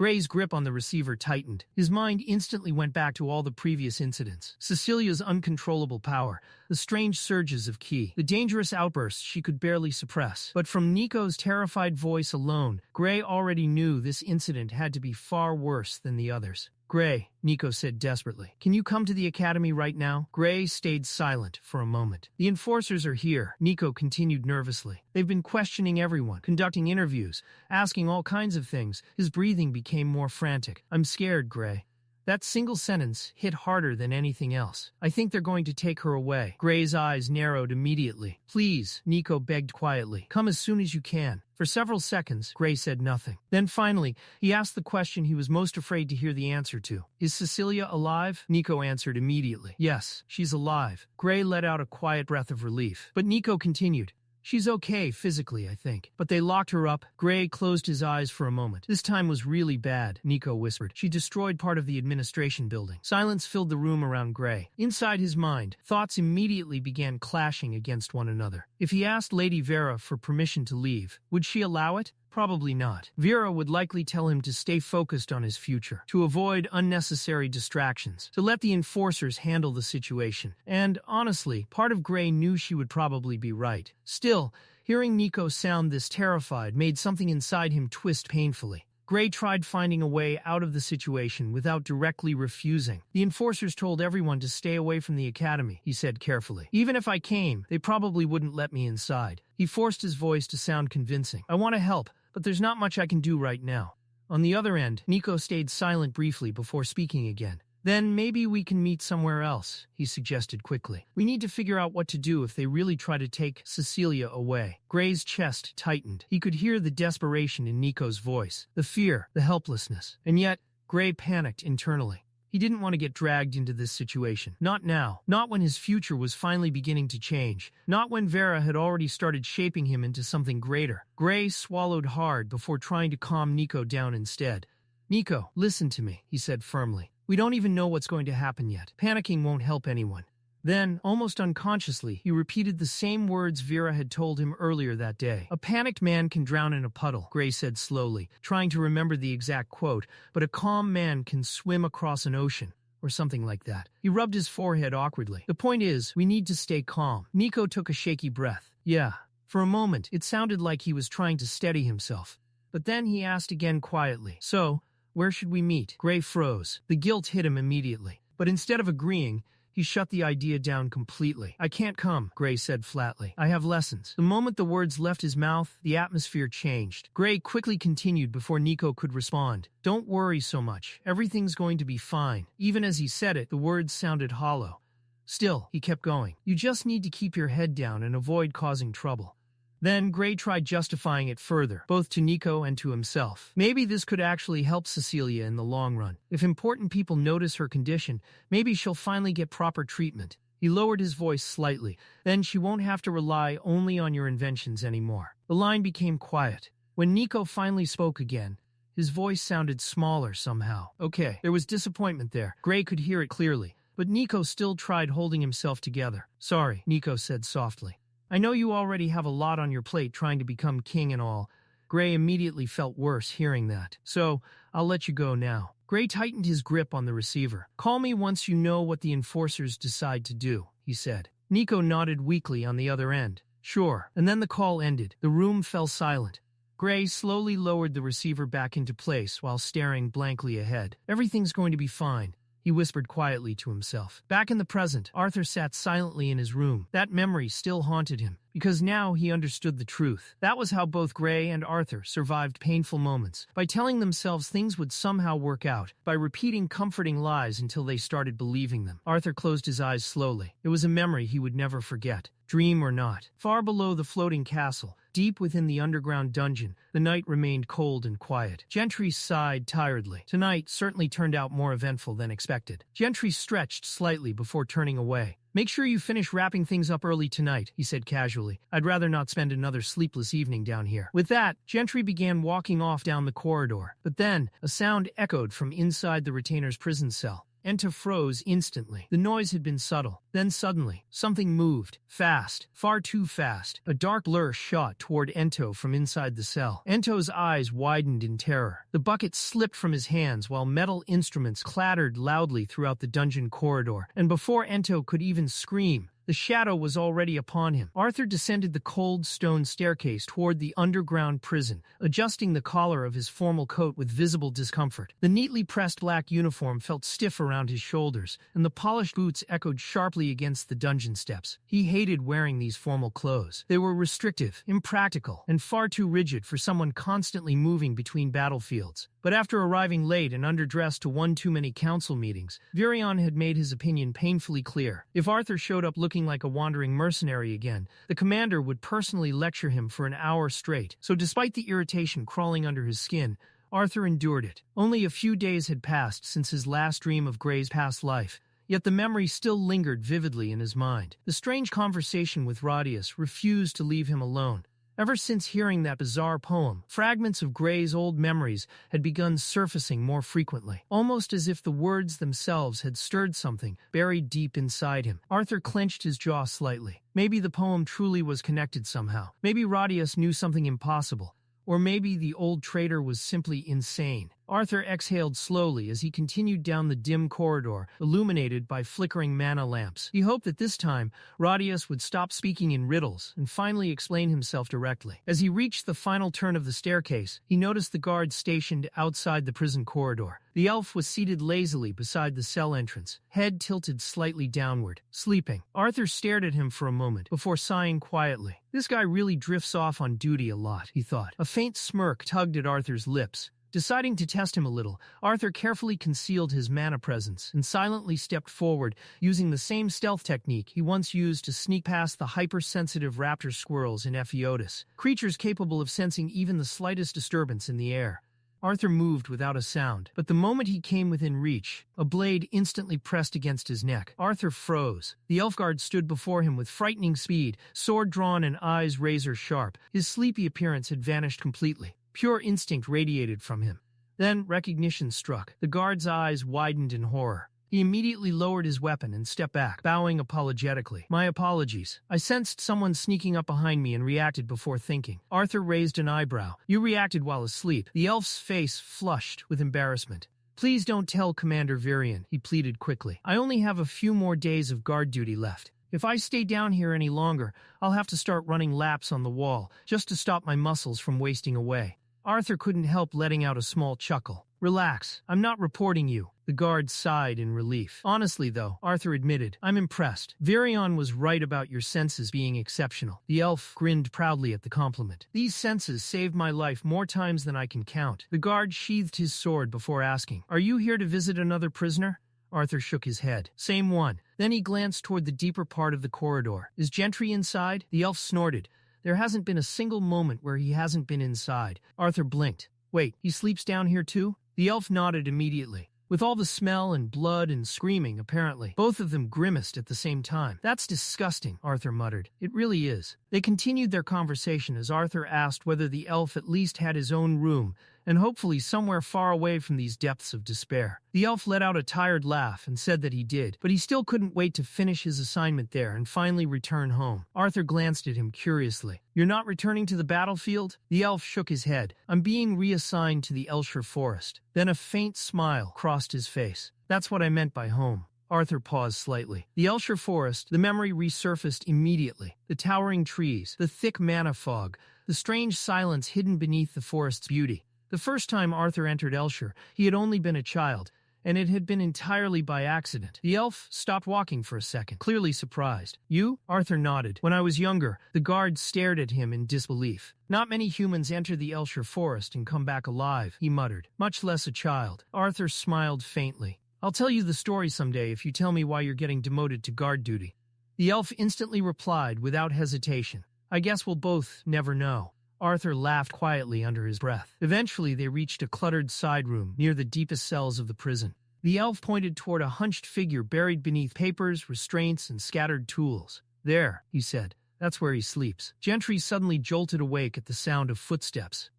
Gray's grip on the receiver tightened. His mind instantly went back to all the previous incidents. Cecilia's uncontrollable power, the strange surges of ki, the dangerous outbursts she could barely suppress. But from Nico's terrified voice alone, Gray already knew this incident had to be far worse than the others. Gray, Nico said desperately. Can you come to the academy right now? Gray stayed silent for a moment. The enforcers are here, Nico continued nervously. They've been questioning everyone, conducting interviews, asking all kinds of things. His breathing became more frantic. I'm scared, Gray. That single sentence hit harder than anything else. I think they're going to take her away. Gray's eyes narrowed immediately. Please, Nico begged quietly. Come as soon as you can. For several seconds, Gray said nothing. Then finally, he asked the question he was most afraid to hear the answer to. Is Cecilia alive? Nico answered immediately. Yes, she's alive. Gray let out a quiet breath of relief. But Nico continued. She's okay physically, I think. But they locked her up. Gray closed his eyes for a moment. This time was really bad, Nico whispered. She destroyed part of the administration building. Silence filled the room around Gray. Inside his mind, thoughts immediately began clashing against one another. If he asked Lady Vera for permission to leave, would she allow it? Probably not. Vera would likely tell him to stay focused on his future, to avoid unnecessary distractions, to let the enforcers handle the situation. And, honestly, part of Gray knew she would probably be right. Still, hearing Nico sound this terrified made something inside him twist painfully. Gray tried finding a way out of the situation without directly refusing. The enforcers told everyone to stay away from the academy, he said carefully. Even if I came, they probably wouldn't let me inside. He forced his voice to sound convincing. I want to help, but there's not much I can do right now. On the other end, Nico stayed silent briefly before speaking again. Then maybe we can meet somewhere else, he suggested quickly. We need to figure out what to do if they really try to take Cecilia away. Gray's chest tightened. He could hear the desperation in Nico's voice, the fear, the helplessness. And yet, Gray panicked internally. He didn't want to get dragged into this situation. Not now. Not when his future was finally beginning to change. Not when Vera had already started shaping him into something greater. Gray swallowed hard before trying to calm Nico down instead. Nico, listen to me, he said firmly. We don't even know what's going to happen yet. Panicking won't help anyone. Then, almost unconsciously, he repeated the same words Vera had told him earlier that day. A panicked man can drown in a puddle, Gray said slowly, trying to remember the exact quote, but a calm man can swim across an ocean, or something like that. He rubbed his forehead awkwardly. The point is, we need to stay calm. Nico took a shaky breath. Yeah. For a moment, it sounded like he was trying to steady himself. But then he asked again quietly, so, where should we meet? Gray froze. The guilt hit him immediately. But instead of agreeing, he shut the idea down completely. I can't come, Gray said flatly. I have lessons. The moment the words left his mouth, the atmosphere changed. Gray quickly continued before Nico could respond. Don't worry so much. Everything's going to be fine. Even as he said it, the words sounded hollow. Still, he kept going. You just need to keep your head down and avoid causing trouble. Then Gray tried justifying it further, both to Nico and to himself. Maybe this could actually help Cecilia in the long run. If important people notice her condition, maybe she'll finally get proper treatment. He lowered his voice slightly. Then she won't have to rely only on your inventions anymore. The line became quiet. When Nico finally spoke again, his voice sounded smaller somehow. Okay, there was disappointment there. Gray could hear it clearly, but Nico still tried holding himself together. Sorry, Nico said softly. I know you already have a lot on your plate trying to become king and all. Gray immediately felt worse hearing that. So, I'll let you go now. Gray tightened his grip on the receiver. Call me once you know what the enforcers decide to do, he said. Nico nodded weakly on the other end. Sure. And then the call ended. The room fell silent. Gray slowly lowered the receiver back into place while staring blankly ahead. Everything's going to be fine, he whispered quietly to himself. Back in the present, Arthur sat silently in his room. That memory still haunted him, because now he understood the truth. That was how both Gray and Arthur survived painful moments, by telling themselves things would somehow work out, by repeating comforting lies until they started believing them. Arthur closed his eyes slowly. It was a memory he would never forget. Dream or not, far below the floating castle, deep within the underground dungeon, the night remained cold and quiet. Gentry sighed tiredly. Tonight certainly turned out more eventful than expected. Gentry stretched slightly before turning away. Make sure you finish wrapping things up early tonight, he said casually. I'd rather not spend another sleepless evening down here. With that, Gentry began walking off down the corridor. But then, a sound echoed from inside the retainer's prison cell. Ento froze instantly. The noise had been subtle. Then suddenly, something moved. Fast. Far too fast. A dark blur shot toward Ento from inside the cell. Ento's eyes widened in terror. The bucket slipped from his hands while metal instruments clattered loudly throughout the dungeon corridor. And before Ento could even scream, the shadow was already upon him. Arthur descended the cold stone staircase toward the underground prison, adjusting the collar of his formal coat with visible discomfort. The neatly pressed black uniform felt stiff around his shoulders, and the polished boots echoed sharply against the dungeon steps. He hated wearing these formal clothes. They were restrictive, impractical, and far too rigid for someone constantly moving between battlefields. But after arriving late and underdressed to one too many council meetings, Virion had made his opinion painfully clear. If Arthur showed up looking like a wandering mercenary again, the commander would personally lecture him for an hour straight. So despite the irritation crawling under his skin, Arthur endured it. Only a few days had passed since his last dream of Gray's past life, yet the memory still lingered vividly in his mind. The strange conversation with Radius refused to leave him alone. Ever since hearing that bizarre poem, fragments of Gray's old memories had begun surfacing more frequently, almost as if the words themselves had stirred something buried deep inside him. Arthur clenched his jaw slightly. Maybe the poem truly was connected somehow. Maybe Radius knew something impossible. Or maybe the old traitor was simply insane. Arthur exhaled slowly as he continued down the dim corridor, illuminated by flickering mana lamps. He hoped that this time, Radius would stop speaking in riddles and finally explain himself directly. As he reached the final turn of the staircase, he noticed the guard stationed outside the prison corridor. The elf was seated lazily beside the cell entrance, head tilted slightly downward, sleeping. Arthur stared at him for a moment before sighing quietly. This guy really drifts off on duty a lot, he thought. A faint smirk tugged at Arthur's lips. Deciding to test him a little, Arthur carefully concealed his mana presence and silently stepped forward, using the same stealth technique he once used to sneak past the hypersensitive raptor squirrels in Epheotis, creatures capable of sensing even the slightest disturbance in the air. Arthur moved without a sound, but the moment he came within reach, a blade instantly pressed against his neck. Arthur froze. The elf guard stood before him with frightening speed, sword drawn and eyes razor-sharp. His sleepy appearance had vanished completely. Pure instinct radiated from him. Then recognition struck. The guard's eyes widened in horror. He immediately lowered his weapon and stepped back, bowing apologetically. "My apologies. I sensed someone sneaking up behind me and reacted before thinking." Arthur raised an eyebrow. "You reacted while asleep." The elf's face flushed with embarrassment. "Please don't tell Commander Virion," he pleaded quickly. "I only have a few more days of guard duty left. If I stay down here any longer, I'll have to start running laps on the wall, just to stop my muscles from wasting away." Arthur couldn't help letting out a small chuckle. "Relax, I'm not reporting you." The guard sighed in relief. "Honestly, though," Arthur admitted, "I'm impressed. Virion was right about your senses being exceptional." The elf grinned proudly at the compliment. "These senses saved my life more times than I can count." The guard sheathed his sword before asking, "Are you here to visit another prisoner?" Arthur shook his head. "Same one." Then he glanced toward the deeper part of the corridor. "Is Gentry inside?" The elf snorted. "There hasn't been a single moment where he hasn't been inside." Arthur blinked. "Wait, he sleeps down here too?" The elf nodded immediately. With all the smell and blood and screaming, apparently, both of them grimaced at the same time. "That's disgusting," Arthur muttered. "It really is." They continued their conversation as Arthur asked whether the elf at least had his own room, and hopefully somewhere far away from these depths of despair. The elf let out a tired laugh and said that he did, but he still couldn't wait to finish his assignment there and finally return home. Arthur glanced at him curiously. "You're not returning to the battlefield?" The elf shook his head. "I'm being reassigned to the Elshire Forest." Then a faint smile crossed his face. "That's what I meant by home." Arthur paused slightly. The Elshire Forest, the memory resurfaced immediately. The towering trees, the thick mana fog, the strange silence hidden beneath the forest's beauty. The first time Arthur entered Elshire, he had only been a child, and it had been entirely by accident. The elf stopped walking for a second, clearly surprised. "You?" Arthur nodded. "When I was younger." The guard stared at him in disbelief. "Not many humans enter the Elshire Forest and come back alive," he muttered, "much less a child." Arthur smiled faintly. "I'll tell you the story someday if you tell me why you're getting demoted to guard duty." The elf instantly replied without hesitation. "I guess we'll both never know." Arthur laughed quietly under his breath. Eventually, they reached a cluttered side room near the deepest cells of the prison. The elf pointed toward a hunched figure buried beneath papers, restraints, and scattered tools. "There," he said. "That's where he sleeps." Gentry suddenly jolted awake at the sound of footsteps.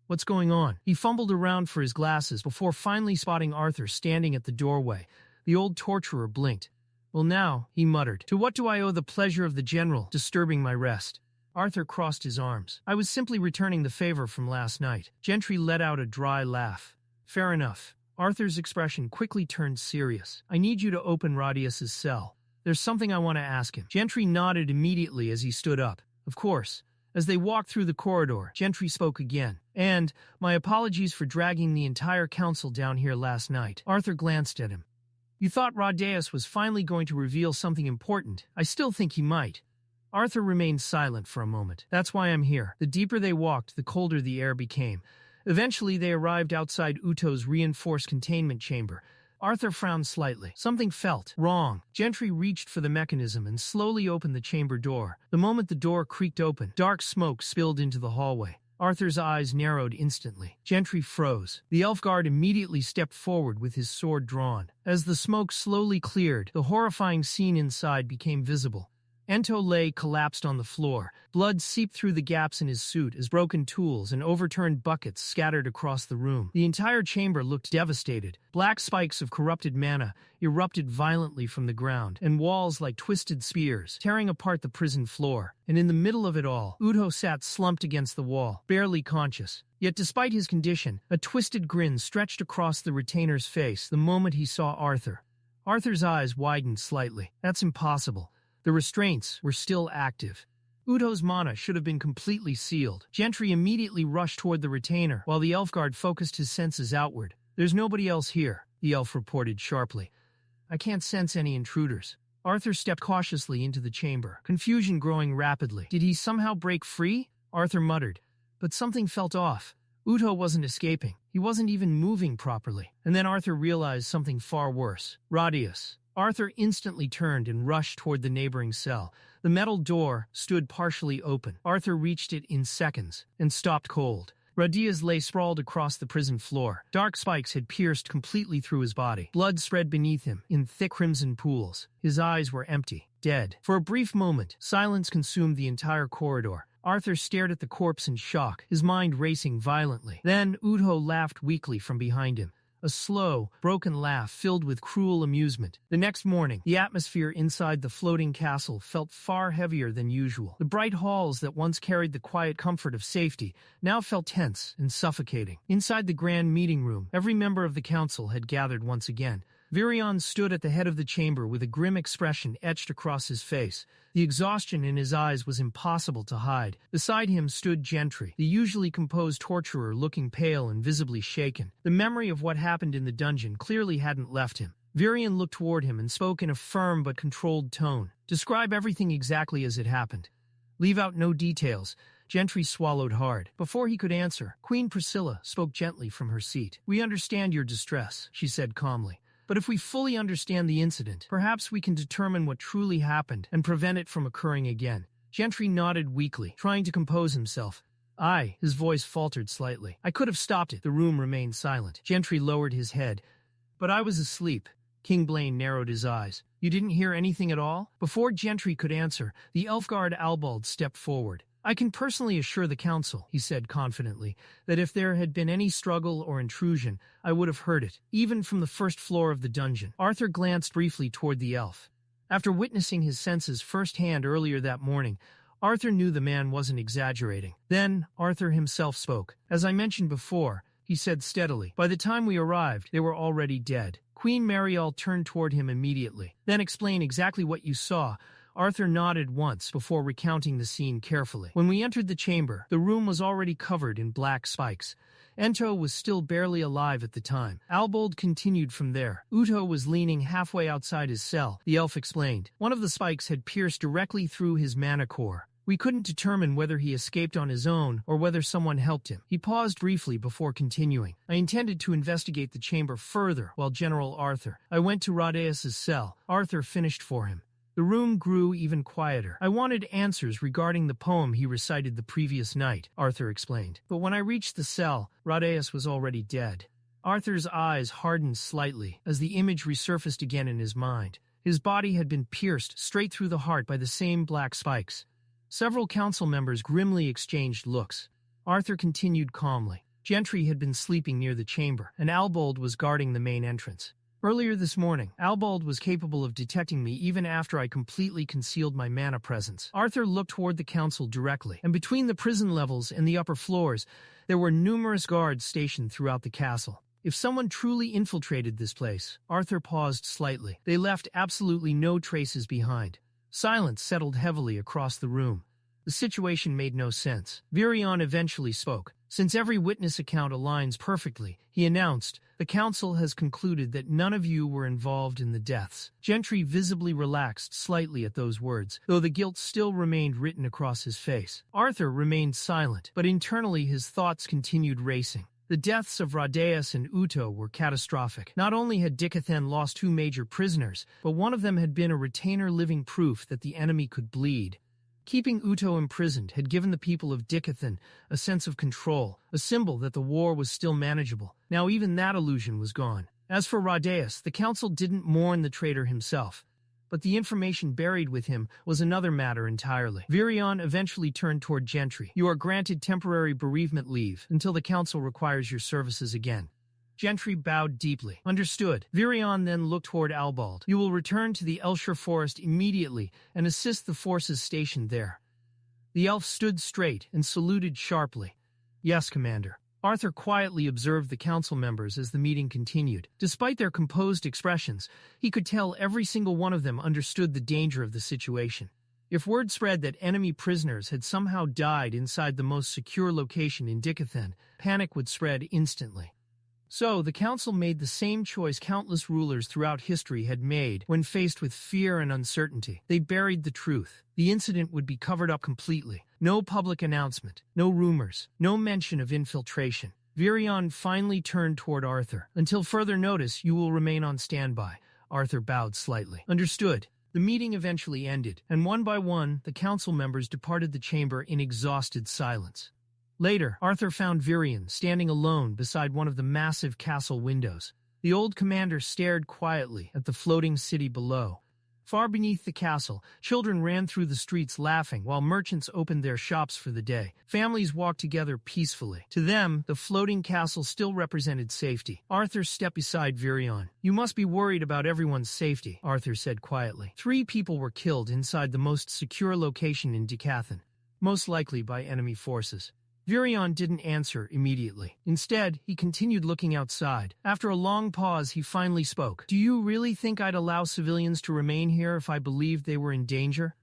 What's going on?" He fumbled around for his glasses before finally spotting Arthur standing at the doorway. The old torturer blinked. "Well now," he muttered, "to what do I owe the pleasure of the general disturbing my rest?" Arthur crossed his arms. "I was simply returning the favor from last night." Gentry let out a dry laugh. "Fair enough." Arthur's expression quickly turned serious. "I need you to open Radius's cell. There's something I want to ask him." Gentry nodded immediately as he stood up. "Of course." As they walked through the corridor, Gentry spoke again. "And, my apologies for dragging the entire council down here last night." Arthur glanced at him. "You thought Radius was finally going to reveal something important. I still think he might." Arthur remained silent for a moment. "That's why I'm here." The deeper they walked, the colder the air became. Eventually, they arrived outside Uto's reinforced containment chamber. Arthur frowned slightly. Something felt wrong. Gentry reached for the mechanism and slowly opened the chamber door. The moment the door creaked open, dark smoke spilled into the hallway. Arthur's eyes narrowed instantly. Gentry froze. The elf guard immediately stepped forward with his sword drawn. As the smoke slowly cleared, the horrifying scene inside became visible. Ento lay collapsed on the floor. Blood seeped through the gaps in his suit as broken tools and overturned buckets scattered across the room. The entire chamber looked devastated. Black spikes of corrupted mana erupted violently from the ground, and walls like twisted spears, tearing apart the prison floor. And in the middle of it all, Udo sat slumped against the wall, barely conscious. Yet despite his condition, a twisted grin stretched across the retainer's face the moment he saw Arthur. Arthur's eyes widened slightly. That's impossible. The restraints were still active. Udo's mana should have been completely sealed. Gentry immediately rushed toward the retainer, while the elf guard focused his senses outward. "There's nobody else here," the elf reported sharply. "I can't sense any intruders." Arthur stepped cautiously into the chamber, confusion growing rapidly. Did he somehow break free? Arthur muttered. But something felt off. Udo wasn't escaping. He wasn't even moving properly. And then Arthur realized something far worse. Radius. Arthur instantly turned and rushed toward the neighboring cell. The metal door stood partially open. Arthur reached it in seconds and stopped cold. Radius lay sprawled across the prison floor. Dark spikes had pierced completely through his body. Blood spread beneath him in thick crimson pools. His eyes were empty, dead. For a brief moment, silence consumed the entire corridor. Arthur stared at the corpse in shock, his mind racing violently. Then Udo laughed weakly from behind him. A slow, broken laugh filled with cruel amusement. The next morning, the atmosphere inside the floating castle felt far heavier than usual. The bright halls that once carried the quiet comfort of safety now felt tense and suffocating. Inside the grand meeting room, every member of the council had gathered once again. Virion stood at the head of the chamber with a grim expression etched across his face. The exhaustion in his eyes was impossible to hide. Beside him stood Gentry, the usually composed torturer looking pale and visibly shaken. The memory of what happened in the dungeon clearly hadn't left him. Virion looked toward him and spoke in a firm but controlled tone. "Describe everything exactly as it happened. Leave out no details." Gentry swallowed hard. Before he could answer, Queen Priscilla spoke gently from her seat. "We understand your distress," she said calmly. "But if we fully understand the incident, perhaps we can determine what truly happened and prevent it from occurring again." Gentry nodded weakly, trying to compose himself. His voice faltered slightly. "I could have stopped it." The room remained silent. Gentry lowered his head. "But I was asleep." King Blaine narrowed his eyes. "You didn't hear anything at all?" Before Gentry could answer, the elf guard Albold stepped forward. "I can personally assure the council," he said confidently, "that if there had been any struggle or intrusion, I would have heard it, even from the first floor of the dungeon." Arthur glanced briefly toward the elf. After witnessing his senses firsthand earlier that morning, Arthur knew the man wasn't exaggerating. Then Arthur himself spoke. "As I mentioned before," he said steadily, "by the time we arrived, they were already dead." Queen Mariel turned toward him immediately. "Then explain exactly what you saw." Arthur nodded once before recounting the scene carefully. "When we entered the chamber, the room was already covered in black spikes. Ento was still barely alive at the time. Albold continued from there. Udo was leaning halfway outside his cell," the elf explained. "One of the spikes had pierced directly through his mana core. We couldn't determine whether he escaped on his own or whether someone helped him." He paused briefly before continuing. "I intended to investigate the chamber further while General Arthur. I went to Radaeus' cell." Arthur finished for him. The room grew even quieter. "I wanted answers regarding the poem he recited the previous night," Arthur explained. "But when I reached the cell, Radaeus was already dead." Arthur's eyes hardened slightly as the image resurfaced again in his mind. His body had been pierced straight through the heart by the same black spikes. Several council members grimly exchanged looks. Arthur continued calmly. Gentry had been sleeping near the chamber, and Albold was guarding the main entrance. "Earlier this morning, Albold was capable of detecting me even after I completely concealed my mana presence." Arthur looked toward the council directly, and between the prison levels and the upper floors, there were numerous guards stationed throughout the castle. If someone truly infiltrated this place, Arthur paused slightly. They left absolutely no traces behind. Silence settled heavily across the room. The situation made no sense. Virion eventually spoke. "Since every witness account aligns perfectly," he announced, "the council has concluded that none of you were involved in the deaths." Gentry visibly relaxed slightly at those words, though the guilt still remained written across his face. Arthur remained silent, but internally his thoughts continued racing. The deaths of Radaeus and Uto were catastrophic. Not only had Dicathen lost 2 major prisoners, but one of them had been a retainer living proof that the enemy could bleed. Keeping Uto imprisoned had given the people of Dicathen a sense of control, a symbol that the war was still manageable. Now even that illusion was gone. As for Radaeus, the council didn't mourn the traitor himself. But the information buried with him was another matter entirely. Virion eventually turned toward Gentry. You are granted temporary bereavement leave until the council requires your services again. Gentry bowed deeply. Understood. Virion then looked toward Albold. You will return to the Elshire Forest immediately and assist the forces stationed there. The elf stood straight and saluted sharply. Yes, Commander. Arthur quietly observed the council members as the meeting continued. Despite their composed expressions, he could tell every single one of them understood the danger of the situation. If word spread that enemy prisoners had somehow died inside the most secure location in Dicathen, panic would spread instantly. So, the council made the same choice countless rulers throughout history had made when faced with fear and uncertainty. They buried the truth. The incident would be covered up completely. No public announcement, no rumors, no mention of infiltration. Virion finally turned toward Arthur. Until further notice, you will remain on standby. Arthur bowed slightly. Understood. The meeting eventually ended, and one by one, the council members departed the chamber in exhausted silence. Later, Arthur found Virion standing alone beside one of the massive castle windows. The old commander stared quietly at the floating city below. Far beneath the castle, children ran through the streets laughing while merchants opened their shops for the day. Families walked together peacefully. To them, the floating castle still represented safety. Arthur stepped beside Virion. You must be worried about everyone's safety, Arthur said quietly. 3 people were killed inside the most secure location in Dicathen, most likely by enemy forces. Virion didn't answer immediately. Instead, he continued looking outside. After a long pause, he finally spoke. Do you really think I'd allow civilians to remain here if I believed they were in danger?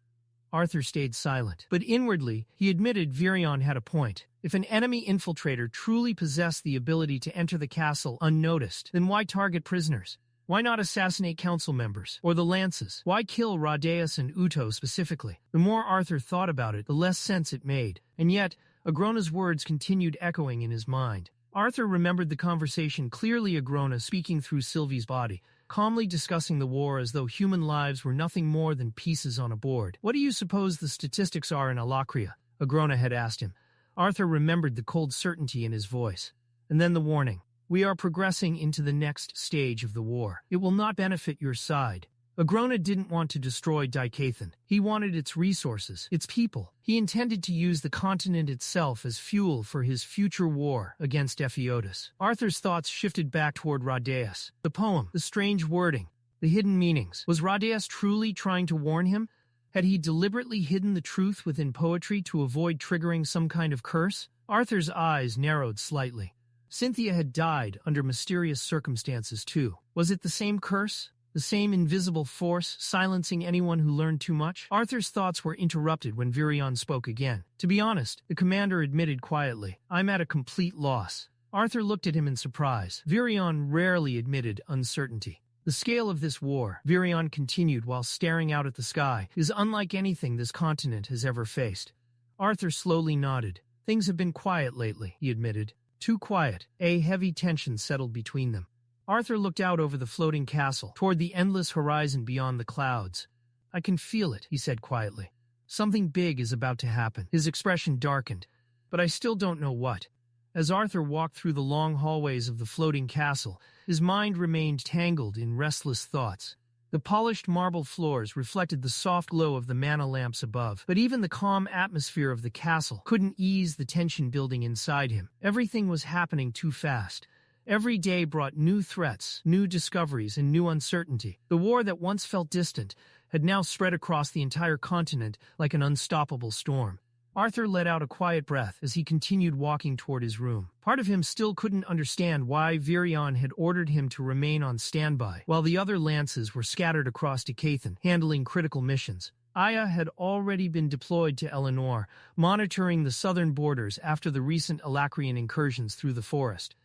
Arthur stayed silent. But inwardly, he admitted Virion had a point. If an enemy infiltrator truly possessed the ability to enter the castle unnoticed, then why target prisoners? Why not assassinate council members? Or the lances? Why kill Radaeus and Uto specifically? The more Arthur thought about it, the less sense it made. And yet, Agrona's words continued echoing in his mind. Arthur remembered the conversation clearly, Agrona speaking through Sylvie's body, calmly discussing the war as though human lives were nothing more than pieces on a board. What do you suppose the statistics are in Alakria? Agrona had asked him. Arthur remembered the cold certainty in his voice. And then the warning. We are progressing into the next stage of the war. It will not benefit your side. Agrona didn't want to destroy Dicathen. He wanted its resources, its people. He intended to use the continent itself as fuel for his future war against Ephiodus. Arthur's thoughts shifted back toward Radaeus. The poem, the strange wording, the hidden meanings. Was Radaeus truly trying to warn him? Had he deliberately hidden the truth within poetry to avoid triggering some kind of curse? Arthur's eyes narrowed slightly. Cynthia had died under mysterious circumstances too. Was it the same curse? The same invisible force, silencing anyone who learned too much? Arthur's thoughts were interrupted when Virion spoke again. To be honest, the commander admitted quietly, I'm at a complete loss. Arthur looked at him in surprise. Virion rarely admitted uncertainty. The scale of this war, Virion continued while staring out at the sky, is unlike anything this continent has ever faced. Arthur slowly nodded. Things have been quiet lately, he admitted. Too quiet. A heavy tension settled between them. Arthur looked out over the floating castle, toward the endless horizon beyond the clouds. I can feel it, he said quietly. Something big is about to happen. His expression darkened, but I still don't know what. As Arthur walked through the long hallways of the floating castle, his mind remained tangled in restless thoughts. The polished marble floors reflected the soft glow of the mana lamps above, but even the calm atmosphere of the castle couldn't ease the tension building inside him. Everything was happening too fast. Every day brought new threats, new discoveries, and new uncertainty. The war that once felt distant had now spread across the entire continent like an unstoppable storm. Arthur let out a quiet breath as he continued walking toward his room. Part of him still couldn't understand why Virion had ordered him to remain on standby, while the other lances were scattered across Dicathen, handling critical missions. Aya had already been deployed to Eleanor, monitoring the southern borders after the recent Alacrian incursions through the forest.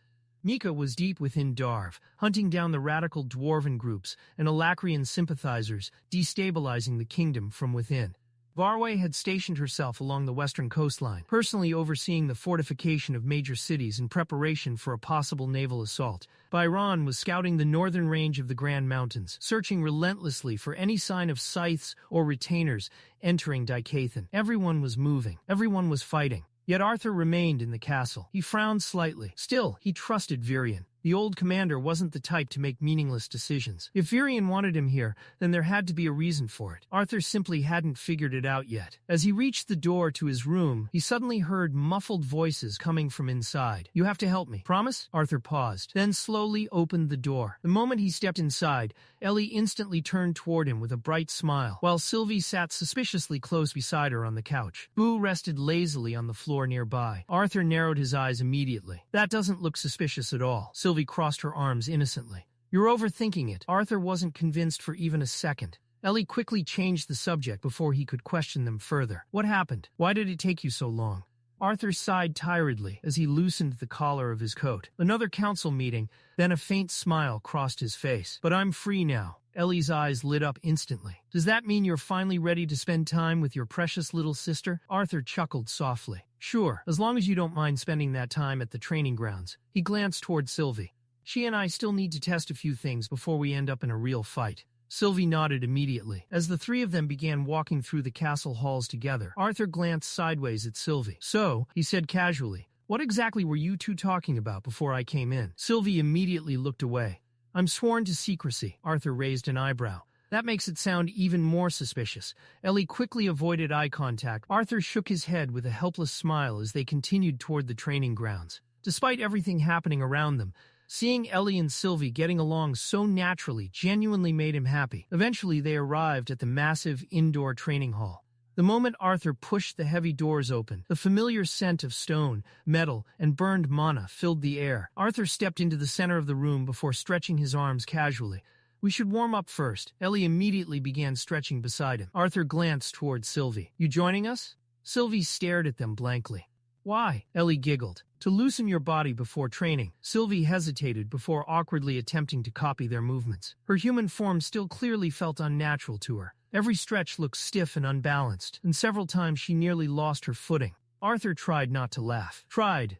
Mika was deep within Darv, hunting down the radical dwarven groups and Alacrian sympathizers, destabilizing the kingdom from within. Varwe had stationed herself along the western coastline, personally overseeing the fortification of major cities in preparation for a possible naval assault. Byron was scouting the northern range of the Grand Mountains, searching relentlessly for any sign of scythes or retainers entering Dicathen. Everyone was moving. Everyone was fighting. Yet Arthur remained in the castle. He frowned slightly. Still, he trusted Virion. The old commander wasn't the type to make meaningless decisions. If Virion wanted him here, then there had to be a reason for it. Arthur simply hadn't figured it out yet. As he reached the door to his room, he suddenly heard muffled voices coming from inside. "You have to help me. Promise?" Arthur paused, then slowly opened the door. The moment he stepped inside, Ellie instantly turned toward him with a bright smile, while Sylvie sat suspiciously close beside her on the couch. Boo rested lazily on the floor nearby. Arthur narrowed his eyes immediately. "That doesn't look suspicious at all." Sylvie crossed her arms innocently. "You're overthinking it." Arthur wasn't convinced for even a second. Ellie quickly changed the subject before he could question them further. "What happened? Why did it take you so long?" Arthur sighed tiredly as he loosened the collar of his coat. Another council meeting, then a faint smile crossed his face. "But I'm free now." Ellie's eyes lit up instantly. "Does that mean you're finally ready to spend time with your precious little sister?" Arthur chuckled softly. "Sure, as long as you don't mind spending that time at the training grounds." He glanced toward Sylvie. "She and I still need to test a few things before we end up in a real fight." Sylvie nodded immediately. As the three of them began walking through the castle halls together, Arthur glanced sideways at Sylvie. "So," he said casually, "what exactly were you two talking about before I came in?" Sylvie immediately looked away. "I'm sworn to secrecy." Arthur raised an eyebrow. "That makes it sound even more suspicious." Ellie quickly avoided eye contact. Arthur shook his head with a helpless smile as they continued toward the training grounds. Despite everything happening around them, seeing Ellie and Sylvie getting along so naturally genuinely made him happy. Eventually, they arrived at the massive indoor training hall. The moment Arthur pushed the heavy doors open, the familiar scent of stone, metal, and burned mana filled the air. Arthur stepped into the center of the room before stretching his arms casually. "We should warm up first." Ellie immediately began stretching beside him. Arthur glanced toward Sylvie. "You joining us?" Sylvie stared at them blankly. "Why?" Ellie giggled. "To loosen your body before training." Sylvie hesitated before awkwardly attempting to copy their movements. Her human form still clearly felt unnatural to her. Every stretch looked stiff and unbalanced, and several times she nearly lost her footing. Arthur tried not to laugh.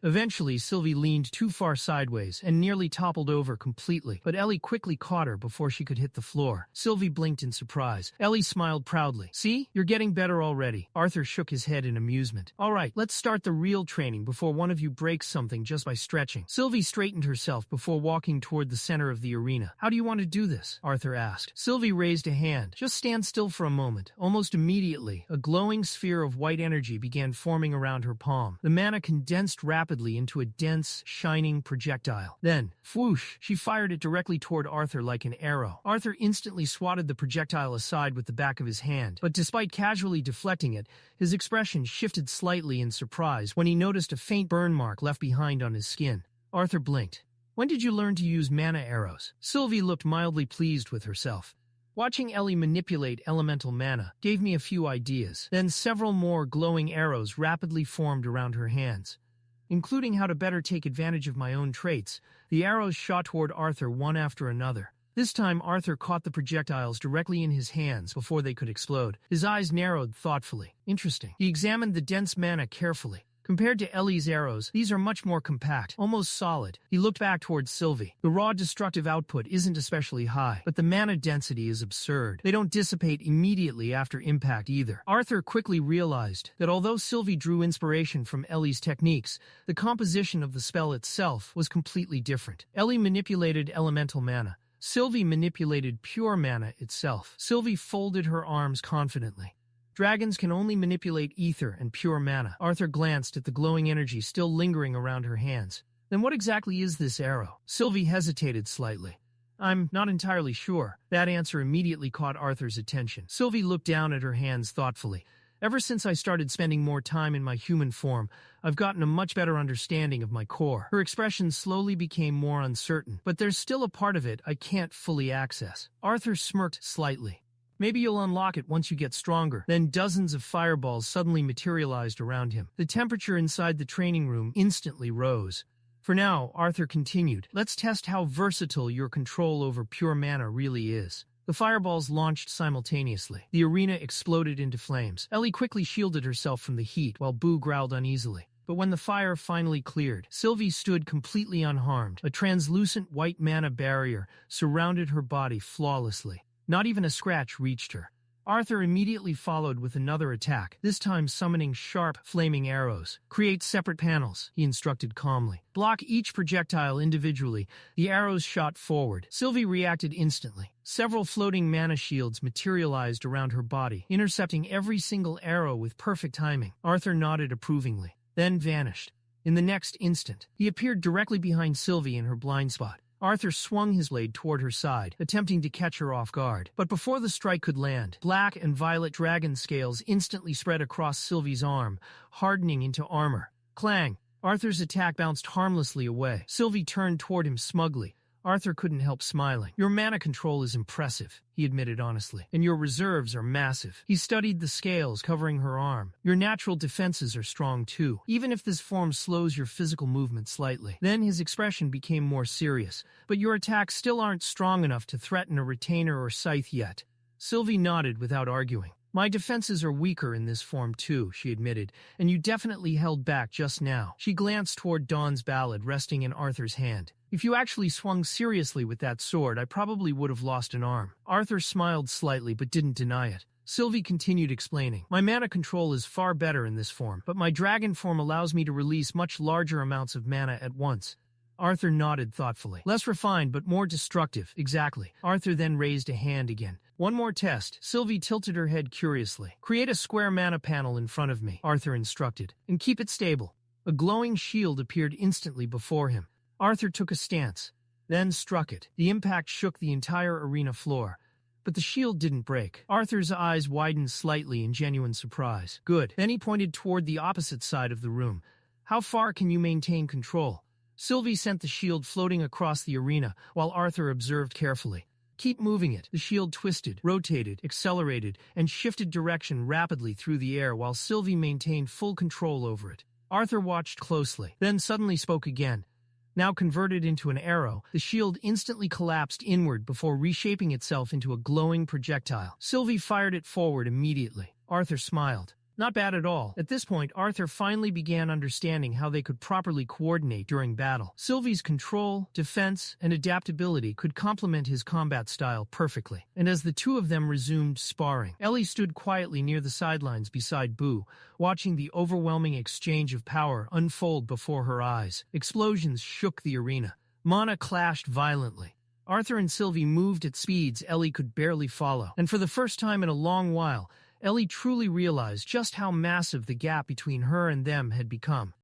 Eventually, Sylvie leaned too far sideways and nearly toppled over completely, but Ellie quickly caught her before she could hit the floor. Sylvie blinked in surprise. Ellie smiled proudly. "See? You're getting better already." Arthur shook his head in amusement. "All right, let's start the real training before one of you breaks something just by stretching." Sylvie straightened herself before walking toward the center of the arena. "How do you want to do this?" Arthur asked. Sylvie raised a hand. "Just stand still for a moment." Almost immediately, a glowing sphere of white energy began forming around her palm. The mana condensed rapidly into a dense, shining projectile. Then, whoosh, she fired it directly toward Arthur like an arrow. Arthur instantly swatted the projectile aside with the back of his hand, but despite casually deflecting it, his expression shifted slightly in surprise when he noticed a faint burn mark left behind on his skin. Arthur blinked. "When did you learn to use mana arrows?" Sylvie looked mildly pleased with herself. "Watching Ellie manipulate elemental mana gave me a few ideas." Then several more glowing arrows rapidly formed around her hands. Including how to better take advantage of my own traits, the arrows shot toward Arthur one after another. This time Arthur caught the projectiles directly in his hands before they could explode. His eyes narrowed thoughtfully. Interesting. He examined the dense mana carefully. Compared to Ellie's arrows, these are much more compact, almost solid. He looked back towards Sylvie. The raw destructive output isn't especially high, but the mana density is absurd. They don't dissipate immediately after impact either. Arthur quickly realized that although Sylvie drew inspiration from Ellie's techniques, the composition of the spell itself was completely different. Ellie manipulated elemental mana. Sylvie manipulated pure mana itself. Sylvie folded her arms confidently. Dragons can only manipulate ether and pure mana. Arthur glanced at the glowing energy still lingering around her hands. Then what exactly is this arrow? Sylvie hesitated slightly. "I'm not entirely sure." That answer immediately caught Arthur's attention. Sylvie looked down at her hands thoughtfully. "Ever since I started spending more time in my human form, I've gotten a much better understanding of my core." Her expression slowly became more uncertain, but there's still a part of it I can't fully access. Arthur smirked slightly. "Maybe you'll unlock it once you get stronger." Then dozens of fireballs suddenly materialized around him. The temperature inside the training room instantly rose. "For now," Arthur continued, "let's test how versatile your control over pure mana really is." The fireballs launched simultaneously. The arena exploded into flames. Ellie quickly shielded herself from the heat while Boo growled uneasily. But when the fire finally cleared, Sylvie stood completely unharmed. A translucent white mana barrier surrounded her body flawlessly. Not even a scratch reached her. Arthur immediately followed with another attack, this time summoning sharp, flaming arrows. Create separate panels, he instructed calmly. Block each projectile individually. The arrows shot forward. Sylvie reacted instantly. Several floating mana shields materialized around her body, intercepting every single arrow with perfect timing. Arthur nodded approvingly, then vanished. In the next instant, he appeared directly behind Sylvie in her blind spot. Arthur swung his blade toward her side, attempting to catch her off guard. But before the strike could land, black and violet dragon scales instantly spread across Sylvie's arm, hardening into armor. Clang! Arthur's attack bounced harmlessly away. Sylvie turned toward him smugly. Arthur couldn't help smiling. Your mana control is impressive, he admitted honestly, and your reserves are massive. He studied the scales covering her arm. Your natural defenses are strong too, even if this form slows your physical movement slightly. Then his expression became more serious. But your attacks still aren't strong enough to threaten a retainer or scythe yet. Sylvie nodded without arguing. My defenses are weaker in this form too, she admitted, and you definitely held back just now. She glanced toward Dawn's ballad resting in Arthur's hand. If you actually swung seriously with that sword, I probably would have lost an arm. Arthur smiled slightly but didn't deny it. Sylvie continued explaining. My mana control is far better in this form, but my dragon form allows me to release much larger amounts of mana at once. Arthur nodded thoughtfully. Less refined, but more destructive. Exactly. Arthur then raised a hand again. One more test. Sylvie tilted her head curiously. Create a square mana panel in front of me, Arthur instructed, and keep it stable. A glowing shield appeared instantly before him. Arthur took a stance, then struck it. The impact shook the entire arena floor. But the shield didn't break. Arthur's eyes widened slightly in genuine surprise. Good. Then he pointed toward the opposite side of the room. How far can you maintain control? Sylvie sent the shield floating across the arena, while Arthur observed carefully. Keep moving it. The shield twisted, rotated, accelerated, and shifted direction rapidly through the air while Sylvie maintained full control over it. Arthur watched closely, then suddenly spoke again. Now converted into an arrow, the shield instantly collapsed inward before reshaping itself into a glowing projectile. Sylvie fired it forward immediately. Arthur smiled. Not bad at all. At this point, Arthur finally began understanding how they could properly coordinate during battle. Sylvie's control, defense, and adaptability could complement his combat style perfectly. And as the two of them resumed sparring, Ellie stood quietly near the sidelines beside Boo, watching the overwhelming exchange of power unfold before her eyes. Explosions shook the arena. Mana clashed violently. Arthur and Sylvie moved at speeds Ellie could barely follow. And for the first time in a long while, Ellie truly realized just how massive the gap between her and them had become.